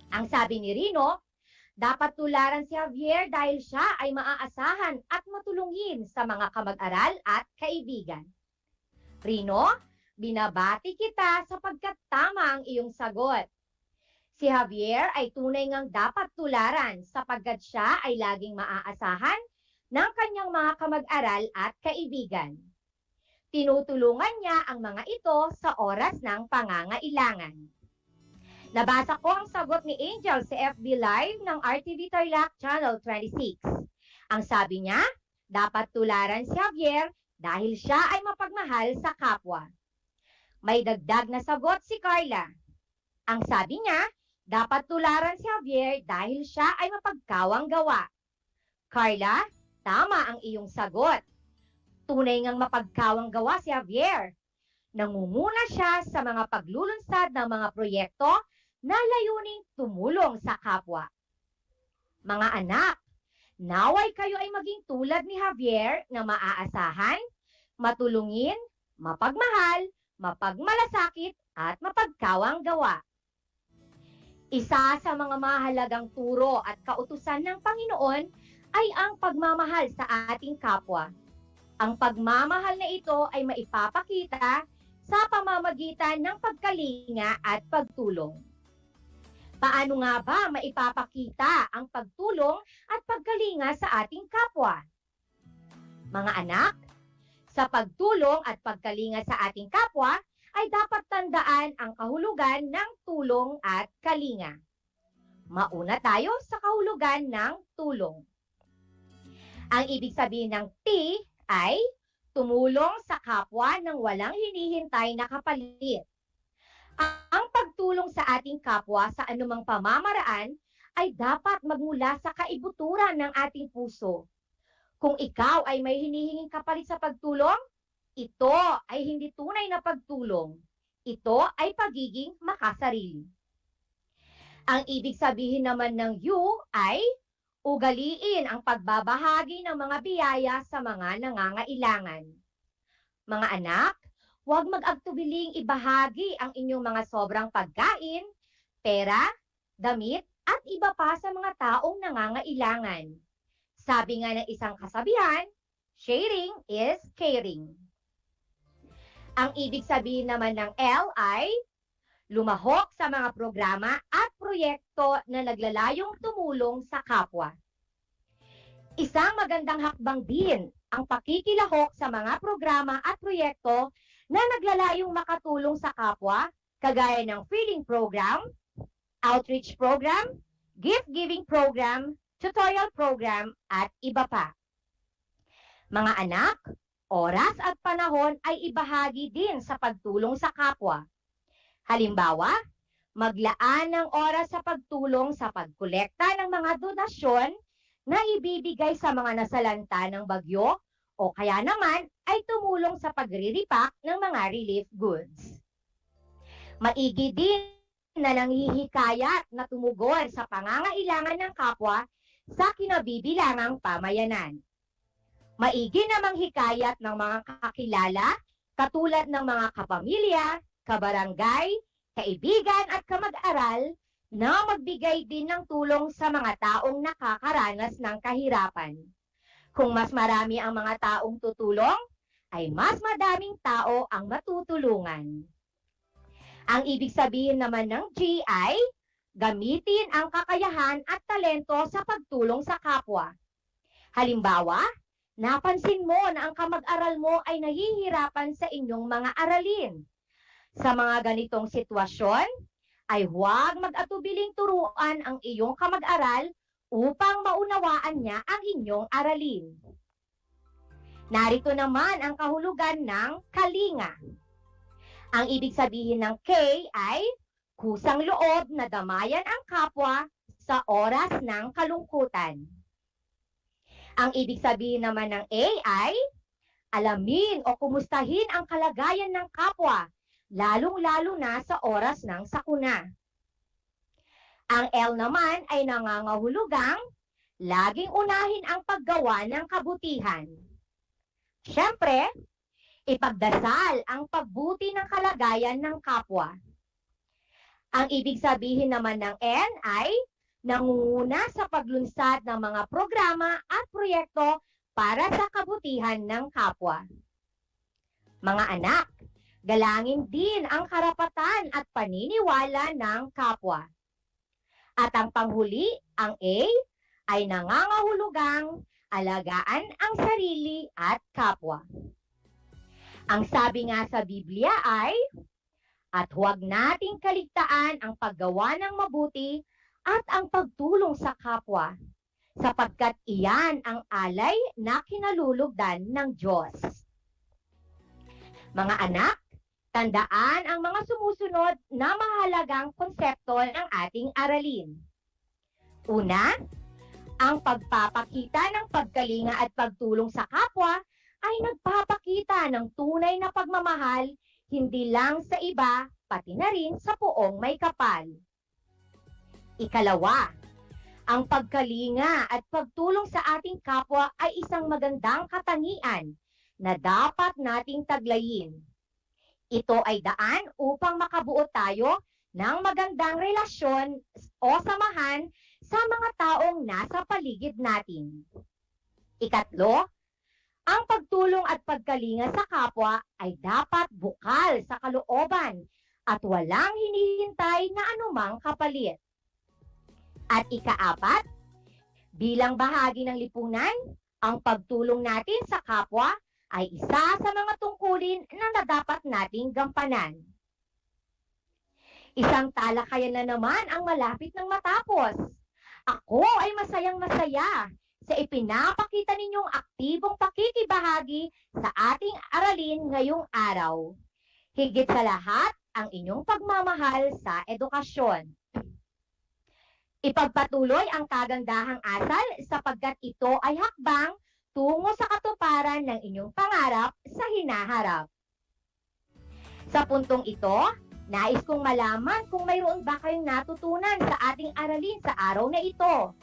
Ang sabi ni Rino, dapat tularan si Javier dahil siya ay maaasahan at matulungin sa mga kamag-aral at kaibigan. Rino, binabati kita sapagkat tama ang iyong sagot. Si Javier ay tunay ngang dapat tularan sapagkat siya ay laging maaasahan ng kanyang mga kamag-aral at kaibigan. Tinutulungan niya ang mga ito sa oras ng pangangailangan. Nabasa ko ang sagot ni Angel sa FB Live ng RTV Tarlac Channel 26. Ang sabi niya, dapat tularan si Javier dahil siya ay mapagmahal sa kapwa. May dagdag na sagot si Carla. Ang sabi niya, dapat tularan si Javier dahil siya ay mapagkawang gawa. Carla, tama ang iyong sagot. Tunay ngang mapagkawang gawa si Javier. Nangunguna siya sa mga paglulunsad ng mga proyekto na layuning tumulong sa kapwa. Mga anak, naway kayo ay maging tulad ni Javier na maaasahan, matulungin, mapagmahal, mapagmalasakit at mapagkawang gawa. Isa sa mga mahalagang turo at kautusan ng Panginoon ay ang pagmamahal sa ating kapwa. Ang pagmamahal na ito ay maipapakita sa pamamagitan ng pagkalinga at pagtulong. Paano nga ba maipapakita ang pagtulong at pagkalinga sa ating kapwa? Mga anak, sa pagtulong at pagkalinga sa ating kapwa, ay dapat tandaan ang kahulugan ng tulong at kalinga. Mauna tayo sa kahulugan ng tulong. Ang ibig sabihin ng T ay tumulong sa kapwa nang walang hinihintay na kapalit. Ang pagtulong sa ating kapwa sa anumang pamamaraan ay dapat magmula sa kaibuturan ng ating puso. Kung ikaw ay may hinihinging kapalit sa pagtulong, ito ay hindi tunay na pagtulong. Ito ay pagiging makasarili. Ang ibig sabihin naman ng U ay ugaliin ang pagbabahagi ng mga biyaya sa mga nangangailangan. Mga anak, huwag mag-agtubiling ibahagi ang inyong mga sobrang pagkain, pera, damit, at iba pa sa mga taong nangangailangan. Sabi nga ng isang kasabihan, sharing is caring. Ang ibig sabihin naman ng L ay lumahok sa mga programa at proyekto na naglalayong tumulong sa kapwa. Isang magandang hakbang din ang pakikilahok sa mga programa at proyekto na naglalayong makatulong sa kapwa, kagaya ng feeding program, outreach program, gift-giving program, tutorial program, at iba pa. Mga anak, oras at panahon ay ibahagi din sa pagtulong sa kapwa. Halimbawa, maglaan ng oras sa pagtulong sa pagkolekta ng mga donasyon na ibibigay sa mga nasalanta ng bagyo o kaya naman ay tumulong sa pagriripak ng mga relief goods. Maigi din na nanghihikayat na tumugon sa pangangailangan ng kapwa sa kinabibilangang pamayanan. Maigi namang hikayat ng mga kakilala, katulad ng mga kapamilya, kabarangay, kaibigan at kamag-aral na magbigay din ng tulong sa mga taong nakakaranas ng kahirapan. Kung mas marami ang mga taong tutulong, ay mas madaming tao ang matutulungan. Ang ibig sabihin naman ng G ay gamitin ang kakayahan at talento sa pagtulong sa kapwa. Halimbawa, napansin mo na ang kamag-aral mo ay nahihirapan sa inyong mga aralin. Sa mga ganitong sitwasyon, ay huwag mag-atubiling turuan ang iyong kamag-aral upang maunawaan niya ang inyong aralin. Narito naman ang kahulugan ng kalinga. Ang ibig sabihin ng K ay kusang loob na damayan ang kapwa sa oras ng kalungkutan. Ang ibig sabihin naman ng A ay alamin o kumustahin ang kalagayan ng kapwa, lalong-lalo na sa oras ng sakuna. Ang L naman ay nangangahulugang laging unahin ang paggawa ng kabutihan. Siyempre, ipagdasal ang pagbuti ng kalagayan ng kapwa. Ang ibig sabihin naman ng N ay nangunguna sa paglunsad ng mga programa at proyekto para sa kabutihan ng kapwa. Mga anak, galangin din ang karapatan at paniniwala ng kapwa. At ang panghuli, ang A, ay nangangahulugang alagaan ang sarili at kapwa. Ang sabi nga sa Biblia ay, at huwag nating kaligtaan ang paggawa ng mabuti at ang pagtulong sa kapwa, sapagkat iyan ang alay na kinalulugdan ng Diyos. Mga anak, tandaan ang mga sumusunod na mahalagang konsepto ng ating aralin. Una, ang pagpapakita ng pagkalinga at pagtulong sa kapwa ay nagpapakita ng tunay na pagmamahal hindi lang sa iba, pati na rin sa poong may kapal. Ikalawa, ang pagkalinga at pagtulong sa ating kapwa ay isang magandang katangian na dapat nating taglayin. Ito ay daan upang makabuo tayo ng magandang relasyon o samahan sa mga taong nasa paligid natin. Ikatlo, ang pagtulong at pagkalinga sa kapwa ay dapat bukal sa kalooban at walang hinihintay na anumang kapalit. At ikaapat, bilang bahagi ng lipunan, ang pagtulong natin sa kapwa ay isa sa mga tungkulin na dapat nating gampanan. Isang talakayan na naman ang malapit ng matapos. Ako ay masayang-masaya sa ipinapakita ninyong aktibong pakikibahagi sa ating aralin ngayong araw. Higit sa lahat, ang inyong pagmamahal sa edukasyon. Ipagpatuloy ang kagandahang asal sapagkat ito ay hakbang tungo sa katuparan ng inyong pangarap sa hinaharap. Sa puntong ito, nais kong malaman kung mayroon ba kayong natutunan sa ating aralin sa araw na ito.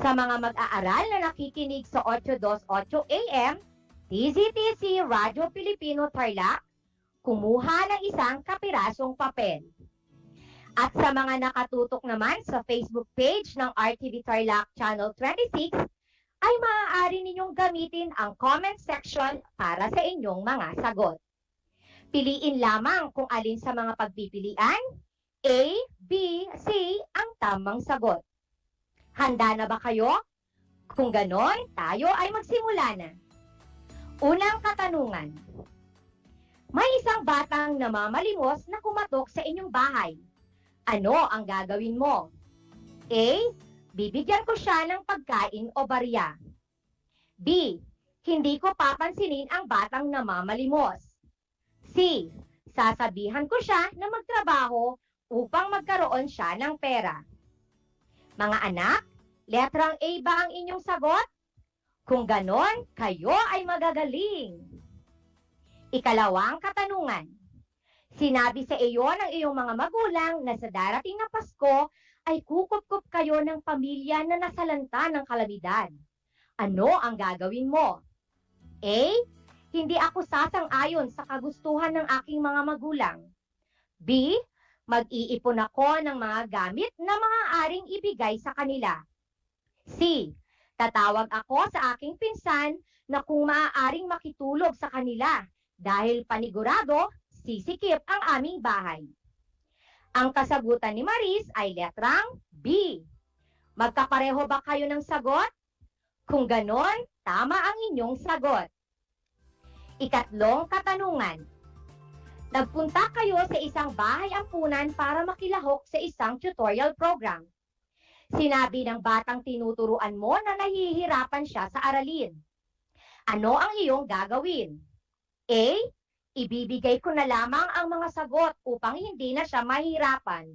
Sa mga mag-aaral na nakikinig sa 828 AM, TZTC Radyo Pilipino Tarlac, kumuha ng isang kapirasong papel. At sa mga nakatutok naman sa Facebook page ng RTV Tarlac Channel 26, ay maaari ninyong gamitin ang comment section para sa inyong mga sagot. Piliin lamang kung alin sa mga pagpipilian, A, B, C ang tamang sagot. Handa na ba kayo? Kung ganon, tayo ay magsimula na. Unang katanungan. May isang batang namamalimos na kumatok sa inyong bahay. Ano ang gagawin mo? A. Bibigyan ko siya ng pagkain o barya. B. Hindi ko papansinin ang batang namamalimos. C. Sasabihan ko siya na magtrabaho upang magkaroon siya ng pera. Mga anak, letrang A ba ang inyong sagot? Kung ganon, kayo ay magagaling. Ikalawang katanungan. Sinabi sa iyo ng iyong mga magulang na sa darating na Pasko ay kukup-kup kayo ng pamilya na nasalanta ng kalamidad. Ano ang gagawin mo? A. Hindi ako sasang-ayon sa kagustuhan ng aking mga magulang. B. Mag-iipon ako ng mga gamit na maaaring ibigay sa kanila. C. Tatawag ako sa aking pinsan na kung maaaring makitulog sa kanila dahil panigurado, sisikip ang aming bahay. Ang kasagutan ni Maris ay letrang B. Magkapareho ba kayo ng sagot? Kung ganon, tama ang inyong sagot. Ikatlong katanungan. Nagpunta kayo sa isang bahay ampunan para makilahok sa isang tutorial program. Sinabi ng batang tinuturuan mo na nahihirapan siya sa aralin. Ano ang iyong gagawin? A. Ibibigay ko na lamang ang mga sagot upang hindi na siya mahirapan.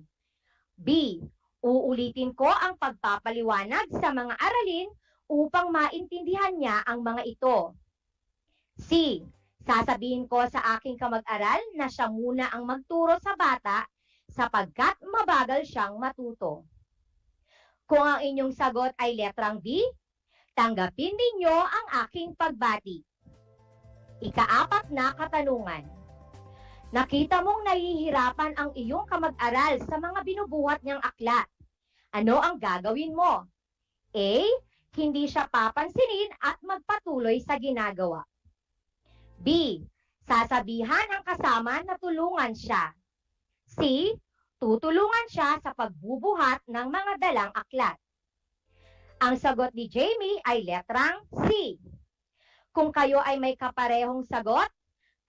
B. Uulitin ko ang pagpapaliwanag sa mga aralin upang maintindihan niya ang mga ito. C. Sasabihin ko sa aking kamag-aral na siya muna ang magturo sa bata sapagkat mabagal siyang matuto. Kung ang inyong sagot ay letrang B, tanggapin ninyo ang aking pagbati. Ika-4 na katanungan. Nakita mong nahihirapan ang iyong kamag-aral sa mga binubuhat niyang aklat. Ano ang gagawin mo? A. Hindi siya papansinin at magpatuloy sa ginagawa. B. Sasabihan ang kasama na tulungan siya. C. Tutulungan siya sa pagbubuhat ng mga dalang aklat. Ang sagot ni Jamie ay letrang C. Kung kayo ay may kaparehong sagot,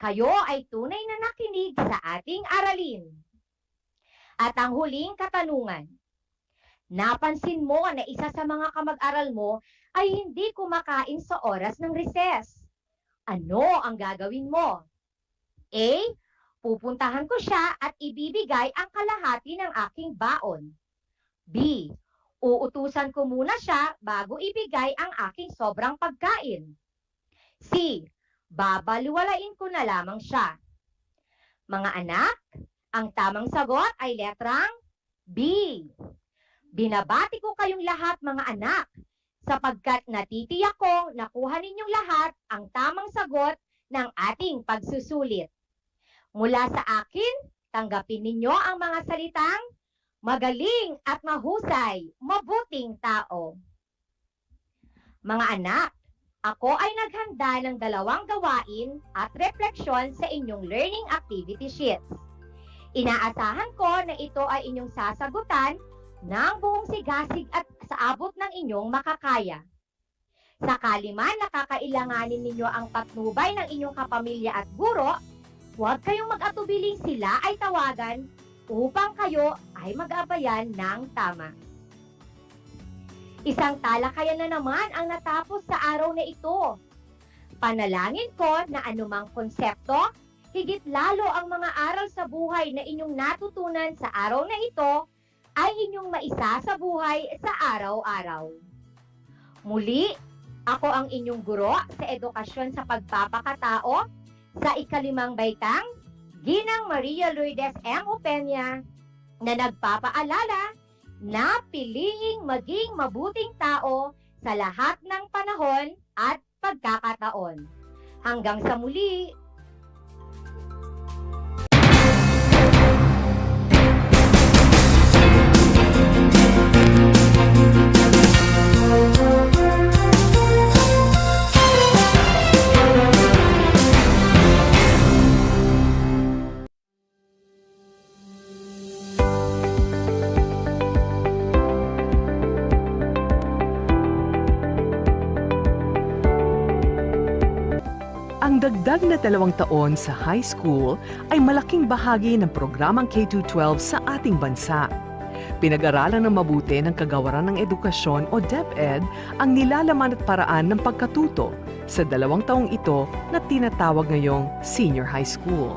kayo ay tunay na nakinig sa ating aralin. At ang huling katanungan. Napansin mo na isa sa mga kamag-aral mo ay hindi kumakain sa oras ng recess. Ano ang gagawin mo? A. Pupuntahan ko siya at ibibigay ang kalahati ng aking baon. B. Uutusan ko muna siya bago ibigay ang aking sobrang pagkain. C. Babaliwalain ko na lamang siya. Mga anak, ang tamang sagot ay letrang B. Binabati ko kayong lahat mga anak, sapagkat natitiyak kong nakuha ninyong lahat ang tamang sagot ng ating pagsusulit. Mula sa akin, tanggapin ninyo ang mga salitang magaling at mahusay, mabuting tao. Mga anak, ako ay naghanda ng 2 gawain at refleksyon sa inyong learning activity sheets. Inaasahan ko na ito ay inyong sasagutan ng buong sigasig at sa abot ng inyong makakaya. Sakali man nakakailanganin ninyo ang patnubay ng inyong kapamilya at guro, huwag kayong mag-atubiling sila ay tawagan upang kayo ay mag-abayan ng tama. Isang talakayan na naman ang natapos sa araw na ito. Panalangin ko na anumang konsepto, higit lalo ang mga aral sa buhay na inyong natutunan sa araw na ito, ay inyong maisa sa buhay sa araw-araw. Muli, ako ang inyong guro sa edukasyon sa pagpapakatao sa 5th baitang, Ginang Maria Lourdes M. Opeña, na nagpapaalala na piliing maging mabuting tao sa lahat ng panahon at pagkakataon. Hanggang sa muli! Ang dagdag na 2 taon sa high school ay malaking bahagi ng programang K-12 sa ating bansa. Pinag-aralan ng mabuti ng Kagawaran ng Edukasyon o DEPED ang nilalaman at paraan ng pagkatuto sa 2 taong ito na tinatawag ngayong senior high school.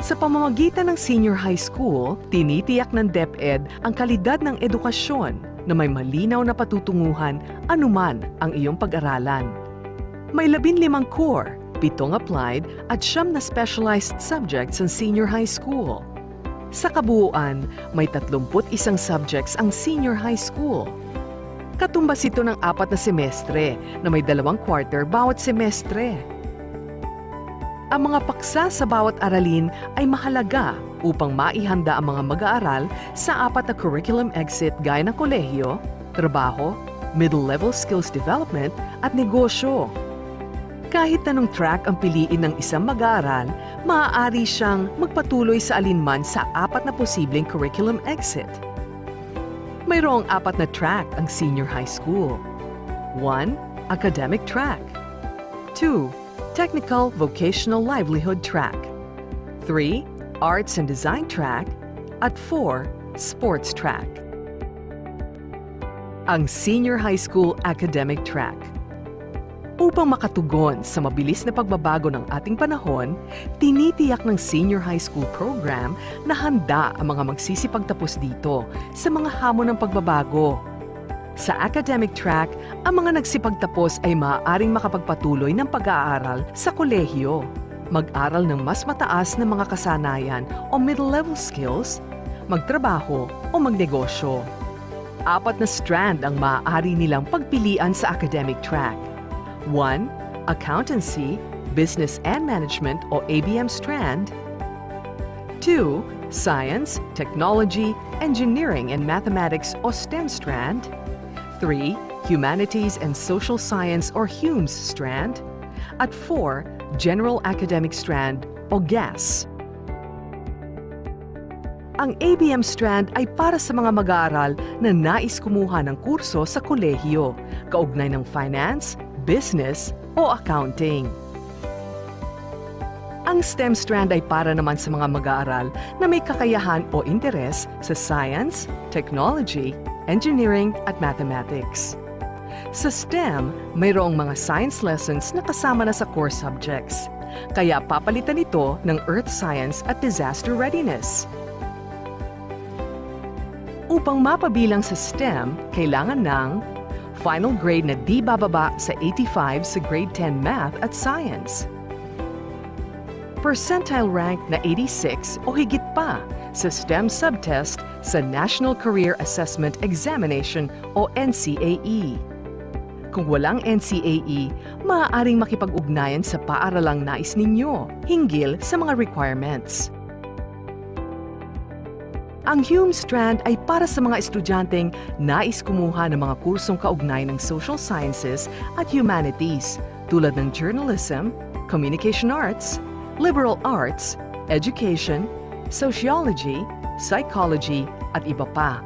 Sa pamamagitan ng senior high school, tinitiyak ng DEPED ang kalidad ng edukasyon na may malinaw na patutunguhan anuman ang iyong pag-aralan. May 15 core, 7 applied at 9 na specialized subjects ang senior high school. Sa kabuuan, may 31 subjects ang senior high school. Katumbas ito ng 4 na semestre na may 2 quarter bawat semestre. Ang mga paksa sa bawat aralin ay mahalaga upang maihanda ang mga mag-aaral sa 4 na curriculum exit gaya ng kolehiyo, trabaho, middle-level skills development at negosyo. Kahit anong track ang piliin ng isang mag-aaral, maaari siyang magpatuloy sa alinman sa 4 na posibleng curriculum exit. Mayroong 4 na track ang senior high school. 1. Academic track. 2. Technical Vocational Livelihood track. 3. Arts and Design track. At 4. Sports track. Ang senior high school academic track. Upang makatugon sa mabilis na pagbabago ng ating panahon, tinitiyak ng senior high school program na handa ang mga magsisipagtapos dito sa mga hamon ng pagbabago. Sa academic track, ang mga nagsipagtapos ay maaaring makapagpatuloy ng pag-aaral sa kolehiyo, mag-aral ng mas mataas na mga kasanayan o middle-level skills, magtrabaho o magnegosyo. 4 na strand ang maaari nilang pagpilian sa academic track. 1. Accountancy, Business and Management o ABM strand. 2. Science, Technology, Engineering and Mathematics o STEM strand. 3. Humanities and Social Science or HUMS strand. At 4. General Academic strand o GAS. Ang ABM strand ay para sa mga mag-aaral na nais kumuha ng kurso sa kolehiyo, kaugnay ng finance, business, o accounting. Ang STEM strand ay para naman sa mga mag-aaral na may kakayahan o interes sa science, technology, engineering at mathematics. Sa STEM, mayroong mga science lessons na kasama na sa core subjects, kaya papalitan ito ng earth science at disaster readiness. Upang mapabilang sa STEM, kailangan ng final grade na di bababa sa 85 sa grade 10 math at science. Percentile rank na 86 o higit pa sa STEM subtest sa National Career Assessment Examination o NCAE. Kung walang NCAE, maaaring makipag-ugnayan sa paaralang nais ninyo hinggil sa mga requirements. Ang HUMS strand ay para sa mga estudyanteng nais kumuha ng mga kursong kaugnay ng social sciences at humanities tulad ng journalism, communication arts, liberal arts, education, sociology, psychology, at iba pa.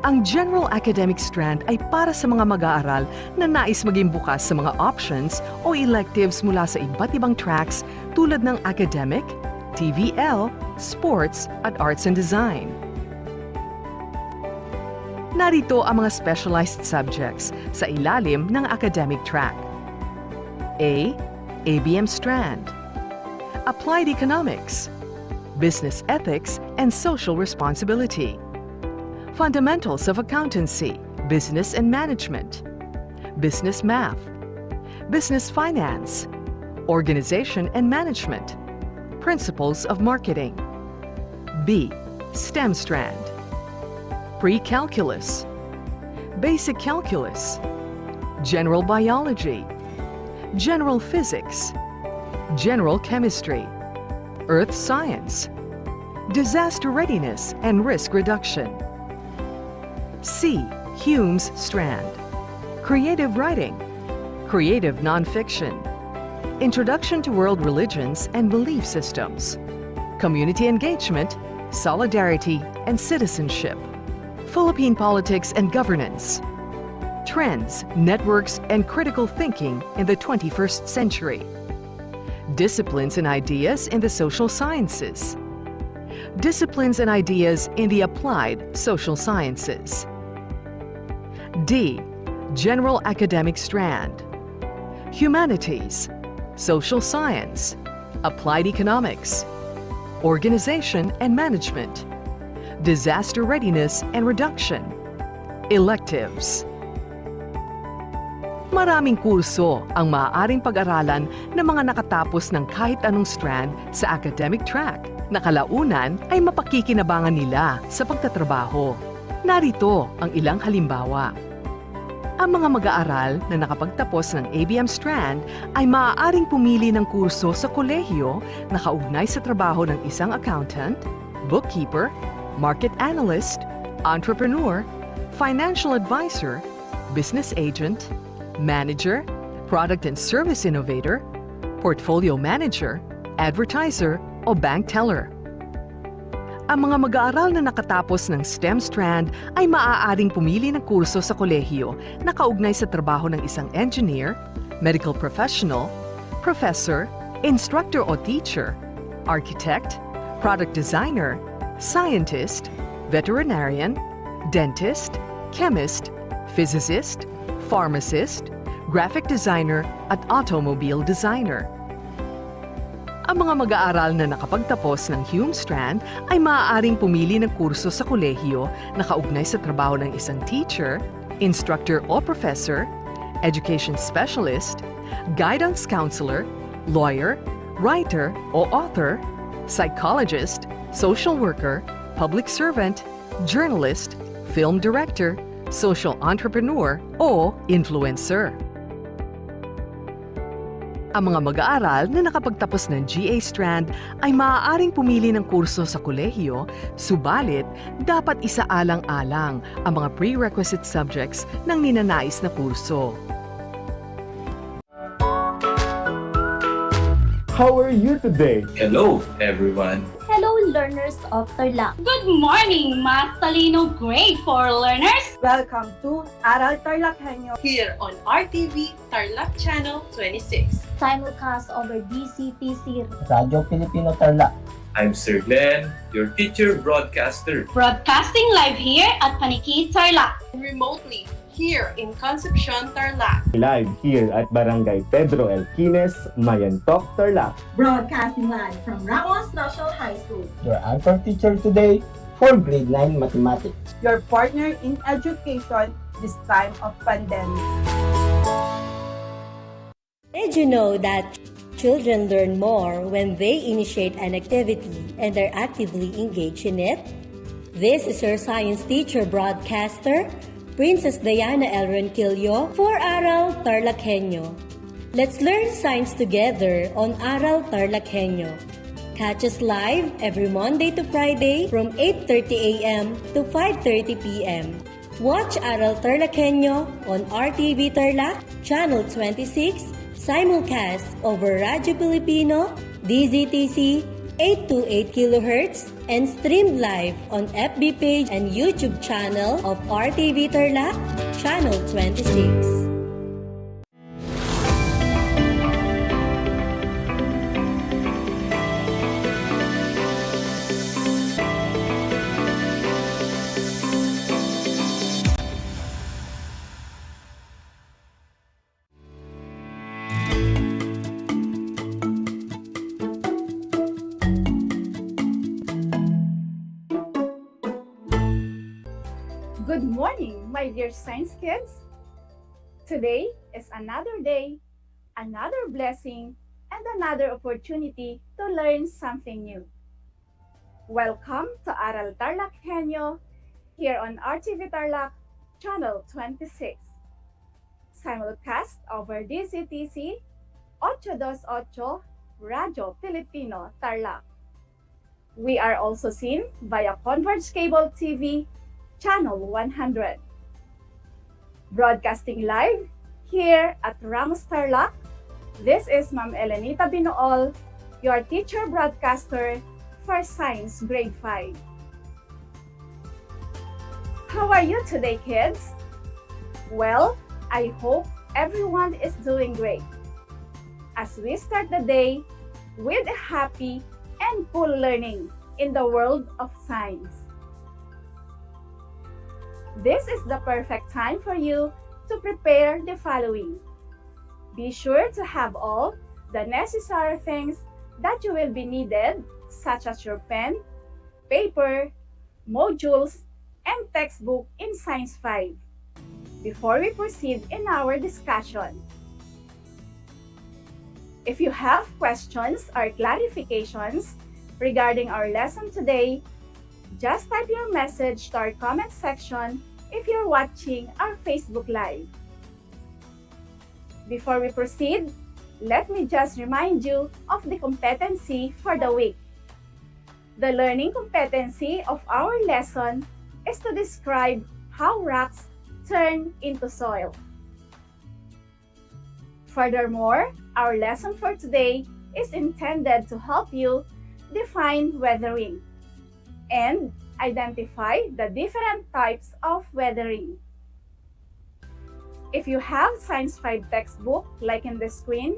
Ang General Academic strand ay para sa mga mag-aaral na nais maging bukas sa mga options o electives mula sa iba't ibang tracks tulad ng academic, TVL, sports, at arts and design. Narito ang mga specialized subjects sa ilalim ng academic track. A. ABM strand. Applied Economics, Business Ethics and Social Responsibility. Fundamentals of Accountancy, Business and Management. Business Math. Business Finance. Organization and Management. Principles of Marketing. B. STEM strand. Pre-Calculus. Basic Calculus. General Biology. General Physics. General Chemistry. Earth Science. Disaster Readiness and Risk Reduction. C. HUMS strand. Creative Writing. Creative Nonfiction. Introduction to World Religions and Belief Systems. Community Engagement, Solidarity, and Citizenship. Philippine Politics and Governance. Trends, Networks, and Critical Thinking in the 21st Century. Disciplines and Ideas in the Social Sciences. Disciplines and Ideas in the Applied Social Sciences. D. General Academic strand. Humanities, Social Science, Applied Economics, Organization and Management, Disaster Readiness and Reduction, Electives. Maraming kurso ang maaaring pag-aralan ng mga nakatapos ng kahit anong strand sa academic track na kalaunan ay mapakikinabangan nila sa pagtatrabaho. Narito ang ilang halimbawa. Ang mga mag-aaral na nakapagtapos ng ABM strand ay maaaring pumili ng kurso sa kolehiyo na kaugnay sa trabaho ng isang accountant, bookkeeper, market analyst, entrepreneur, financial advisor, business agent, manager, product and service innovator, portfolio manager, advertiser, o bank teller. Ang mga mag-aaral na nakatapos ng STEM strand ay maaaring pumili ng kurso sa kolehiyo na kaugnay sa trabaho ng isang engineer, medical professional, professor, instructor o teacher, architect, product designer, scientist, veterinarian, dentist, chemist, physicist, pharmacist, graphic designer, at automobile designer. Ang mga mag-aaral na nakapagtapos ng HUMS strand ay maaaring pumili ng kurso sa kolehiyo na kaugnay sa trabaho ng isang teacher, instructor o professor, education specialist, guidance counselor, lawyer, writer o author, psychologist, social worker, public servant, journalist, film director, social entrepreneur o influencer. Ang mga mag-aaral na nakapagtapos ng GA strand ay maaaring pumili ng kurso sa kolehiyo, subalit dapat isaalang-alang ang mga prerequisite subjects ng ninanais na kurso. How are you today? Hello, everyone. Hello, learners of Tarlac. Good morning, Math Talino Grade 4 learners! Welcome to Aral TarlakHenyo here on RTV Tarlac Channel 26. Simulcast over DCTC Radio Filipino Tarlac. I'm Sir Glenn, your teacher broadcaster. Broadcasting live here at Paniki, Tarlac. Remotely here in Concepcion, Tarlac. Live here at Barangay Pedro Elquines, Mayantok, Tarlac. Broadcasting live from Ramos National High School. Your anchor teacher today for grade 9 mathematics. Your partner in education this time of pandemic. Did you know that children learn more when they initiate an activity and are actively engaged in it? This is your science teacher broadcaster, Princess Diana L. Ronquillo for Aral TarlakHenyo. Let's learn science together on Aral TarlakHenyo. Catch us live every Monday to Friday from 8:30 a.m. to 5:30 p.m. Watch Aral TarlakHenyo on RTV Tarlac, Channel 26, simulcast over Radyo Pilipino, DZTC 828 kHz, and streamed live on FB page and YouTube channel of RTV Tarlac, Channel 26. Good morning, my dear science kids. Today is another day, another blessing, and another opportunity to learn something new. Welcome to Aral TarlakHenyo here on RTV Tarlac, Channel 26. Simulcast over DCTC 828 Radyo Pilipino Tarlac. We are also seen via Converge Cable TV Channel 100. Broadcasting live here at Ramos Tarlac, this is Ma'am Elenita Binool, your teacher broadcaster for Science Grade 5. How are you today, kids? Well, I hope everyone is doing great. As we start the day with a happy and full learning in the world of science. This is the perfect time for you to prepare the following. Be sure to have all the necessary things that you will be needed, such as your pen, paper, modules, and textbook in Science 5, before we proceed in our discussion. If you have questions or clarifications regarding our lesson today, just type your message to our comment section if you're watching our Facebook Live. Before we proceed, let me just remind you of the competency for the week. The learning competency of our lesson is to describe how rocks turn into soil. Furthermore, our lesson for today is intended to help you define weathering and identify the different types of weathering. If you have Science 5 textbook like in the screen,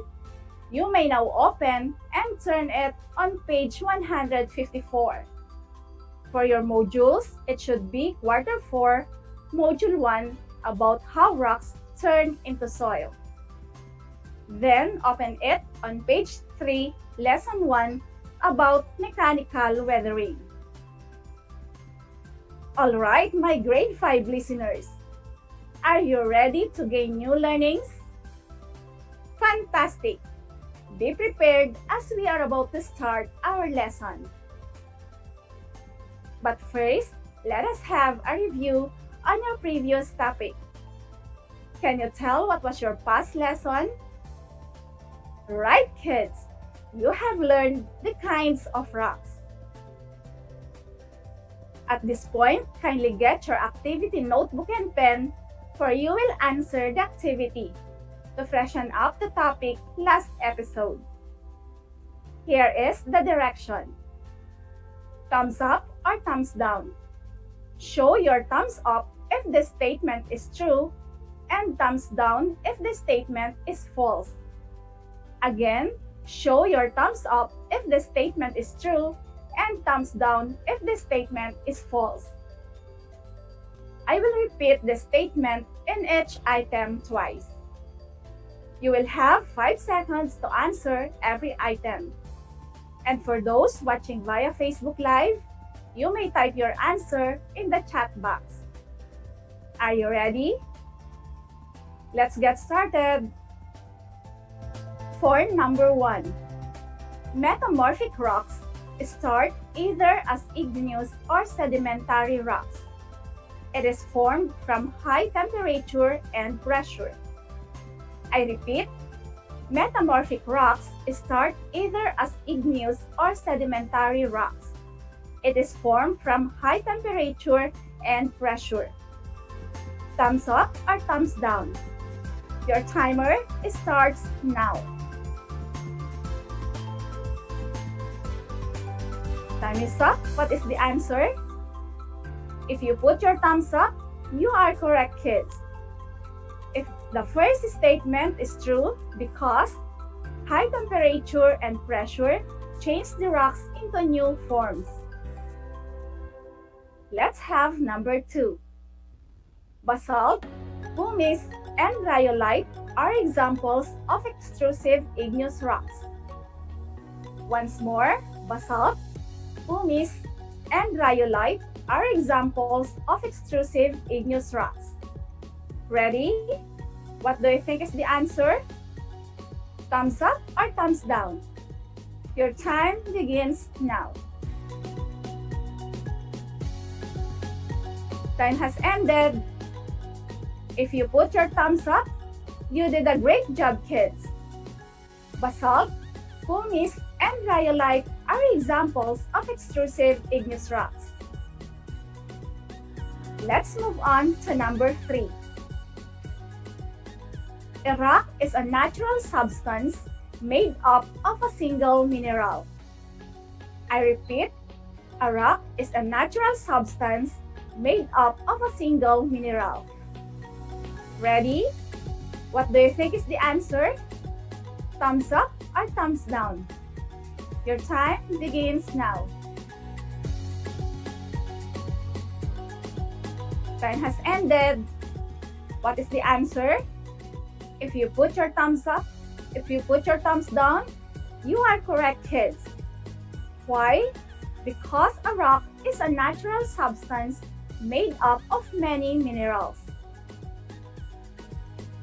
you may now open and turn it on page 154. For your modules, it should be Quarter 4, Module 1, about how rocks turn into soil. Then open it on page 3, Lesson 1, about mechanical weathering. Alright, my grade 5 listeners, are you ready to gain new learnings? Fantastic! Be prepared as we are about to start our lesson. But first, let us have a review on your previous topic. Can you tell what was your past lesson? Right, kids? You have learned the kinds of rocks. At this point, kindly get your activity notebook and pen, for you will answer the activity to freshen up the topic last episode. Here is the direction. Thumbs up or thumbs down. Show your thumbs up if the statement is true and thumbs down if the statement is false. Again, show your thumbs up if the statement is true and thumbs down if the statement is false. I will repeat the statement in each item twice. You will have 5 seconds to answer every item. And for those watching via Facebook Live, you may type your answer in the chat box. Are you ready? Let's get started. For number 1, metamorphic rocks start either as igneous or sedimentary rocks. It is formed from high temperature and pressure. I repeat, metamorphic rocks start either as igneous or sedimentary rocks. It is formed from high temperature and pressure. Thumbs up or thumbs down? Your timer starts now. Time is up. What is the answer? If you put your thumbs up, you are correct, kids. If the first statement is true because high temperature and pressure change the rocks into new forms. Let's have number 2. Basalt, pumice, and rhyolite are examples of extrusive igneous rocks. Once more, basalt, pumice, and rhyolite are examples of extrusive igneous rocks. Ready? What do you think is the answer? Thumbs up or thumbs down? Your time begins now. Time has ended. If you put your thumbs up, you did a great job, kids. Basalt, pumice, and rhyolite are examples of extrusive igneous rocks. Let's move on to number 3. A rock is a natural substance made up of a single mineral. I repeat, a rock is a natural substance made up of a single mineral. Ready? What do you think is the answer? Thumbs up or thumbs down? Your time begins now. Time has ended. What is the answer? If you put your thumbs up, if you put your thumbs down, you are correct, kids. Why? Because a rock is a natural substance made up of many minerals.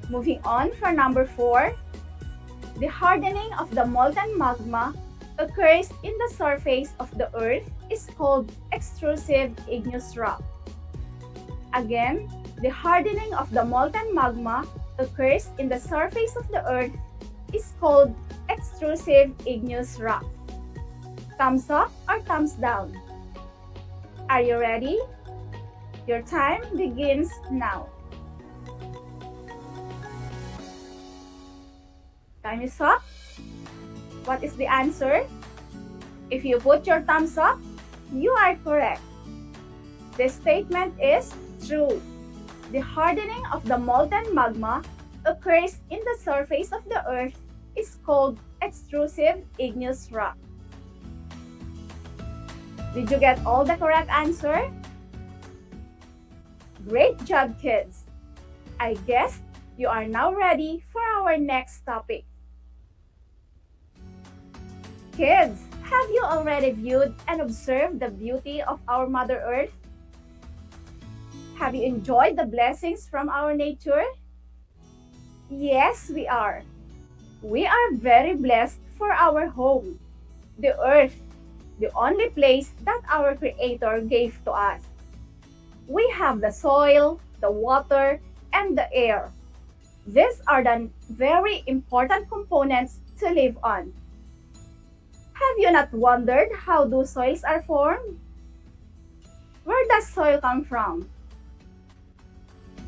Moving on for number 4, the hardening of the molten magma occurs in the surface of the earth is called extrusive igneous rock. Again, the hardening of the molten magma occurs in the surface of the earth is called extrusive igneous rock. Thumbs up or thumbs down? Are you ready? Your time begins now. Time is up. What is the answer? If you put your thumbs up, you are correct. The statement is true. The hardening of the molten magma occurs in the surface of the earth is called extrusive igneous rock. Did you get all the correct answer? Great job, kids! I guess you are now ready for our next topic. Kids, have you already viewed and observed the beauty of our Mother Earth? Have you enjoyed the blessings from our nature? Yes, we are. We are very blessed for our home, the earth, the only place that our Creator gave to us. We have the soil, the water, and the air. These are the very important components to live on. Have you not wondered how those soils are formed? Where does soil come from?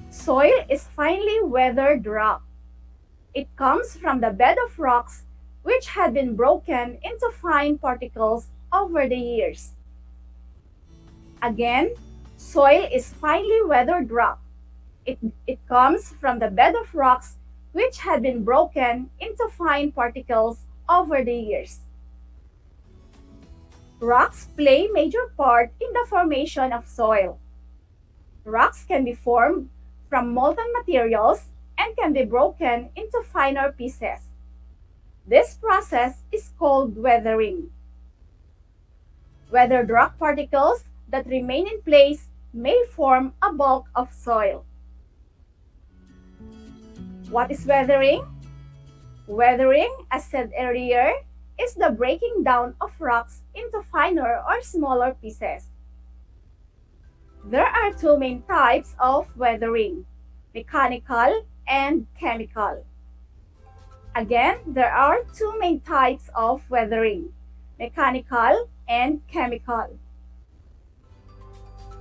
Soil is finely weathered rock. It comes from the bed of rocks which had been broken into fine particles over the years. Again, soil is finely weathered rock. It comes from the bed of rocks which had been broken into fine particles over the years. Rocks play a major part in the formation of soil. Rocks can be formed from molten materials and can be broken into finer pieces. This process is called weathering. Weathered rock particles that remain in place may form a bulk of soil. What is weathering? Weathering, as said earlier, is the breaking down of rocks into finer or smaller pieces. There are two main types of weathering, mechanical and chemical. Again, there are two main types of weathering, mechanical and chemical.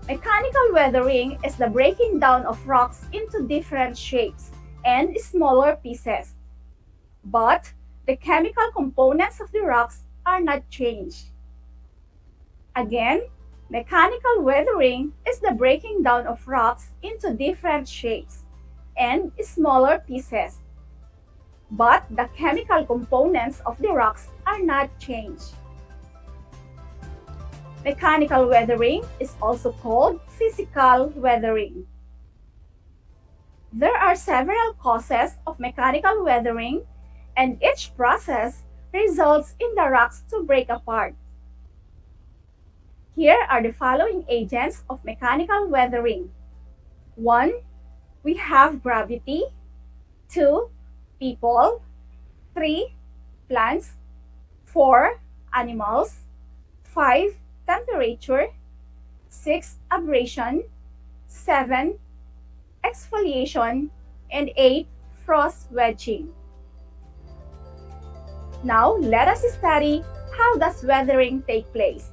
Mechanical weathering is the breaking down of rocks into different shapes and smaller pieces. But the chemical components of the rocks are not changed. Again, mechanical weathering is the breaking down of rocks into different shapes and smaller pieces. But the chemical components of the rocks are not changed. Mechanical weathering is also called physical weathering. There are several causes of mechanical weathering, and each process results in the rocks to break apart. Here are the following agents of mechanical weathering. 1. We have gravity. 2. People. 3. Plants. 4. Animals. 5. Temperature. 6. Abrasion. 7. Exfoliation. And 8. Frost wedging. Now, let us study how does weathering take place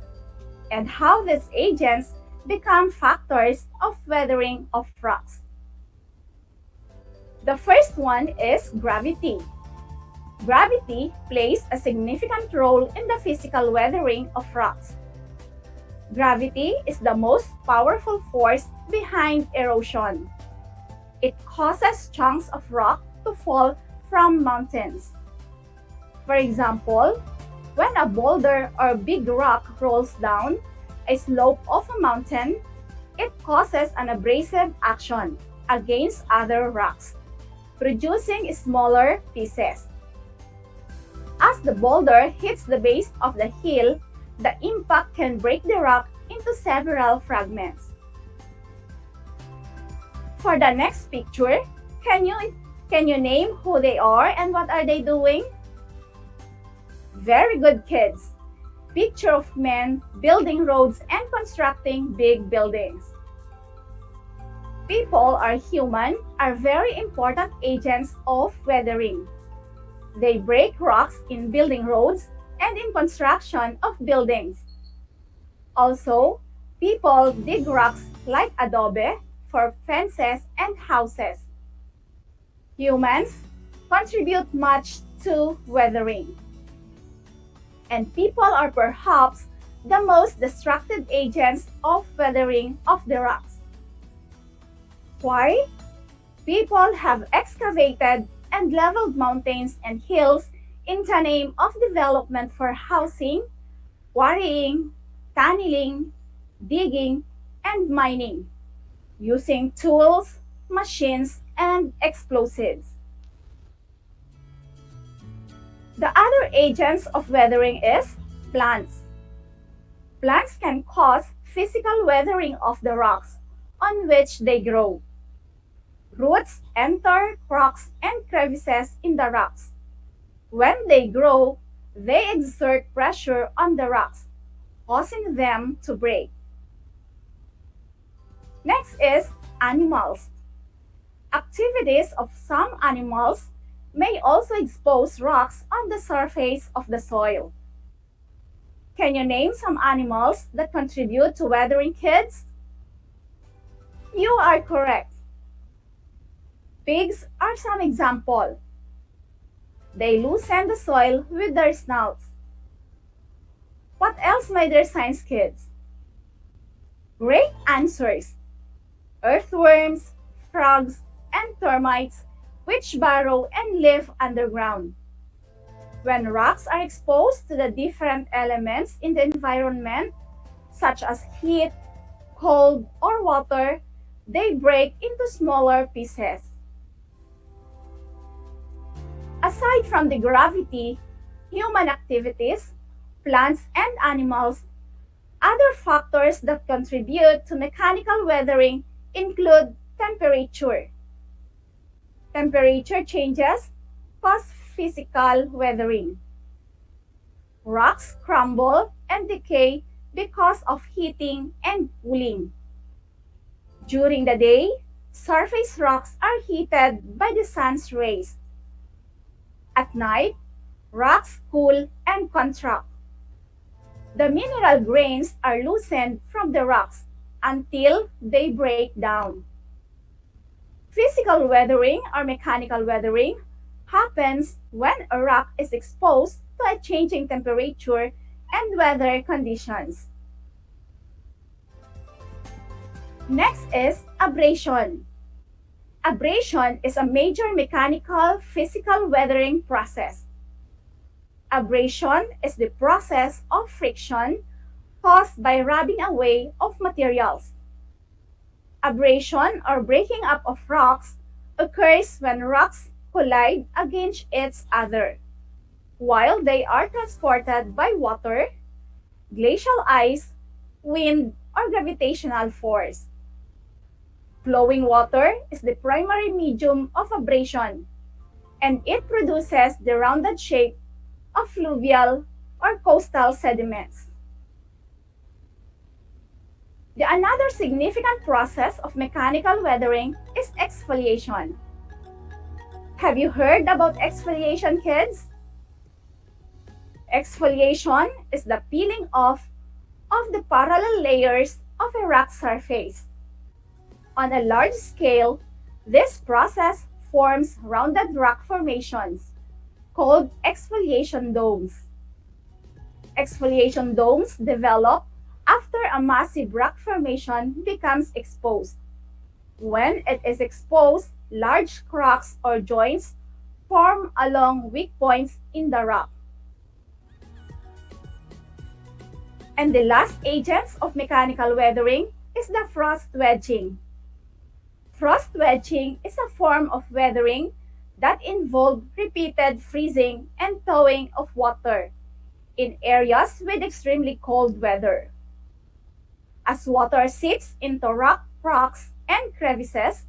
and how these agents become factors of weathering of rocks. The first one is gravity. Gravity plays a significant role in the physical weathering of rocks. Gravity is the most powerful force behind erosion. It causes chunks of rock to fall from mountains. For example, when a boulder or big rock rolls down a slope of a mountain, it causes an abrasive action against other rocks, producing smaller pieces. As the boulder hits the base of the hill, the impact can break the rock into several fragments. For the next picture, can you name who they are and what are they doing? Very good, kids. Picture of men building roads and constructing big buildings. People are very important agents of weathering. They break rocks in building roads and in construction of buildings. Also, people dig rocks like adobe for fences and houses. Humans contribute much to weathering. And people are perhaps the most destructive agents of weathering of the rocks. Why? People have excavated and leveled mountains and hills in the name of development for housing, quarrying, tunneling, digging, and mining, using tools, machines, and explosives. The other agents of weathering is plants. Plants can cause physical weathering of the rocks on which they grow. Roots enter cracks and crevices in the rocks. When they grow, they exert pressure on the rocks, causing them to break. Next is animals. Activities of some animals may also expose rocks on the surface of the soil. Can you name some animals that contribute to weathering, kids? You are correct. Pigs are some example. They loosen the soil with their snouts. What else, my dear science kids? Great answers. Earthworms, frogs, and termites which burrow and live underground. When rocks are exposed to the different elements in the environment, such as heat, cold, or water, they break into smaller pieces. Aside from the gravity, human activities, plants, and animals, other factors that contribute to mechanical weathering include temperature. Temperature changes cause physical weathering. Rocks crumble and decay because of heating and cooling. During the day, surface rocks are heated by the sun's rays. At night, rocks cool and contract. The mineral grains are loosened from the rocks until they break down. Physical weathering or mechanical weathering happens when a rock is exposed to a changing temperature and weather conditions. Next is abrasion. Abrasion is a major mechanical physical weathering process. Abrasion is the process of friction caused by rubbing away of materials. Abrasion or breaking up of rocks occurs when rocks collide against each other, while they are transported by water, glacial ice, wind, or gravitational force. Flowing water is the primary medium of abrasion, and it produces the rounded shape of fluvial or coastal sediments. Another significant process of mechanical weathering is exfoliation. Have you heard about exfoliation, kids? Exfoliation is the peeling off of the parallel layers of a rock surface. On a large scale, this process forms rounded rock formations called exfoliation domes. Exfoliation domes develop after a massive rock formation becomes exposed. When it is exposed, large cracks or joints form along weak points in the rock. And the last agents of mechanical weathering is the frost wedging. Frost wedging is a form of weathering that involves repeated freezing and thawing of water in areas with extremely cold weather. As water seeps into rock cracks and crevices,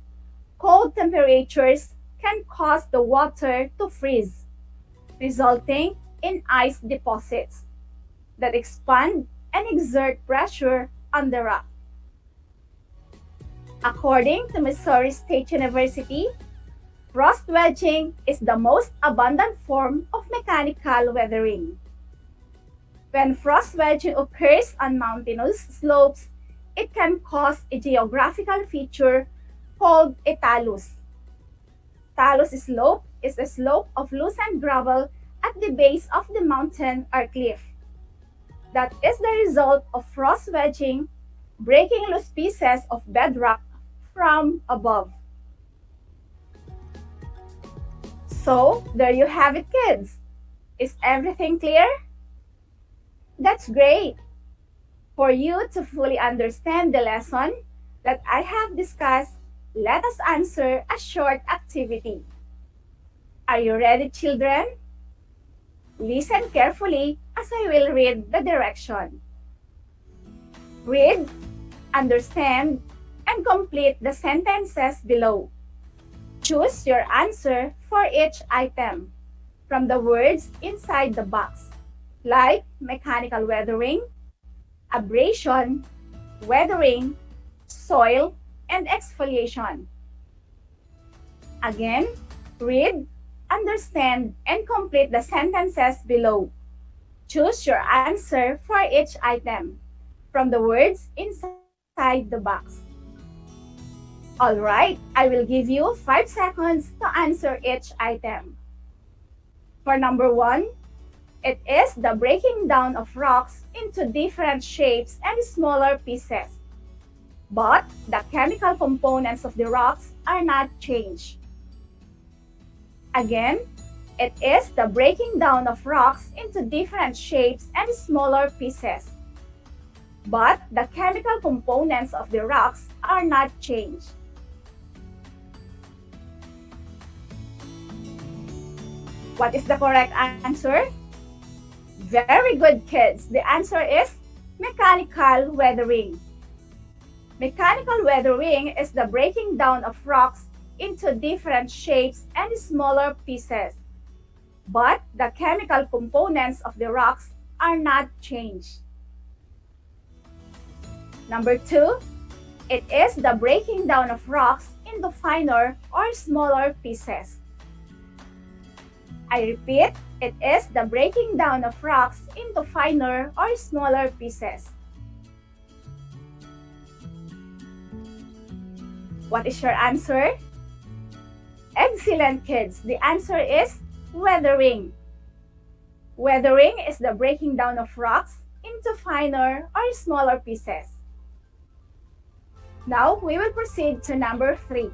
cold temperatures can cause the water to freeze, resulting in ice deposits that expand and exert pressure on the rock. According to Missouri State University, frost wedging is the most abundant form of mechanical weathering. When frost wedging occurs on mountainous slopes, it can cause a geographical feature called a talus. Talus slope is a slope of loosened gravel at the base of the mountain or cliff. That is the result of frost wedging, breaking loose pieces of bedrock from above. So, there you have it, kids. Is everything clear? That's great. For you to fully understand the lesson that I have discussed, let us answer a short activity. Are you ready, children? Listen carefully as I will read the direction. Read, understand, and complete the sentences below. Choose your answer for each item from the words inside the box, like mechanical weathering, abrasion, weathering, soil, and exfoliation. Again, read, understand, and complete the sentences below. Choose your answer for each item from the words inside the box. Alright, I will give you 5 seconds to answer each item. For number 1, it is the breaking down of rocks into different shapes and smaller pieces. But the chemical components of the rocks are not changed. Again, it is the breaking down of rocks into different shapes and smaller pieces. But the chemical components of the rocks are not changed. What is the correct answer? Very good, kids. The answer is mechanical weathering. Mechanical weathering is the breaking down of rocks into different shapes and smaller pieces. But the chemical components of the rocks are not changed. Number 2, it is the breaking down of rocks into finer or smaller pieces. I repeat, it is the breaking down of rocks into finer or smaller pieces. What is your answer? Excellent, kids. The answer is weathering. Weathering is the breaking down of rocks into finer or smaller pieces. Now, we will proceed to number 3.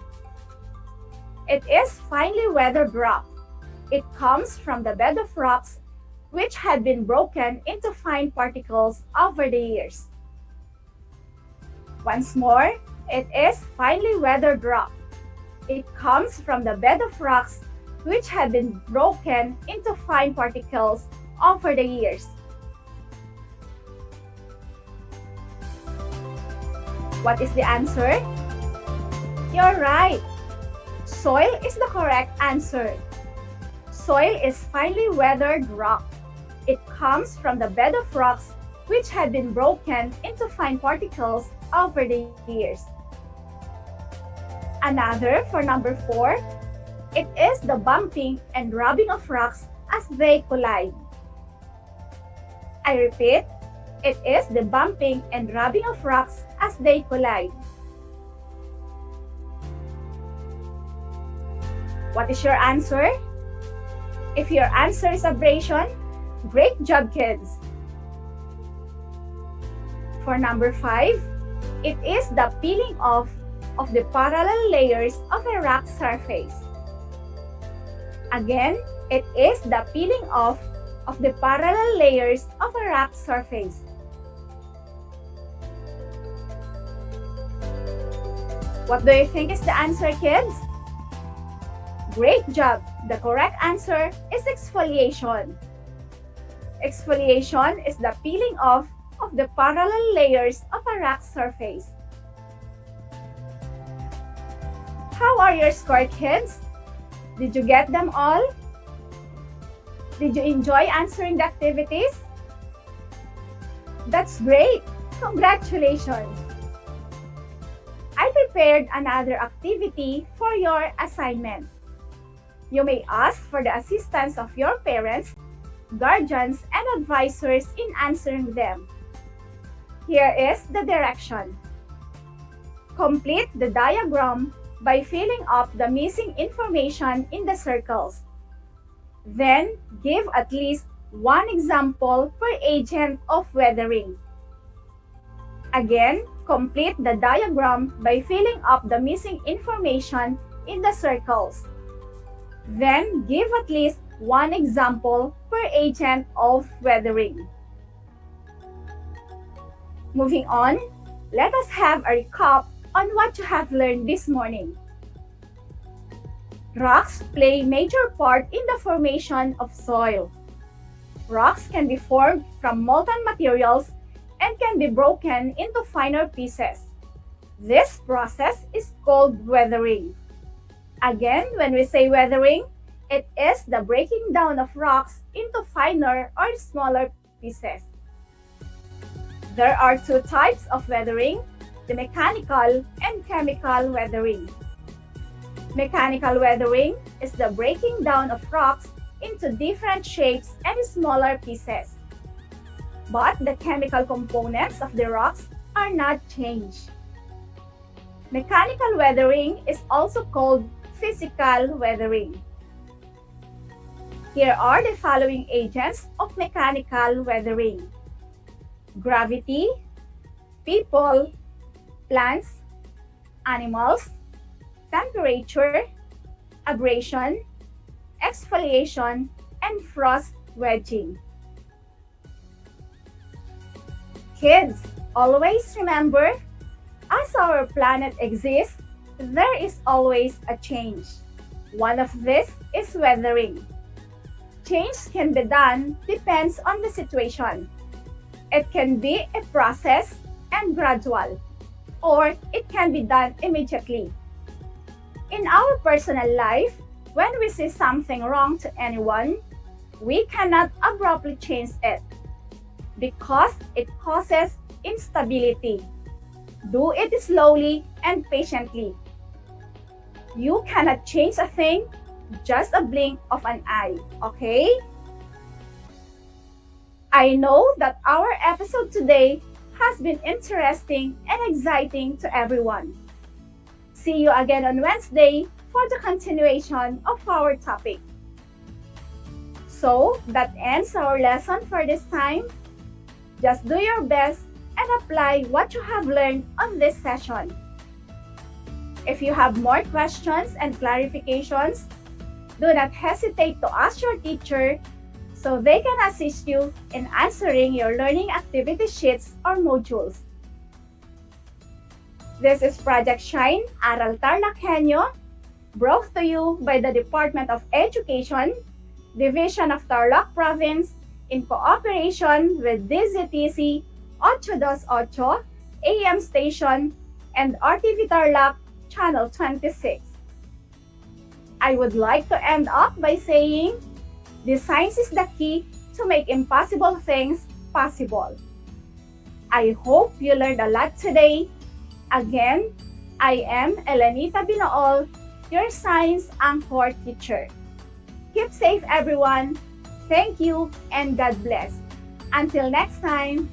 It is finely weathered rock. It comes from the bed of rocks which had been broken into fine particles over the years. Once more, it is finely weathered rock. It comes from the bed of rocks which had been broken into fine particles over the years. What is the answer? You're right. Soil is the correct answer. Soil is finely weathered rock. It comes from the bed of rocks which had been broken into fine particles over the years. Another for number 4, it is the bumping and rubbing of rocks as they collide. I repeat, it is the bumping and rubbing of rocks as they collide. What is your answer? If your answer is abrasion, great job, kids. For number 5, it is the peeling off of the parallel layers of a rock surface. Again, it is the peeling off of the parallel layers of a rock surface. What do you think is the answer, kids? Great job! The correct answer is exfoliation. Exfoliation is the peeling off of the parallel layers of a rock surface. How are your score, kids? Did you get them all? Did you enjoy answering the activities? That's great! Congratulations! I prepared another activity for your assignment. You may ask for the assistance of your parents, guardians, and advisors in answering them. Here is the direction. Complete the diagram by filling up the missing information in the circles. Then, give at least one example per agent of weathering. Again, complete the diagram by filling up the missing information in the circles. Then, give at least one example per agent of weathering. Moving on, let us have a recap on what you have learned this morning. Rocks play a major part in the formation of soil. Rocks can be formed from molten materials and can be broken into finer pieces. This process is called weathering. Again, when we say weathering, it is the breaking down of rocks into finer or smaller pieces. There are 2 types of weathering, the mechanical and chemical weathering. Mechanical weathering is the breaking down of rocks into different shapes and smaller pieces. But the chemical components of the rocks are not changed. Mechanical weathering is also called physical weathering. Here are the following agents of mechanical weathering: gravity, people, plants, animals, temperature, abrasion, exfoliation, and frost wedging. Kids, always remember, as our planet exists, there is always a change. One of this is weathering. Change can be done depends on the situation. It can be a process and gradual, or it can be done immediately. In our personal life, when we see something wrong to anyone, we cannot abruptly change it because it causes instability. Do it slowly and patiently. You cannot change a thing, just a blink of an eye, okay? I know that our episode today has been interesting and exciting to everyone. See you again on Wednesday for the continuation of our topic. So, that ends our lesson for this time. Just do your best and apply what you have learned on this session. If you have more questions and clarifications, do not hesitate to ask your teacher so they can assist you in answering your learning activity sheets or modules. This is Project Shine, Aral TarlakHenyo, brought to you by the Department of Education, Division of Tarlac Province, in cooperation with DZTC 828 AM station and RTV Tarlac Channel 26. I would like to end up by saying, the science is the key to make impossible things possible. I hope you learned a lot today. Again, I am Elenita Binool, your science anchor teacher. Keep safe, everyone. Thank you and God bless. Until next time.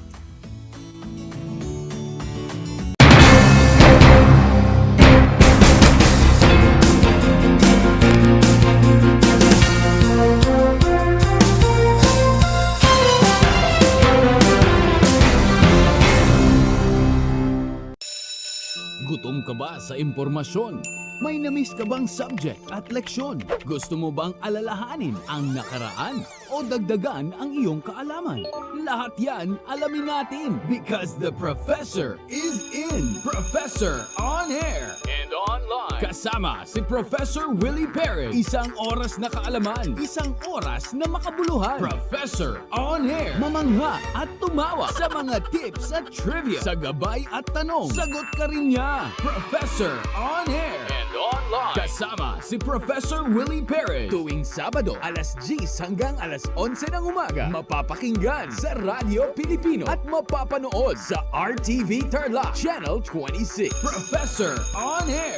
Gutom ka ba sa impormasyon? May na-miss ka bang subject at leksyon? Gusto mo bang alalahanin ang nakaraan o dagdagan ang iyong kaalaman? Lahat yan alamin natin because the professor is in. Professor on air and online. Kasama si Professor Willie Perez. Isang oras na kaalaman, isang oras na makabuluhan. Professor on air. Mamangha at tumawa sa mga tips at trivia. Sa gabay at tanong, sagot ka rin niya. Professor on air and online. Kasama si Professor Willie Perez. Tuwing Sabado, alas 10 hanggang alas 11 ng umaga. Mapapakinggan sa Radyo Pilipino at mapapanood sa RTV Tarlac Channel 26. Professor on air.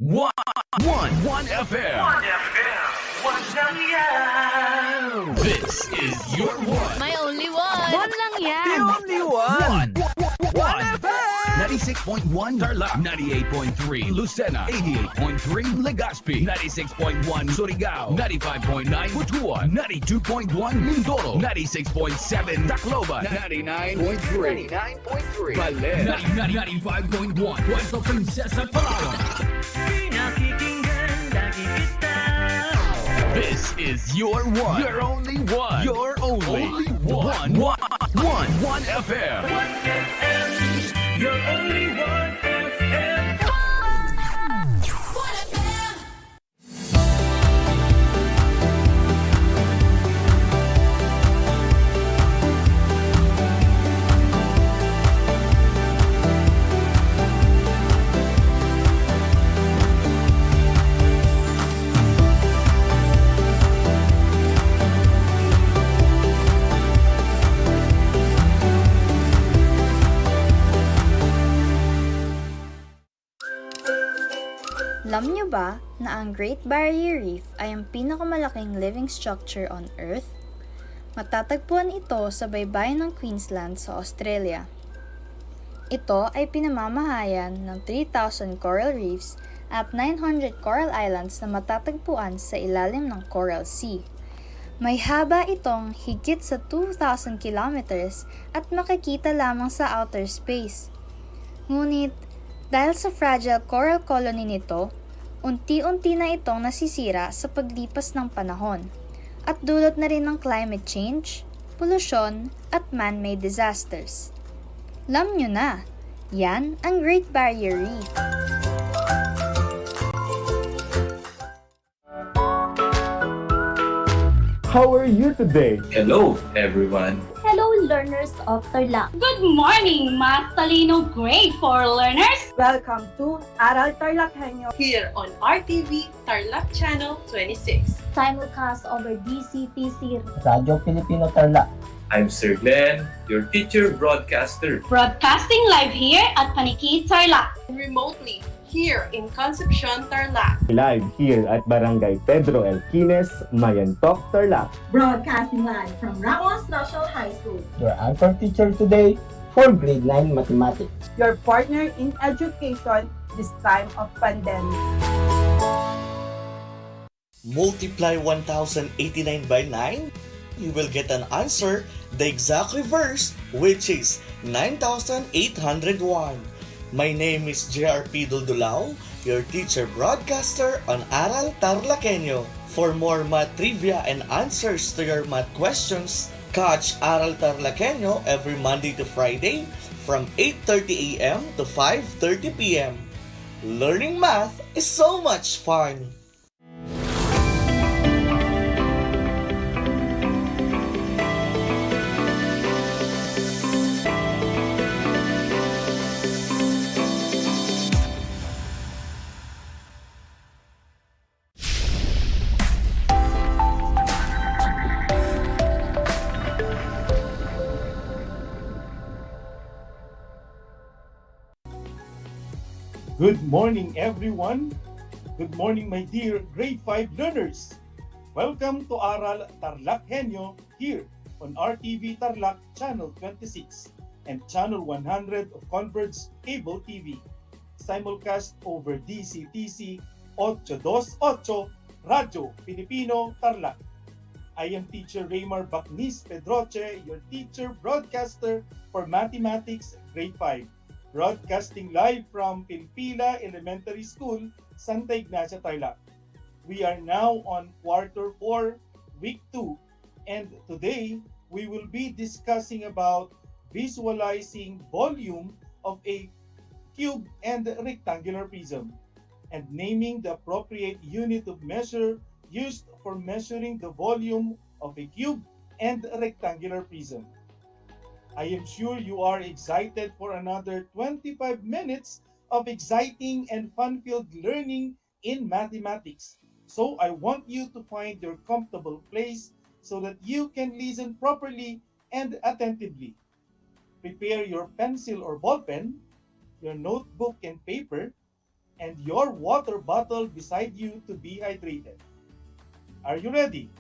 1 FM. 1 FM. 1 lang yan. This is your one. My only one. 1 lang yan. The only one. 1 FM. 96.1 Tarlac, 98.3 Lucena, 88.3 Legazpi, 96.1 Surigao, 95.9 Butuan, 92.1 Mindoro, 96.7 Tacloban, 99.3 Baler, 95.1 Puerto Princesa, Palawan. This is your one. Your only one. Your only one. 1 FM. 1 FM. Your only one FM. 1 FM. na ang Great Barrier Reef ay ang pinakamalaking living structure on Earth? Matatagpuan ito sa baybayin ng Queensland sa Australia. Ito ay pinamamahayan ng 3,000 coral reefs at 900 coral islands na matatagpuan sa ilalim ng Coral Sea. May haba itong higit sa 2,000 kilometers at makikita lamang sa outer space. Ngunit, dahil sa fragile coral colony nito, unti-unti na itong nasisira sa paglipas ng panahon at dulot na rin ng climate change, polusyon at man-made disasters. Alam nyo na, yan ang Great Barrier Reef. How are you today? Hello, everyone. Hello, learners of Tarlac. Good morning, Math Talino Grade 4 learners! Welcome to Aral TarlakHenyo Here on RTV Tarlac Channel 26. Simulcast over DCTC. Radyo Pilipino Tarlac. I'm Sir Glenn, your teacher broadcaster. Broadcasting live here at Paniki Tarlac. Remotely here in Concepcion, Tarlac. Live here at Barangay Pedro Elquines, Mayantok, Tarlac. Broadcasting live from Ramos National High School. Your anchor teacher today for grade 9 mathematics. your partner in education this time of pandemic. Multiply 1089 by 9. You will get an answer, the exact reverse, which is 9,801. My name is JRP Duldulao, your teacher broadcaster on Aral TarlakHenyo. For more math trivia and answers to your math questions, catch Aral TarlakHenyo every Monday to Friday from 8:30 a.m. to 5:30 p.m. Learning math is so much fun! Good morning, everyone. Good morning, my dear grade 5 learners. Welcome to Aral TarlakHenyo here on RTV Tarlac Channel 26 and Channel 100 of Converge Cable TV. Simulcast over DCTC 828 Radyo Pilipino Tarlac. I am Teacher Raymar Bacnis Pedroche, your teacher broadcaster for Mathematics Grade 5. Broadcasting live from Pilpila Elementary School, Santa Ignacia, Tarlac. We are now on Quarter 4, Week 2, and today we will be discussing about visualizing volume of a cube and rectangular prism and naming the appropriate unit of measure used for measuring the volume of a cube and rectangular prism. I am sure you are excited for another 25 minutes of exciting and fun-filled learning in mathematics. So I want you to find your comfortable place so that you can listen properly and attentively. Prepare your pencil or ball pen, your notebook and paper, and your water bottle beside you to be hydrated. Are you ready?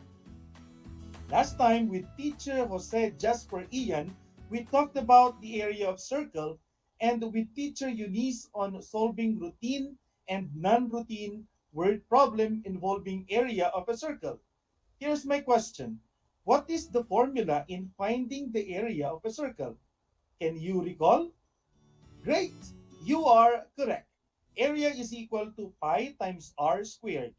Last time with teacher Jose Jasper Ian, we talked about the area of circle, and with teacher Eunice on solving routine and non-routine word problem involving area of a circle. Here's my question. What is the formula in finding the area of a circle? Can you recall? Great! You are correct. Area is equal to pi times r squared.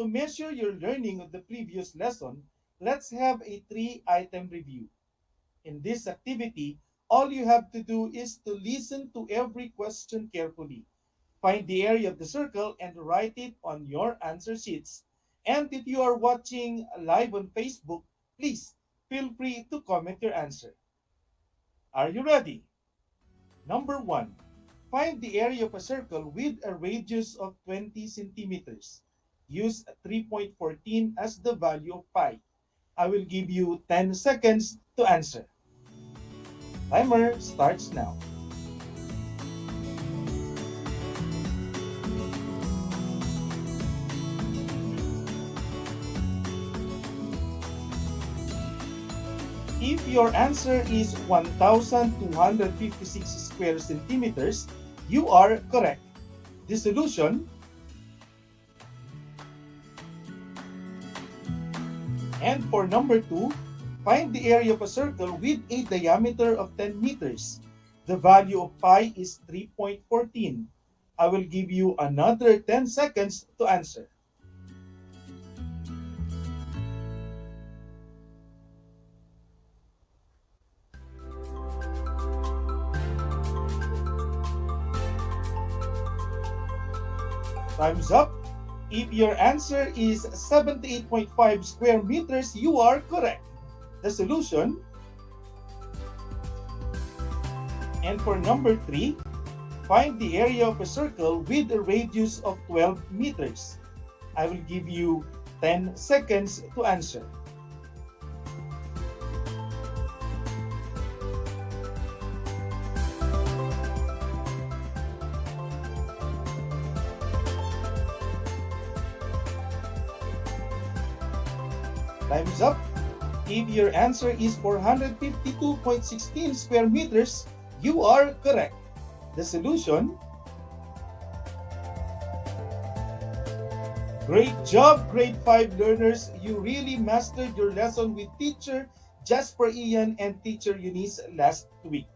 To measure your learning of the previous lesson, let's have a 3-item review. In this activity, all you have to do is to listen to every question carefully. Find the area of the circle and write it on your answer sheets. And if you are watching live on Facebook, please feel free to comment your answer. Are you ready? Number 1. Find the area of a circle with a radius of 20 centimeters. Use 3.14 as the value of pi. I will give you 10 seconds to answer. Timer starts now. If your answer is 1,256 square centimeters, you are correct. The solution, and for number 2, find the area of a circle with a diameter of 10 meters. The value of pi is 3.14. I will give you another 10 seconds to answer. Time's up. If your answer is 78.5 square meters, you are correct. The solution, and for number 3, find the area of a circle with a radius of 12 meters. I will give you 10 seconds to answer. Time is up. If your answer is 452.16 square meters, you are correct. The solution, great job, grade 5 learners. You really mastered your lesson with teacher Jasper Ian and teacher Eunice last week.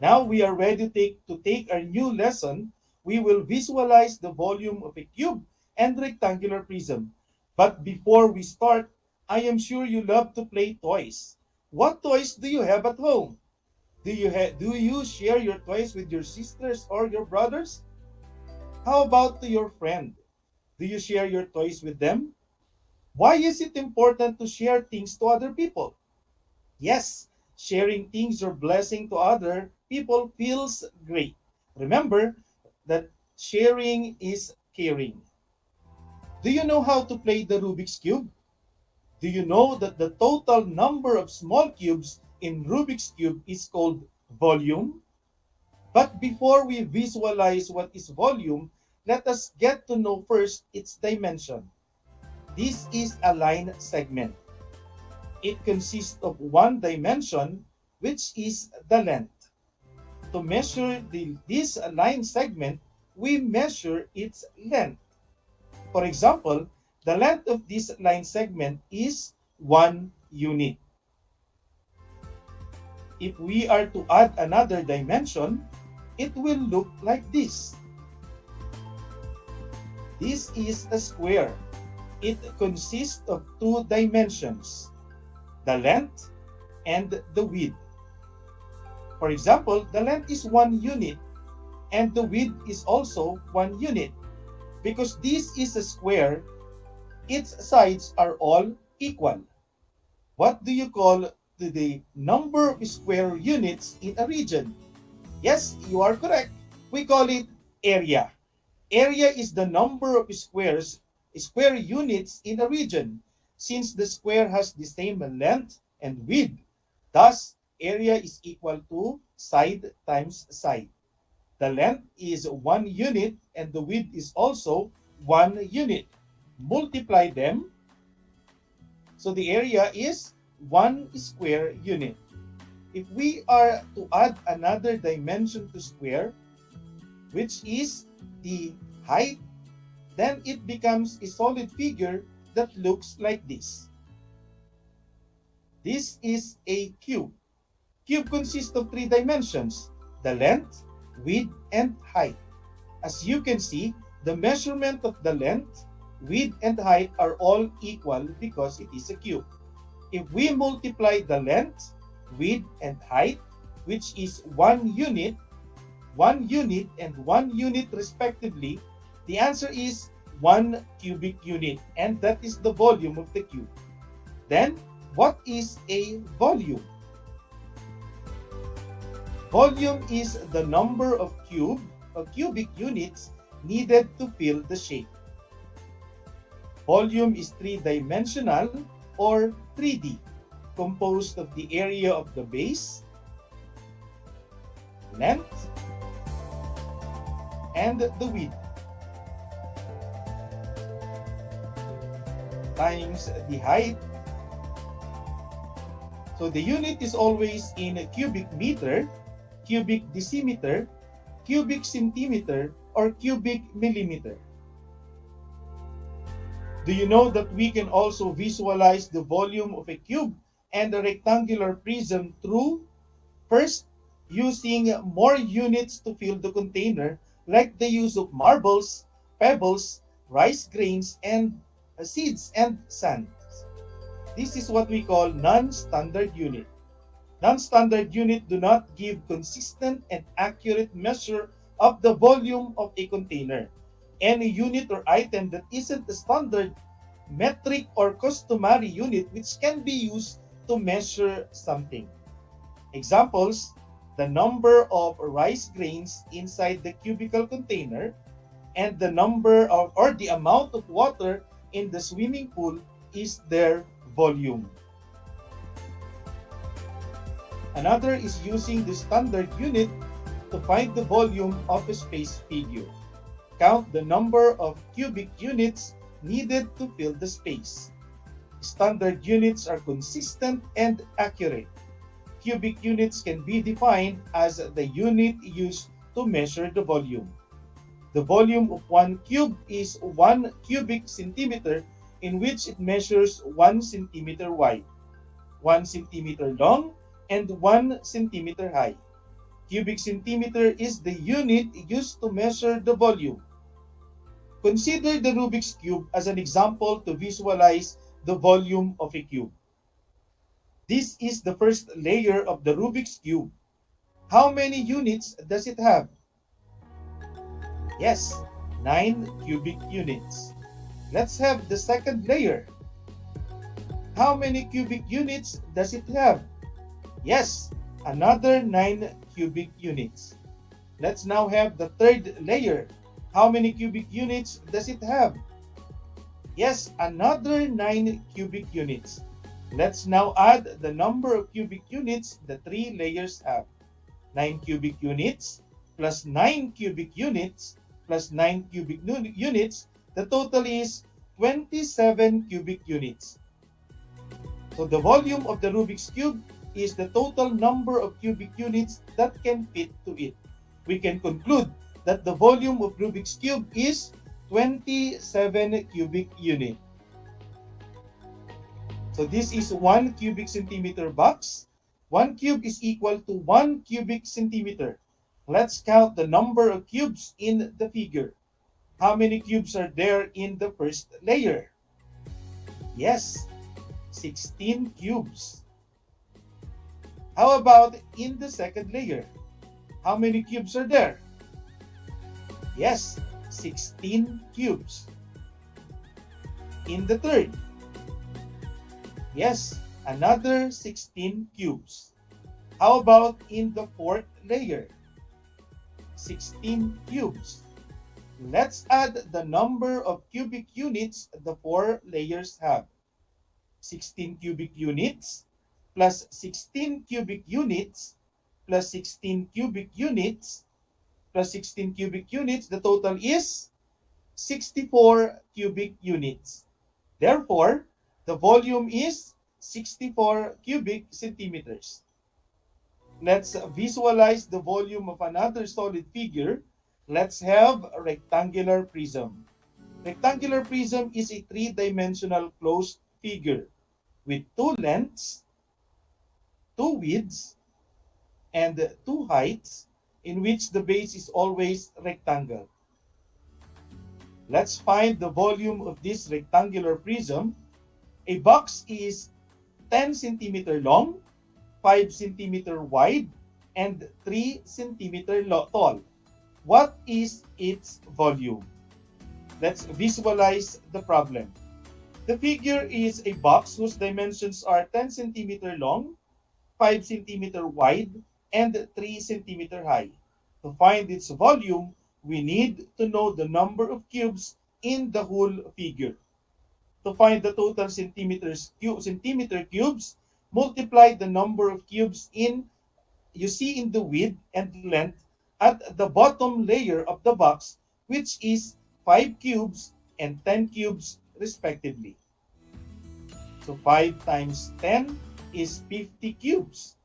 Now we are ready to take our new lesson. We will visualize the volume of a cube and rectangular prism. But before we start, I am sure you love to play toys. What toys do you have at home? Do you share your toys with your sisters or your brothers? How about to your friend? Do you share your toys with them? Why is it important to share things to other people? Yes, sharing things or blessing to other people feels great. Remember that sharing is caring. Do you know how to play the Rubik's Cube? Do you know that the total number of small cubes in Rubik's Cube is called volume? But before we visualize what is volume, let us get to know first its dimension. This is a line segment. It consists of one dimension, which is the length. To measure this line segment, we measure its length. For example, the length of this line segment is 1 unit. If we are to add another dimension, it will look like this. This is a square. It consists of 2 dimensions, the length and the width. For example, the length is 1 unit and the width is also 1 unit. Because this is a square, its sides are all equal. What do you call the number of square units in a region? Yes, you are correct. We call it area. Area is the number of square units in a region. Since the square has the same length and width, thus area is equal to side times side. The length is 1 unit and the width is also 1 unit. Multiply them, so the area is 1 square unit. If we are to add another dimension to square, which is the height, then it becomes a solid figure that looks like this. This is a cube. Cube consists of 3 dimensions, the length, width, and height. As you can see, the measurement of the length, width, and height are all equal because it is a cube. If we multiply the length, width, and height, which is 1 unit, 1 unit, and 1 unit respectively, the answer is 1 cubic unit, and that is the volume of the cube. Then, what is a volume? Volume is the number of cubic units needed to fill the shape. Volume is 3-dimensional or 3D, composed of the area of the base, length, and the width, times the height. So the unit is always in a cubic meter, cubic decimeter, cubic centimeter, or cubic millimeter. Do you know that we can also visualize the volume of a cube and a rectangular prism through, first, using more units to fill the container, like the use of marbles, pebbles, rice grains, and seeds and sand. This is what we call non-standard unit. Non-standard unit do not give consistent and accurate measure of the volume of a container. Any unit or item that isn't a standard metric or customary unit which can be used to measure something. Examples, the number of rice grains inside the cubical container and the number of or the amount of water in the swimming pool is their volume. Another is using the standard unit to find the volume of a space figure. Count the number of cubic units needed to fill the space. Standard units are consistent and accurate. Cubic units can be defined as the unit used to measure the volume. The volume of 1 cube is 1 cubic centimeter, in which it measures 1 centimeter wide, 1 centimeter long, and 1 centimeter high. Cubic centimeter is the unit used to measure the volume. Consider the Rubik's Cube as an example to visualize the volume of a cube. This is the first layer of the Rubik's Cube. How many units does it have? Yes, 9 cubic units. Let's have the second layer. How many cubic units does it have? Yes, another 9 cubic units. Let's now have the third layer. How many cubic units does it have? Yes, another 9 cubic units. Let's now add the number of cubic units the 3 layers have. 9 cubic units plus 9 cubic units plus 9 cubic units. The total is 27 cubic units. So the volume of the Rubik's Cube is the total number of cubic units that can fit to it. We can conclude that the volume of Rubik's Cube is 27 cubic unit. So this is 1 cubic centimeter box. 1 cube is equal to 1 cubic centimeter. Let's count the number of cubes in the figure. How many cubes are there in the first layer? Yes, 16 cubes. How about in the second layer? How many cubes are there? Yes, 16 cubes. In the third? Yes, another 16 cubes. How about in the fourth layer? 16 cubes. Let's add the number of cubic units the 4 layers have. 16 cubic units plus 16 cubic units plus 16 cubic units plus 16 cubic units, the total is 64 cubic units. Therefore, the volume is 64 cubic centimeters. Let's visualize the volume of another solid figure. Let's have a rectangular prism. Rectangular prism is a 3-dimensional closed figure with 2 lengths, 2 widths, and 2 heights, in which the base is always rectangle. Let's find the volume of this rectangular prism. A box is 10 centimeter long, 5 centimeter wide, and 3 centimeter tall. What is its volume? Let's visualize the problem. The figure is a box whose dimensions are 10 centimeter long, 5 centimeter wide, and 3 centimeter high. To find its volume, we need to know the number of cubes in the whole figure. To find the total centimeter cubes, multiply the number of cubes you see in the width and length at the bottom layer of the box, which is 5 cubes and 10 cubes respectively. So 5 times 10 is 50 cubes.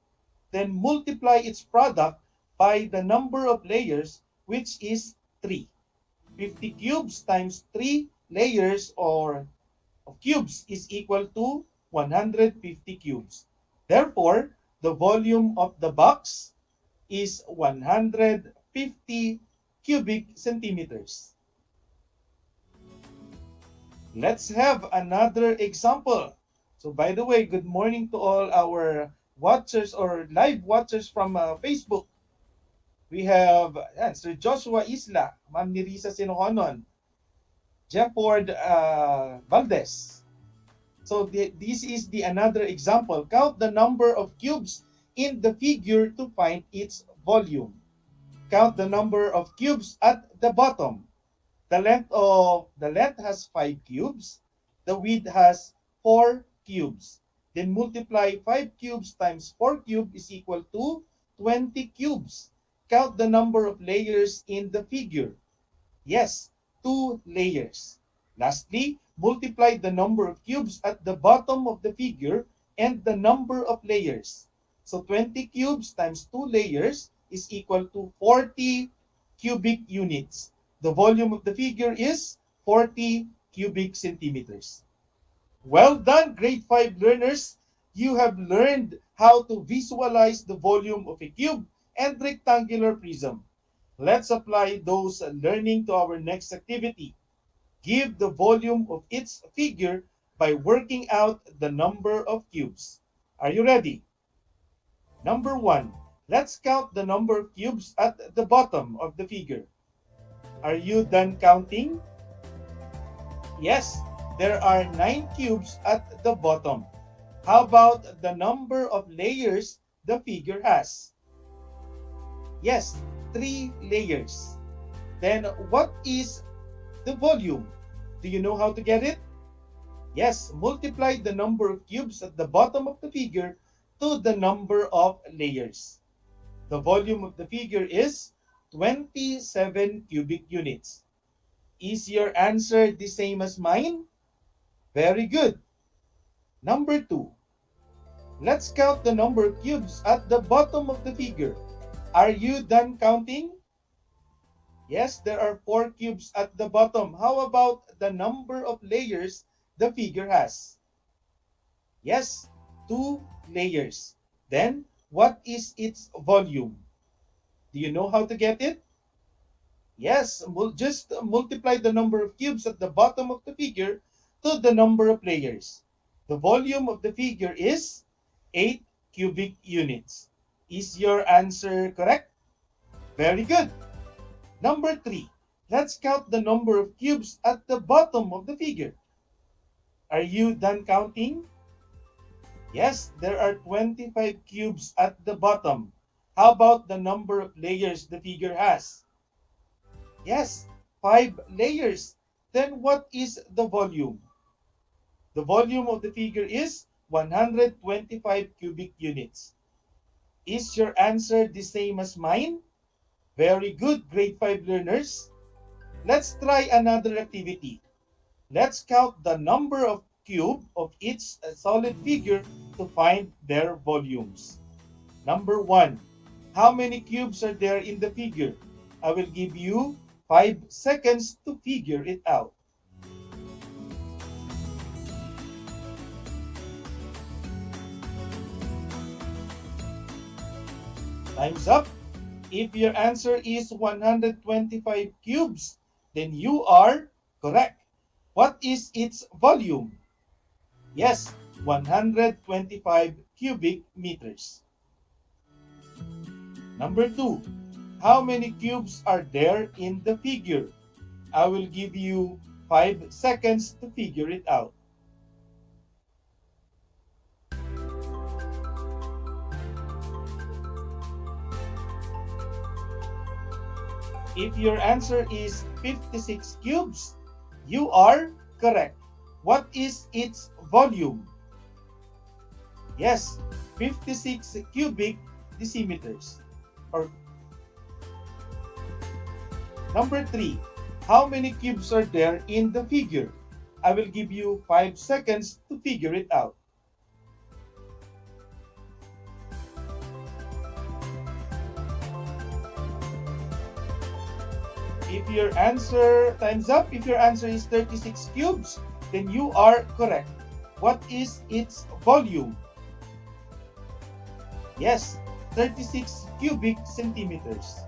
Then multiply its product by the number of layers, which is 3. 50 cubes times 3 layers or of cubes is equal to 150 cubes. Therefore, the volume of the box is 150 cubic centimeters. Let's have another example. So by the way, good morning to all our watchers or live watchers from Facebook. We have Sir Joshua Isla, Ma'am Nirisa Sinohonon, Jefford Valdez. So this is the another example. Count the number of cubes in the figure to find its volume. Count the number of cubes at the bottom. The length has 5 cubes. The width has 4 cubes. Then multiply 5 cubes times 4 cubes is equal to 20 cubes. Count the number of layers in the figure. Yes, 2 layers. Lastly, multiply the number of cubes at the bottom of the figure and the number of layers. So 20 cubes times 2 layers is equal to 40 cubic units. The volume of the figure is 40 cubic centimeters. Well done, grade 5 learners. You have learned how to visualize the volume of a cube and rectangular prism. Let's apply those learning to our next activity. Give the volume of its figure by working out the number of cubes. Are you ready? Number 1. Let's count the number of cubes at the bottom of the figure. Are you done counting? Yes, there are 9 cubes at the bottom. How about the number of layers the figure has? Yes, 3 layers. Then what is the volume? Do you know how to get it? Yes, multiply the number of cubes at the bottom of the figure to the number of layers. The volume of the figure is 27 cubic units. Is your answer the same as mine? Very good. Number 2. Let's count the number of cubes at the bottom of the figure. Are you done counting? Yes, there are 4 cubes at the bottom. How about the number of layers the figure has? Yes, 2 layers. Then, what is its volume? Do you know how to get it? Yes, just multiply the number of cubes at the bottom of the figure to the number of layers. The volume of the figure is 8 cubic units. Is your answer correct? Very good. Number 3. Let's count the number of cubes at the bottom of the figure. Are you done counting? Yes, there are 25 cubes at the bottom. How about the number of layers the figure has? Yes, 5 layers. Then what is the volume? The volume of the figure is 125 cubic units. Is your answer the same as mine? Very good, grade 5 learners. Let's try another activity. Let's count the number of cube of each solid figure to find their volumes. Number 1. How many cubes are there in the figure? I will give you 5 seconds to figure it out. Time's up. If your answer is 125 cubes, then you are correct. What is its volume? Yes, 125 cubic meters. Number 2. How many cubes are there in the figure? I will give you 5 seconds to figure it out. If your answer is 56 cubes, you are correct. What is its volume? Yes, 56 cubic decimeters. Or number 3, how many cubes are there in the figure? I will give you 5 seconds to figure it out. If your answer, time's up, if your answer is 36 cubes, then you are correct. What is its volume? Yes, 36 cubic centimeters.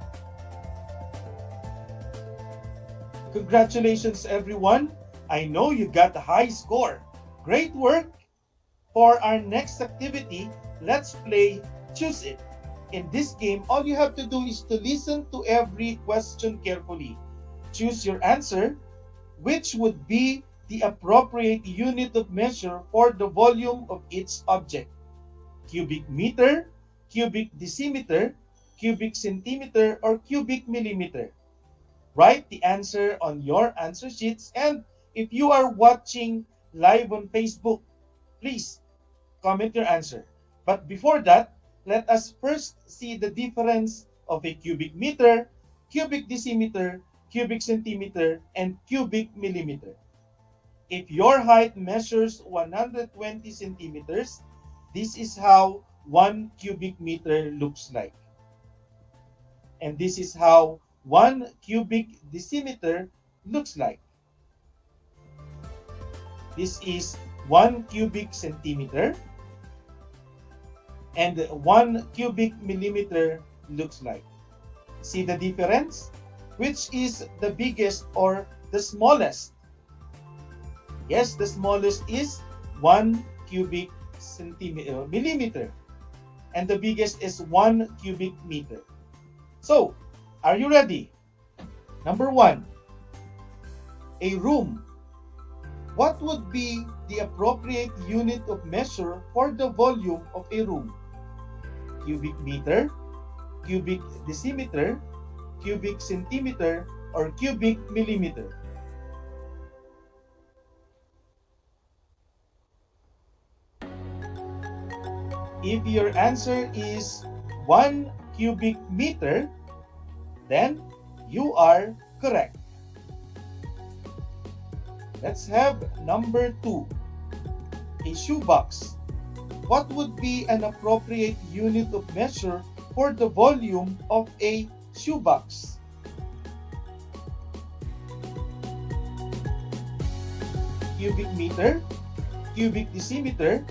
Congratulations, everyone. I know you got a high score. Great work. For our next activity, let's play Choose It. In this game, all you have to do is to listen to every question carefully. Choose your answer, which would be the appropriate unit of measure for the volume of each object. Cubic meter, cubic decimeter, cubic centimeter, or cubic millimeter. Write the answer on your answer sheets, and if you are watching live on Facebook, please comment your answer. But before that, let us first see the difference of a cubic meter, cubic decimeter, cubic centimeter, and cubic millimeter. If your height measures 120 centimeters, this is how 1 cubic meter looks like. And this is how 1 cubic decimeter looks like. This is 1 cubic centimeter, and 1 cubic millimeter looks like. See the difference? Which is the biggest or the smallest? Yes, the smallest is 1 cubic millimeter, and the biggest is 1 cubic meter. So, are you ready? Number 1, a room. What would be the appropriate unit of measure for the volume of a room? Cubic meter, cubic decimeter, cubic centimeter, or cubic millimeter? If your answer is 1 cubic meter, then you are correct. Let's have number 2, a shoebox. What would be an appropriate unit of measure for the volume of a shoebox? Cubic meter, cubic decimeter,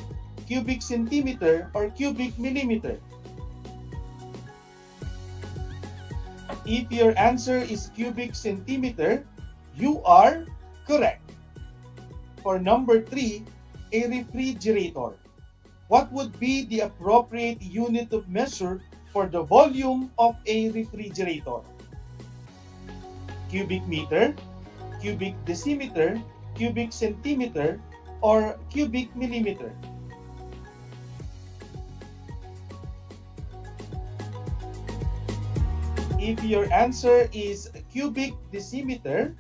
cubic centimeter, or cubic millimeter? If your answer is cubic centimeter, you are correct. For number 3, a refrigerator. What would be the appropriate unit of measure for the volume of a refrigerator? Cubic meter, cubic decimeter, cubic centimeter, or cubic millimeter? If your answer is cubic decimeter,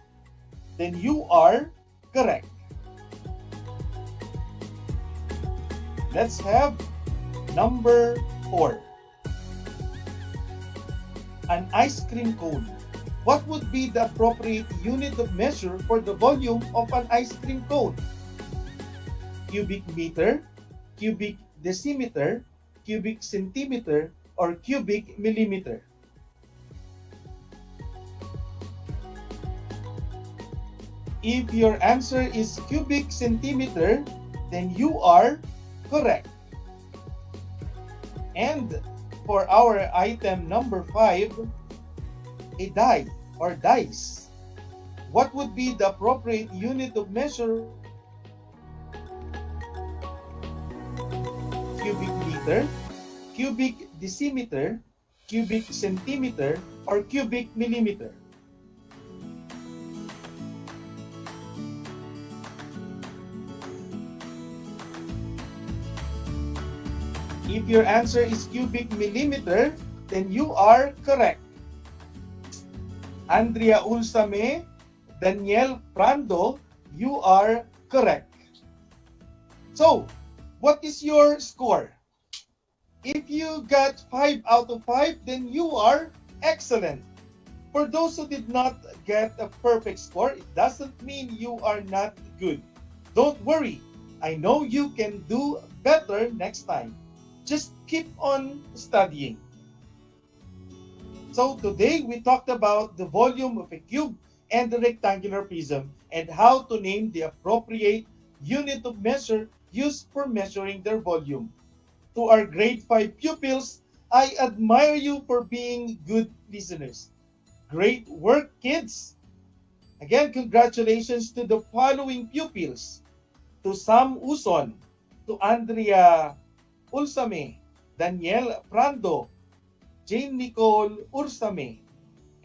then you are correct. Let's have number 4. An ice cream cone. What would be the appropriate unit of measure for the volume of an ice cream cone? Cubic meter, cubic decimeter, cubic centimeter, or cubic millimeter? If your answer is cubic centimeter, then you are correct. And for our item number 5, a die or dice. What would be the appropriate unit of measure? Cubic meter, cubic decimeter, cubic centimeter, or cubic millimeter? If your answer is cubic millimeter, then you are correct. Andrea Ulsame, Daniel Prando, you are correct. So, what is your score? If you got 5 out of 5, then you are excellent. For those who did not get a perfect score, it doesn't mean you are not good. Don't worry. I know you can do better next time. Just keep on studying. So today we talked about the volume of a cube and the rectangular prism and how to name the appropriate unit of measure used for measuring their volume. To our grade 5 pupils, I admire you for being good listeners. Great work, kids! Again, congratulations to the following pupils. To Sam Uson, to Andrea Ulsame, Daniel Prando, Jane Nicole Ursame,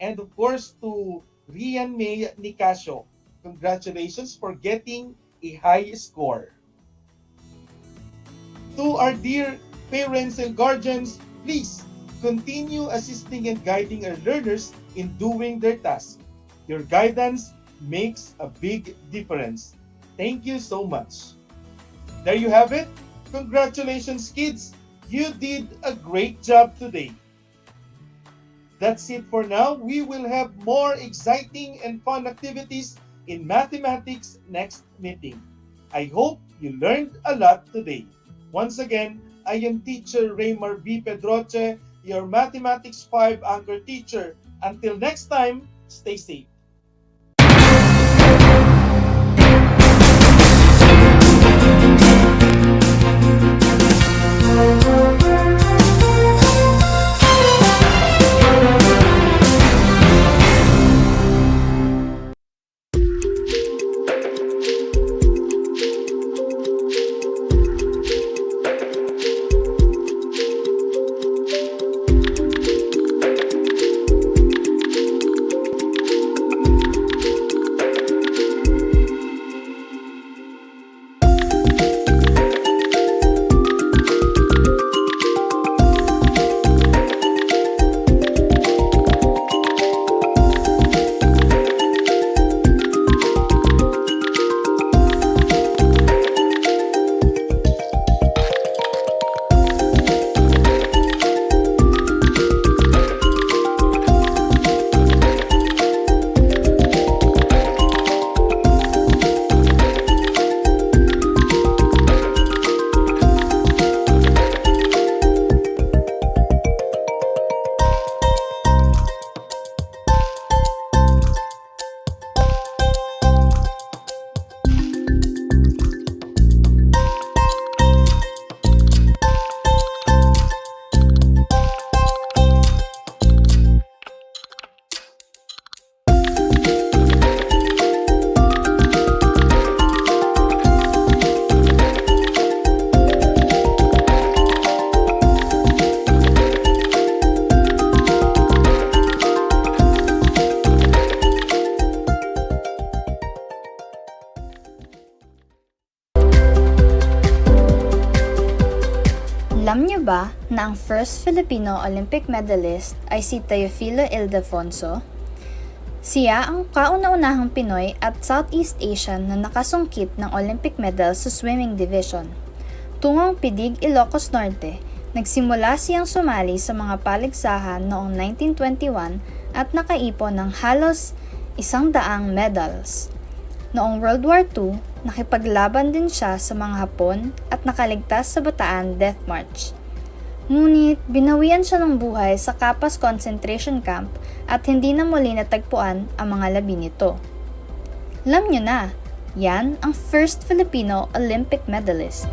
and of course to Rian May Nicasio. Congratulations for getting a high score. To our dear parents and guardians, please continue assisting and guiding our learners in doing their tasks. Your guidance makes a big difference. Thank you so much. There you have it. Congratulations, kids. You did a great job today. That's it for now. We will have more exciting and fun activities in mathematics next meeting. I hope you learned a lot today. Once again, I am teacher Raymar B. Pedroche, your Mathematics 5 anchor teacher. Until next time, stay safe. Alam niyo ba na ang first Filipino Olympic medalist ay si Teofilo Ildefonso? Siya ang kauna-unahang Pinoy at Southeast Asian na nakasungkit ng Olympic medal sa swimming division. Tungong Pidig, Ilocos Norte, nagsimula siyang sumali sa mga paligsahan noong 1921 at nakaipon ng halos 100 medals. Noong World War II, nakipaglaban din siya sa mga Hapon at nakaligtas sa Bataan Death March. Ngunit binawian siya ng buhay sa Capas Concentration Camp at hindi na muli natagpuan ang mga labi nito. Alam niyo na, yan ang first Filipino Olympic medalist.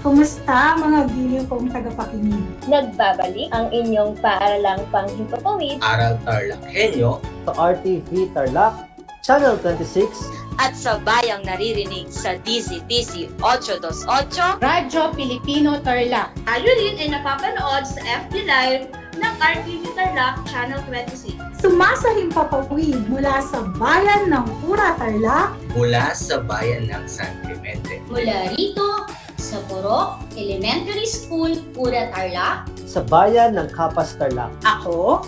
Kumusta mga giliw kong tagapakinig? Nagbabalik ang inyong paaralang panghimpapawid, Aral TarlakHenyo, Sa RTV Tarlac, Channel 26, At sa bayang naririnig sa DZTC 828, Radyo Pilipino Tarlac. tayo rin ay napapanood sa FB Live ng RTV Tarlac Channel 26. Sumasahimpapawid mula sa bayan ng Pura Tarlac, mula sa bayan ng San Clemente. Mula rito, sa Purok Elementary School, Pura Tarlac, sa bayan ng Kapas, Tarlac. Ako,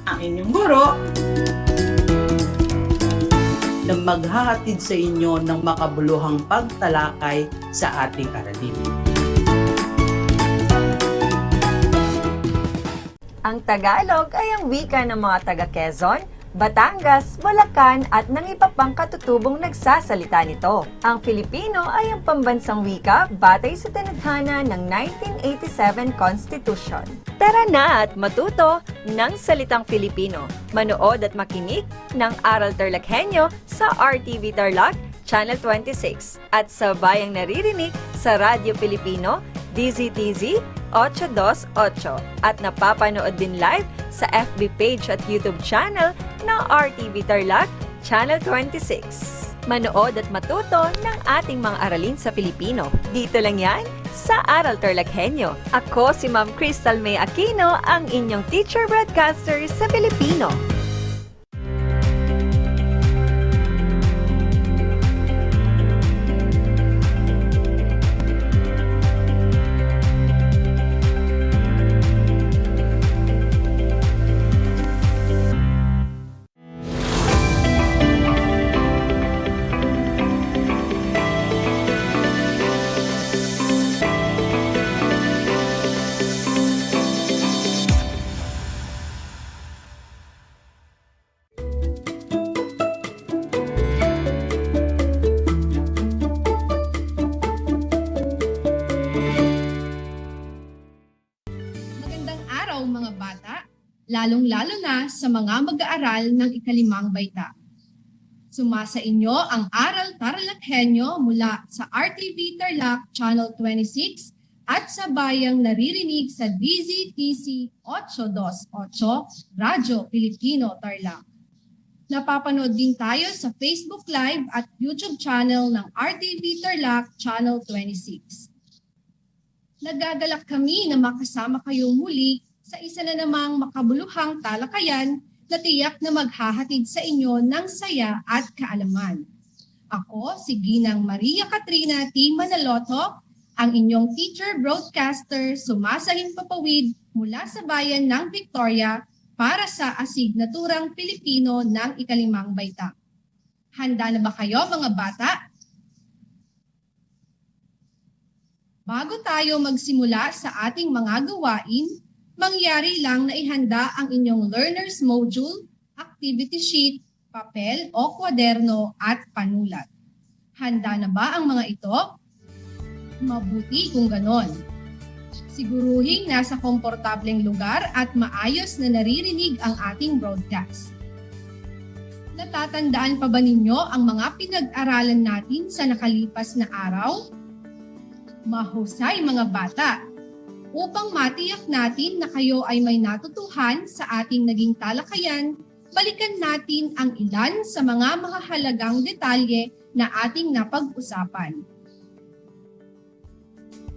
ang inyong guro, na maghahatid sa inyo ng makabuluhang pagtalakay sa ating aralin. Ang Tagalog ay ang wika ng mga taga-Quezon, Batangas, Bulacan at ng iba pang katutubong nagsasalita nito. Ang Filipino ay ang pambansang wika batay sa tinadhana ng 1987 Constitution. Tara na at matuto ng salitang Filipino. Manood at makinig ng Aral TarlakHenyo sa RTV Tarlac, Channel 26 at sa bayang naririnig sa Radyo Pilipino, DZTZ 828 at napapanood din live sa FB page at YouTube channel ng RTV Tarlac, Channel 26. Manood at matuto ng ating mga aralin sa Filipino. Dito lang yan sa Aral TarlakHenyo. Ako si Ma'am Crystal May Aquino, ang inyong teacher broadcaster sa Filipino. Mga bata, lalong-lalo na sa mga mag-aaral ng ikalimang baita. Sumasa inyo ang Aral TarlakHenyo mula sa RTV Tarlac Channel 26 at sa bayang naririnig sa DZTC 828 Radyo Pilipino Tarlac. Napapanood din tayo sa Facebook Live at YouTube channel ng RTV Tarlac Channel 26. Nagagalak kami na makasama kayong muli sa isa na namang makabuluhang talakayan na tiyak na maghahatid sa inyo ng saya at kaalaman. Ako, si Ginang Maria Katrina T. Manaloto, ang inyong teacher broadcaster sumasahing papawid mula sa bayan ng Victoria para sa asignaturang Pilipino ng ikalimang baita. Handa na ba kayo mga bata? Bago tayo magsimula sa ating mga gawain, mangyari lang na ihanda ang inyong learner's module, activity sheet, papel o kwaderno at panulat. Handa na ba ang mga ito? Mabuti kung ganon. Siguruhing nasa komportableng lugar at maayos na naririnig ang ating broadcast. Natatandaan pa ba ninyo ang mga pinag-aralan natin sa nakalipas na araw? Mahusay mga bata! Upang matiyak natin na kayo ay may natutuhan sa ating naging talakayan, balikan natin ang ilan sa mga mahahalagang detalye na ating napag-usapan.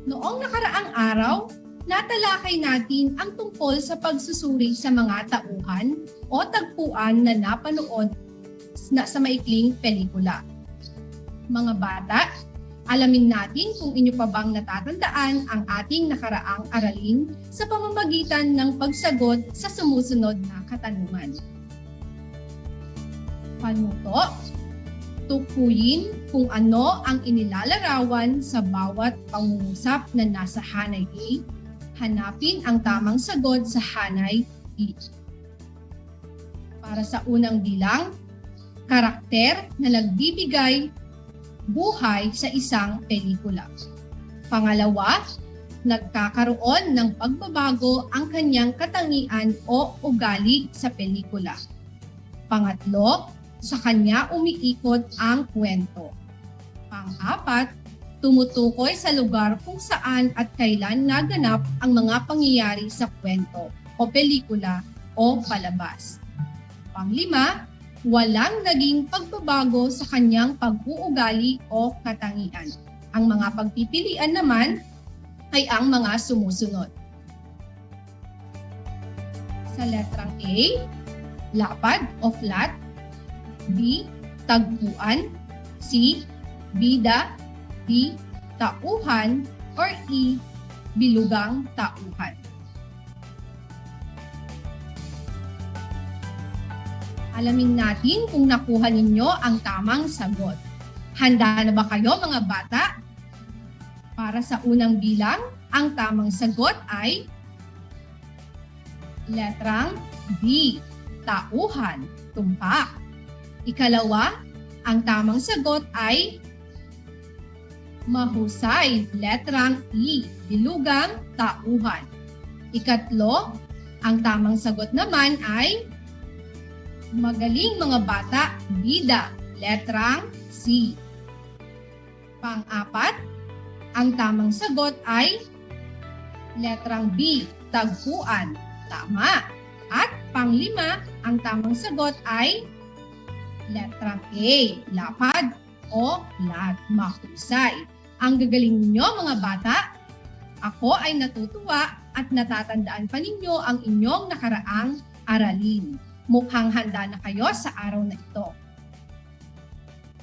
Noong nakaraang araw, natalakay natin ang tungkol sa pagsusuri sa mga tauhan o tagpuan na napanood sa maikling pelikula. Mga bata, alamin natin kung inyo pa bang natatandaan ang ating nakaraang aralin sa pamamagitan ng pagsagot sa sumusunod na katanungan. Panuto, tukuyin kung ano ang inilalarawan sa bawat pangungusap na nasa hanay A, hanapin ang tamang sagot sa hanay B. Para sa unang bilang, karakter na nagbibigay buhay sa isang pelikula. Pangalawa, nagkakaroon ng pagbabago ang kanyang katangian o ugali sa pelikula. Pangatlo, sa kanya umiikot ang kwento. Pang-apat, tumutukoy sa lugar kung saan at kailan naganap ang mga pangyayari sa kwento o pelikula o palabas. Panglima, walang naging pagbabago sa kanyang pag-uugali o katangian. Ang mga pagpipilian naman ay ang mga sumusunod. Sa letrang A, lapad o flat. B, tagpuan. C, bida. D, tauhan. Or E, bilugang tauhan. Alamin natin kung nakuha ninyo ang tamang sagot. Handa na ba kayo mga bata? Para sa unang bilang, ang tamang sagot ay letrang B, tauhan, tumpak. Ikalawa, ang tamang sagot ay mahusay, letrang E, dilugang, tauhan. Ikatlo, ang tamang sagot naman ay magaling mga bata, bida, letrang C. Pang-apat, ang tamang sagot ay letrang B, tagpuan, tama. At pang-lima, ang tamang sagot ay letrang A, lapad o flat, mahusay. Ang gagaling ninyo mga bata. Ako ay natutuwa at natatandaan pa ninyo ang inyong nakaraang aralin. Mukhang handa na kayo sa araw na ito.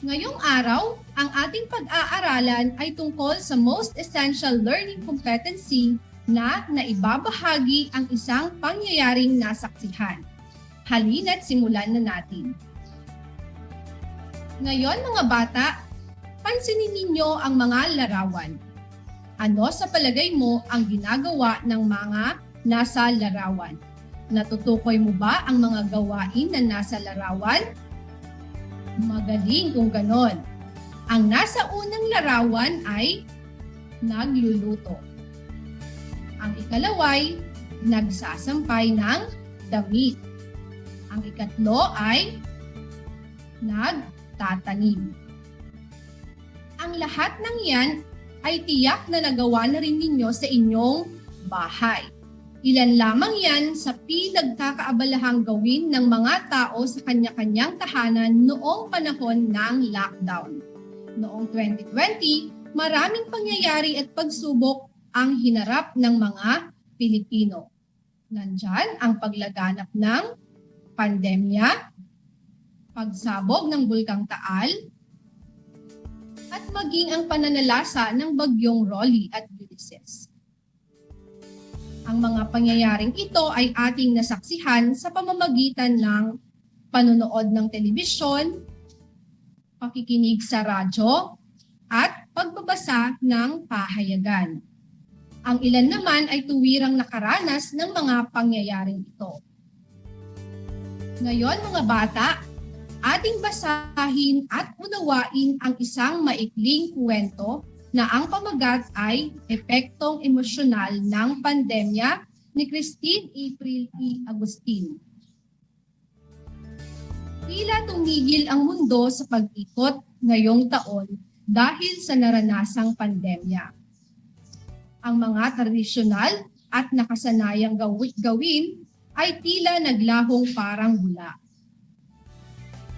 Ngayong araw, ang ating pag-aaralan ay tungkol sa Most Essential Learning Competency na naibabahagi ang isang pangyayaring nasaksihan. Halina't simulan na natin. Ngayon mga bata, pansinin ninyo ang mga larawan. Ano sa palagay mo ang ginagawa ng mga nasa larawan? Natutukoy mo ba ang mga gawain na nasa larawan? Magaling kung ganon. Ang nasa unang larawan ay nagluluto. Ang ikalaway, nagsasampay ng damit. Ang ikatlo ay nagtatanim. Ang lahat ng yan ay tiyak na nagawa na rin ninyo sa inyong bahay. Ilan lamang yan sa pinagkakaabalahang gawin ng mga tao sa kanya-kanyang tahanan noong panahon ng lockdown. Noong 2020, maraming pangyayari at pagsubok ang hinarap ng mga Pilipino. Nandyan ang paglaganap ng pandemya, pagsabog ng Bulkang Taal, at maging ang pananalasa ng bagyong Rolly at Ulysses. Ang mga pangyayaring ito ay ating nasaksihan sa pamamagitan ng panonood ng telebisyon, pakikinig sa radyo, at pagbabasa ng pahayagan. Ang ilan naman ay tuwirang nakaranas ng mga pangyayaring ito. Ngayon mga bata, ating basahin at unawain ang isang maikling kwento na ang pamagat ay Epektong Emosyonal ng Pandemya ni Christine April E. Agustin. Tila tumigil ang mundo sa pag-ikot ngayong taon dahil sa naranasang pandemya. Ang mga tradisyonal at nakasanayang gawin ay tila naglahong parang bula.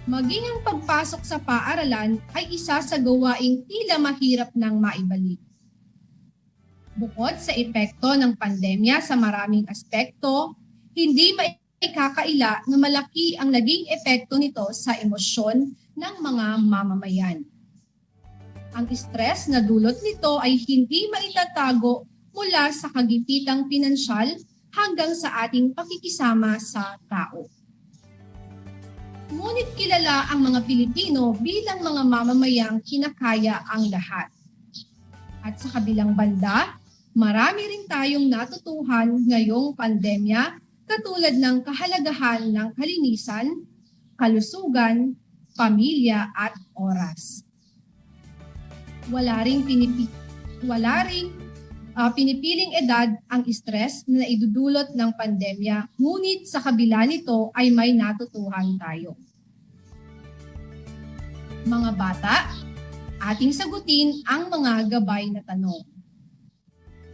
Maging ang pagpasok sa paaralan ay isa sa gawaing tila mahirap nang maibalik. Bukod sa epekto ng pandemya sa maraming aspekto, hindi maikakaila na malaki ang naging epekto nito sa emosyon ng mga mamamayan. Ang stress na dulot nito ay hindi maitatago mula sa kagipitang pinansyal hanggang sa ating pakikisama sa tao. Ngunit kilala ang mga Pilipino bilang mga mamamayang kinakaya ang lahat. At sa kabilang banda, marami rin tayong natutuhan ngayong pandemya katulad ng kahalagahan ng kalinisan, kalusugan, pamilya at oras. Wala ring pinipiling edad ang stress na naidudulot ng pandemya, ngunit sa kabila nito ay may natutuhan tayo. Mga bata, ating sagutin ang mga gabay na tanong.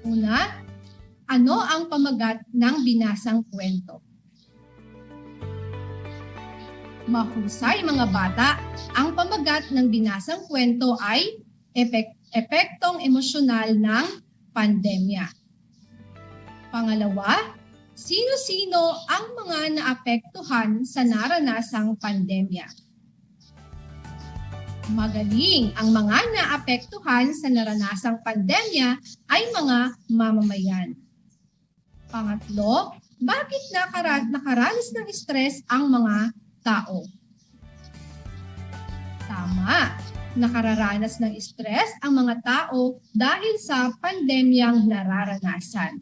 Una, ano ang pamagat ng binasang kwento? Mahusay mga bata, ang pamagat ng binasang kwento ay epektong emosyonal ng pandemya. Pangalawa, sino-sino ang mga naapektuhan sa naranasang pandemya? Magaling, ang mga naapektuhan sa naranasang pandemya ay mga mamamayan. Pangatlo, bakit nakaranas ng stress ang mga tao. Tama, nakararanas ng stress ang mga tao dahil sa pandemyang nararanasan.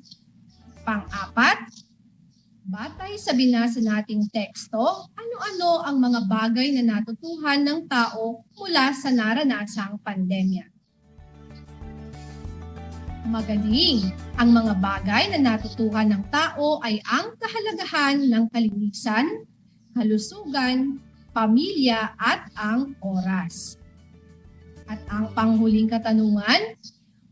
Pang-apat, batay sa binasa nating teksto, ano-ano ang mga bagay na natutuhan ng tao mula sa naranasang pandemya? Magaling! Ang mga bagay na natutuhan ng tao ay ang kahalagahan ng kalinisan, kalusugan, pamilya at ang oras. At ang panghuling katanungan,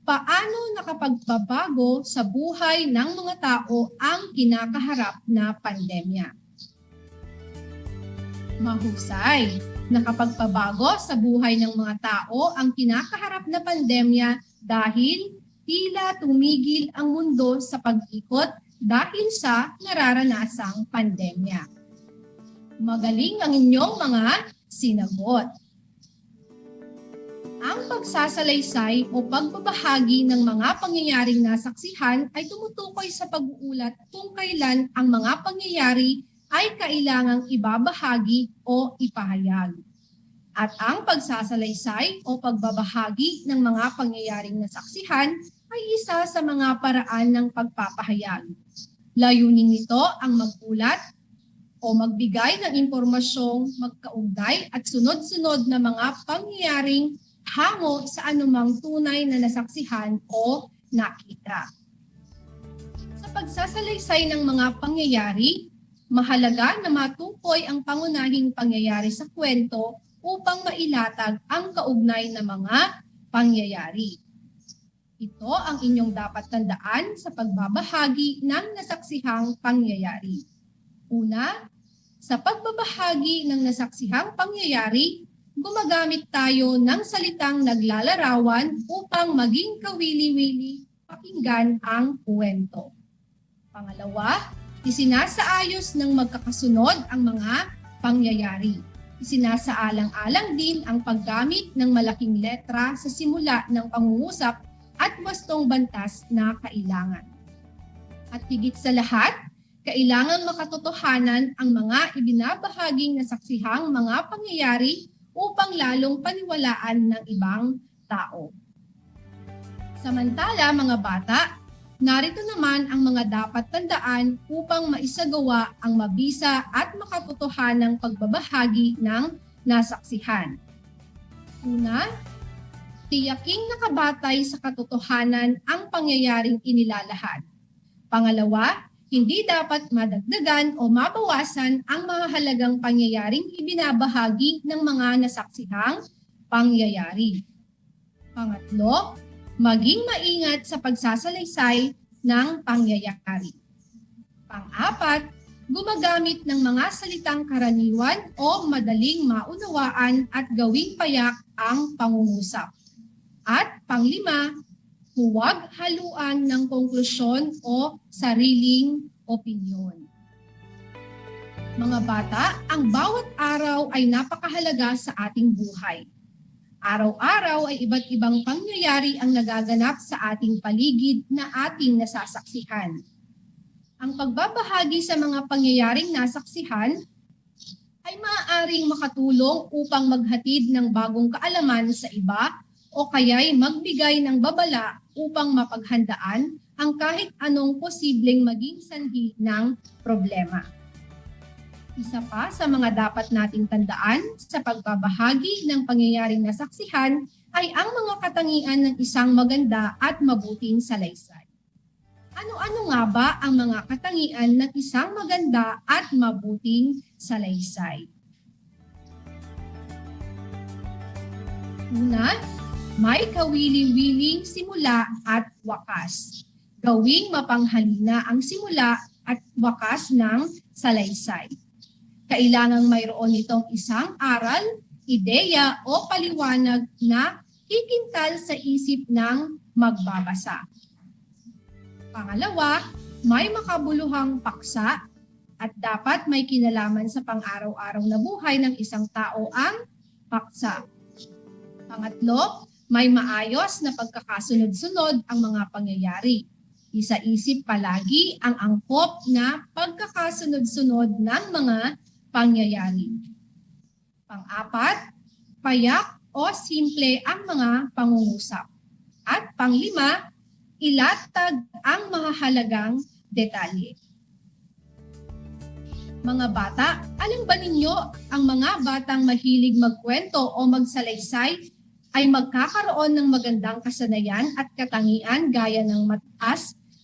paano nakapagbabago sa buhay ng mga tao ang kinakaharap na pandemya? Mahusay! Nakapagpabago sa buhay ng mga tao ang kinakaharap na pandemya dahil tila tumigil ang mundo sa pag-ikot dahil sa nararanasang pandemya. Magaling ang inyong mga sinagot. Ang pagsasalaysay o pagbabahagi ng mga pangyayaring nasaksihan ay tumutukoy sa pag-uulat kung kailan ang mga pangyayari ay kailangang ibabahagi o ipahayag. At ang pagsasalaysay o pagbabahagi ng mga pangyayaring nasaksihan ay isa sa mga paraan ng pagpapahayag. Layunin nito ang magulat o magbigay ng impormasyong magkaugnay at sunod-sunod na mga pangyayaring hango sa anumang tunay na nasaksihan o nakita. Sa pagsasalaysay ng mga pangyayari, mahalaga na matukoy ang pangunahing pangyayari sa kwento upang mailatag ang kaugnay na mga pangyayari. Ito ang inyong dapat tandaan sa pagbabahagi ng nasaksihang pangyayari. Una, sa pagbabahagi ng nasaksihang pangyayari, gumagamit tayo ng salitang naglalarawan upang maging kawili-wili pakinggan ang kwento. Pangalawa, isinasaayos ng magkakasunod ang mga pangyayari. Isinasaalang-alang din ang paggamit ng malaking letra sa simula ng pangungusap at wastong bantas na kailangan. At higit sa lahat, kailangan makatotohanan ang mga ibinabahaging nasaksihang mga pangyayari upang lalong paniwalaan ng ibang tao. Samantala, mga bata, narito naman ang mga dapat tandaan upang maisagawa ang mabisa at makatotohanang pagbabahagi ng nasaksihan. Una, tiyaking nakabatay sa katotohanan ang pangyayaring inilalahad. Pangalawa, hindi dapat madagdagan o mabawasan ang mahalagang pangyayaring ibinabahagi ng mga nasaksihang pangyayari. Pangatlo, maging maingat sa pagsasalaysay ng pangyayari. Pang-apat, gumagamit ng mga salitang karaniwan o madaling maunawaan at gawing payak ang pangungusap. At panglima, huwag haluan ng konklusyon o sariling opinyon. Mga bata, ang bawat araw ay napakahalaga sa ating buhay. Araw-araw ay iba't ibang pangyayari ang nagaganap sa ating paligid na ating nasasaksihan. Ang pagbabahagi sa mga pangyayaring nasaksihan ay maaaring makatulong upang maghatid ng bagong kaalaman sa iba o kaya'y magbigay ng babala upang mapaghandaan ang kahit anong posibleng maging sanhi ng problema. Isa pa sa mga dapat nating tandaan sa pagbabahagi ng pangyayaring nasaksihan ay ang mga katangian ng isang maganda at mabuting salaysay. Ano-ano nga ba ang mga katangian ng isang maganda at mabuting salaysay? Una, may kawili-wiling simula at wakas. Gawing mapanghalina ang simula at wakas ng salaysay. Kailangang mayroon itong isang aral, ideya o paliwanag na kikintal sa isip ng magbabasa. Pangalawa, may makabuluhang paksa at dapat may kinalaman sa pang-araw-araw na buhay ng isang tao ang paksa. Pangatlo, may maayos na pagkakasunod-sunod ang mga pangyayari. Isa-isip palagi ang angkop na pagkakasunod-sunod ng mga pangyayari. Pang-apat, payak o simple ang mga pangungusap. At pang-lima, ilatag ang mahahalagang detalye. Mga bata, alam ba ninyo ang mga batang mahilig magkwento o magsalaysay ay magkakaroon ng magandang kasanayan at katangian gaya ng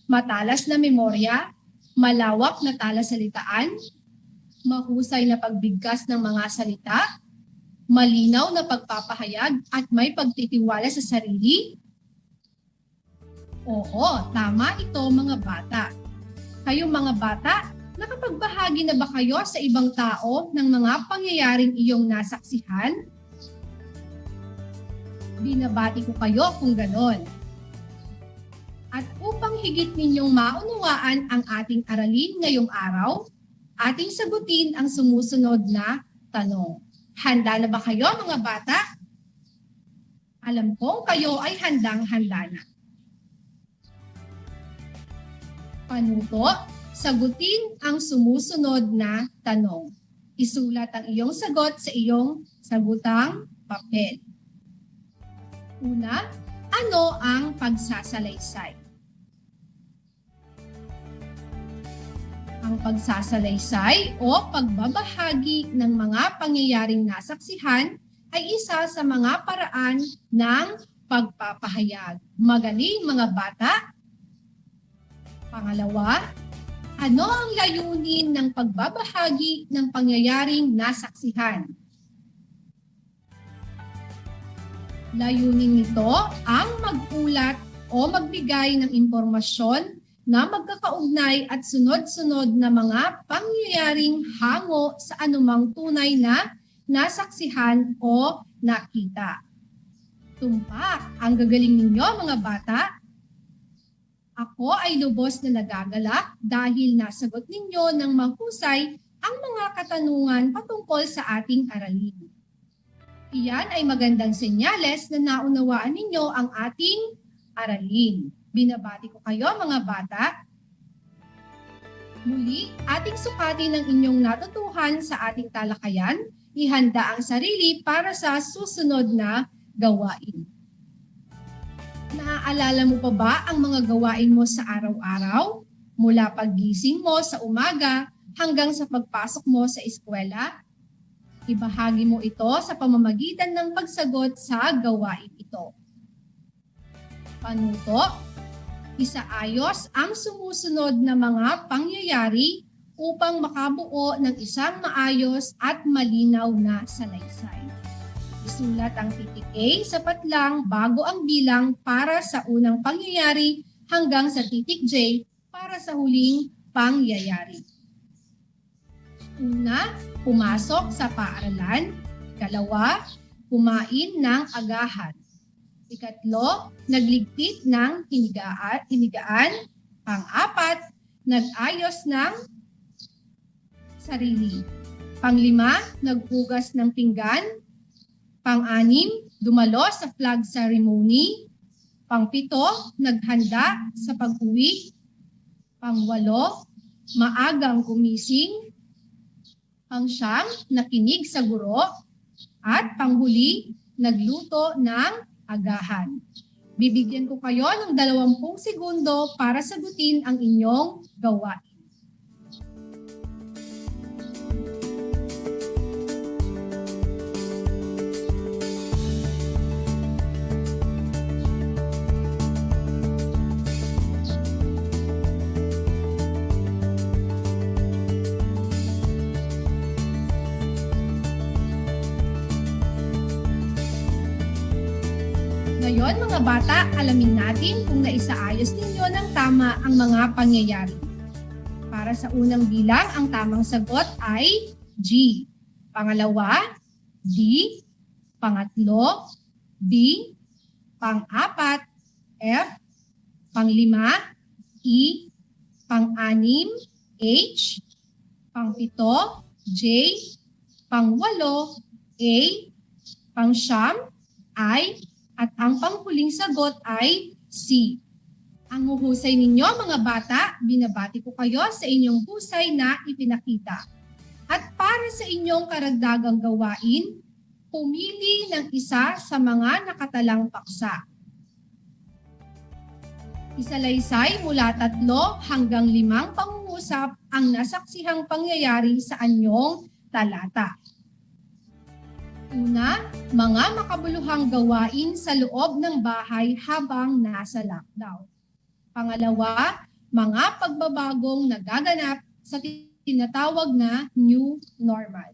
matalas na memorya, malawak na talasalitaan, mahusay na pagbigkas ng mga salita, malinaw na pagpapahayag at may pagtitiwala sa sarili? Oo, tama ito mga bata. Kayong mga bata, nakapagbahagi na ba kayo sa ibang tao ng mga pangyayaring iyong nasaksihan? Binabati ko kayo kung ganon. At upang higit ninyong maunawaan ang ating aralin ngayong araw, ating sagutin ang sumusunod na tanong. Handa na ba kayo mga bata? Alam kong kayo ay handang-handa na. Panuto, sagutin ang sumusunod na tanong. Isulat ang iyong sagot sa iyong sagutang papel. Una, ano ang pagsasalaysay? Ang pagsasalaysay o pagbabahagi ng mga pangyayaring nasaksihan ay isa sa mga paraan ng pagpapahayag. Magaling mga bata! Pangalawa, ano ang layunin ng pagbabahagi ng pangyayaring nasaksihan? Layunin nito ang mag-ulat o magbigay ng impormasyon na magkakaugnay at sunod-sunod na mga pangyayaring hango sa anumang tunay na nasaksihan o nakita. Tumpak, ang gagaling ninyo mga bata! Ako ay lubos na nagagalak dahil nasagot ninyo ng mahusay ang mga katanungan patungkol sa ating aralin. Iyan ay magandang senyales na naunawaan ninyo ang ating aralin. Binabati ko kayo mga bata. Muli, ating sukatin ang inyong natutuhan sa ating talakayan. Ihanda ang sarili para sa susunod na gawain. Naaalala mo pa ba ang mga gawain mo sa araw-araw? Mula paggising mo sa umaga hanggang sa pagpasok mo sa eskwela? Ibahagi mo ito sa pamamagitan ng pagsagot sa gawain ito. Panuto, isaayos ang sumusunod na mga pangyayari upang makabuo ng isang maayos at malinaw na salaysay. Isulat ang titik A sapat lang bago ang bilang para sa unang pangyayari hanggang sa titik J para sa huling pangyayari. Una, pumasok sa paaralan. Ikalawa, kumain ng agahan. Ikatlo, nagligpit ng hinigaan. Pang-apat, nag-ayos ng sarili. Pang-lima, naghugas ng pinggan. Pang-anim, dumalo sa flag ceremony. Pang-pito, naghanda sa pag-uwi. Pang-walo, maagang gumising. Pang-siyam, nakinig sa guro. At panghuli, nagluto ng agahan. Bibigyan ko kayo ng 20 segundo para sagutin ang inyong gawain. Ngayon mga bata, alamin natin kung naisaayos ninyo ng tama ang mga pangyayari. Para sa unang bilang, ang tamang sagot ay G. Pangalawa, D. Pangatlo, B. Pang-apat, F. Pang-lima, E. Pang-anim, H. Pang-pito, J. Pang-walo, A. Pang-siyam, I. At ang panghuling sagot ay C. Ang huhusay ninyo mga bata, binabati ko kayo sa inyong husay na ipinakita. At para sa inyong karagdagang gawain, pumili ng isa sa mga nakatalang paksa. Isalaysay mula 3 hanggang 5 pangungusap ang nasaksihang pangyayari sa anyong talata. Una, mga makabuluhang gawain sa loob ng bahay habang nasa lockdown. Pangalawa, mga pagbabagong nagaganap sa tinatawag na new normal.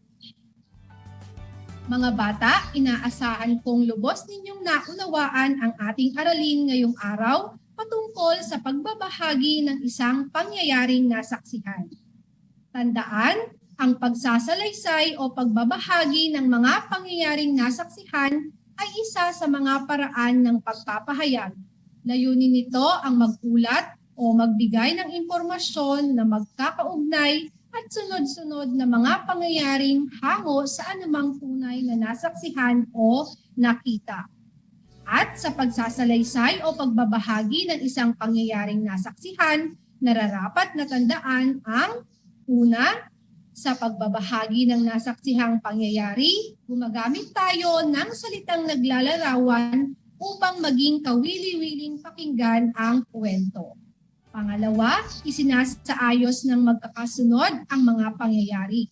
Mga bata, inaasahan kong lubos ninyong naunawaan ang ating aralin ngayong araw patungkol sa pagbabahagi ng isang pangyayaring nasaksihan. Tandaan, ang pagsasalaysay o pagbabahagi ng mga pangyayaring nasaksihan ay isa sa mga paraan ng pagpapahayag. Layunin nito ang magulat o magbigay ng impormasyon na magkakaugnay at sunod-sunod na mga pangyayaring hango sa anumang tunay na nasaksihan o nakita. At sa pagsasalaysay o pagbabahagi ng isang pangyayaring nasaksihan, nararapat na tandaan ang una, sa pagbabahagi ng nasaksihang pangyayari, gumagamit tayo ng salitang naglalarawan upang maging kawili-wiling pakinggan ang kwento. Pangalawa, isinasaayos ng magkakasunod ang mga pangyayari.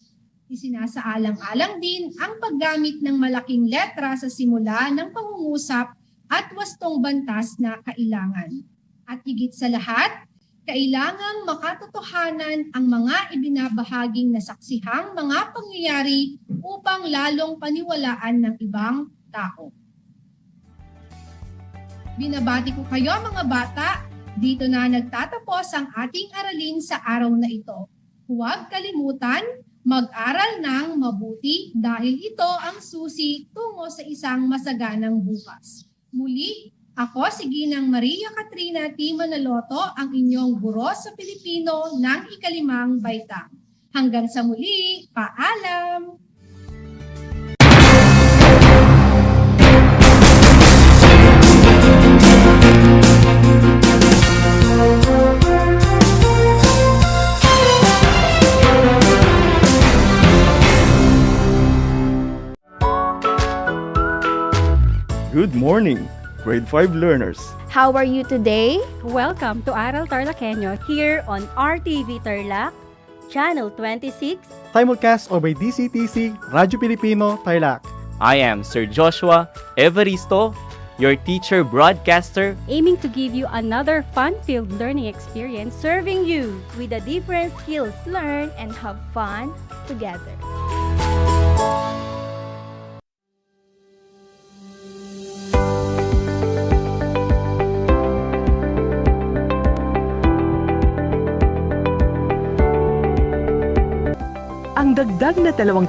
Isinasaalang-alang din ang paggamit ng malaking letra sa simula ng pangungusap at wastong bantas na kailangan. At higit sa lahat, kailangang makatotohanan ang mga ibinabahaging nasaksihang mga pangyayari upang lalong paniwalaan ng ibang tao. Binabati ko kayo mga bata, dito na nagtatapos ang ating aralin sa araw na ito. Huwag kalimutan, mag-aral ng mabuti dahil ito ang susi tungo sa isang masaganang bukas. Muli, ako si Ginang Maria Katrina T. Manaloto, ang inyong guro sa Pilipino ng ika-5 baitang. Hanggang sa muli, paalam! Good morning, grade 5 learners. How are you today? Welcome to Aral TarlakHenyo here on RTV Tarlac, Channel 26. Simulcast over DCTC, Radyo Pilipino, Tarlac. I am Sir Joshua Evaristo, your teacher broadcaster, aiming to give you another fun-filled learning experience, serving you with the different skills, learn and have fun together. Ang dagdag na 2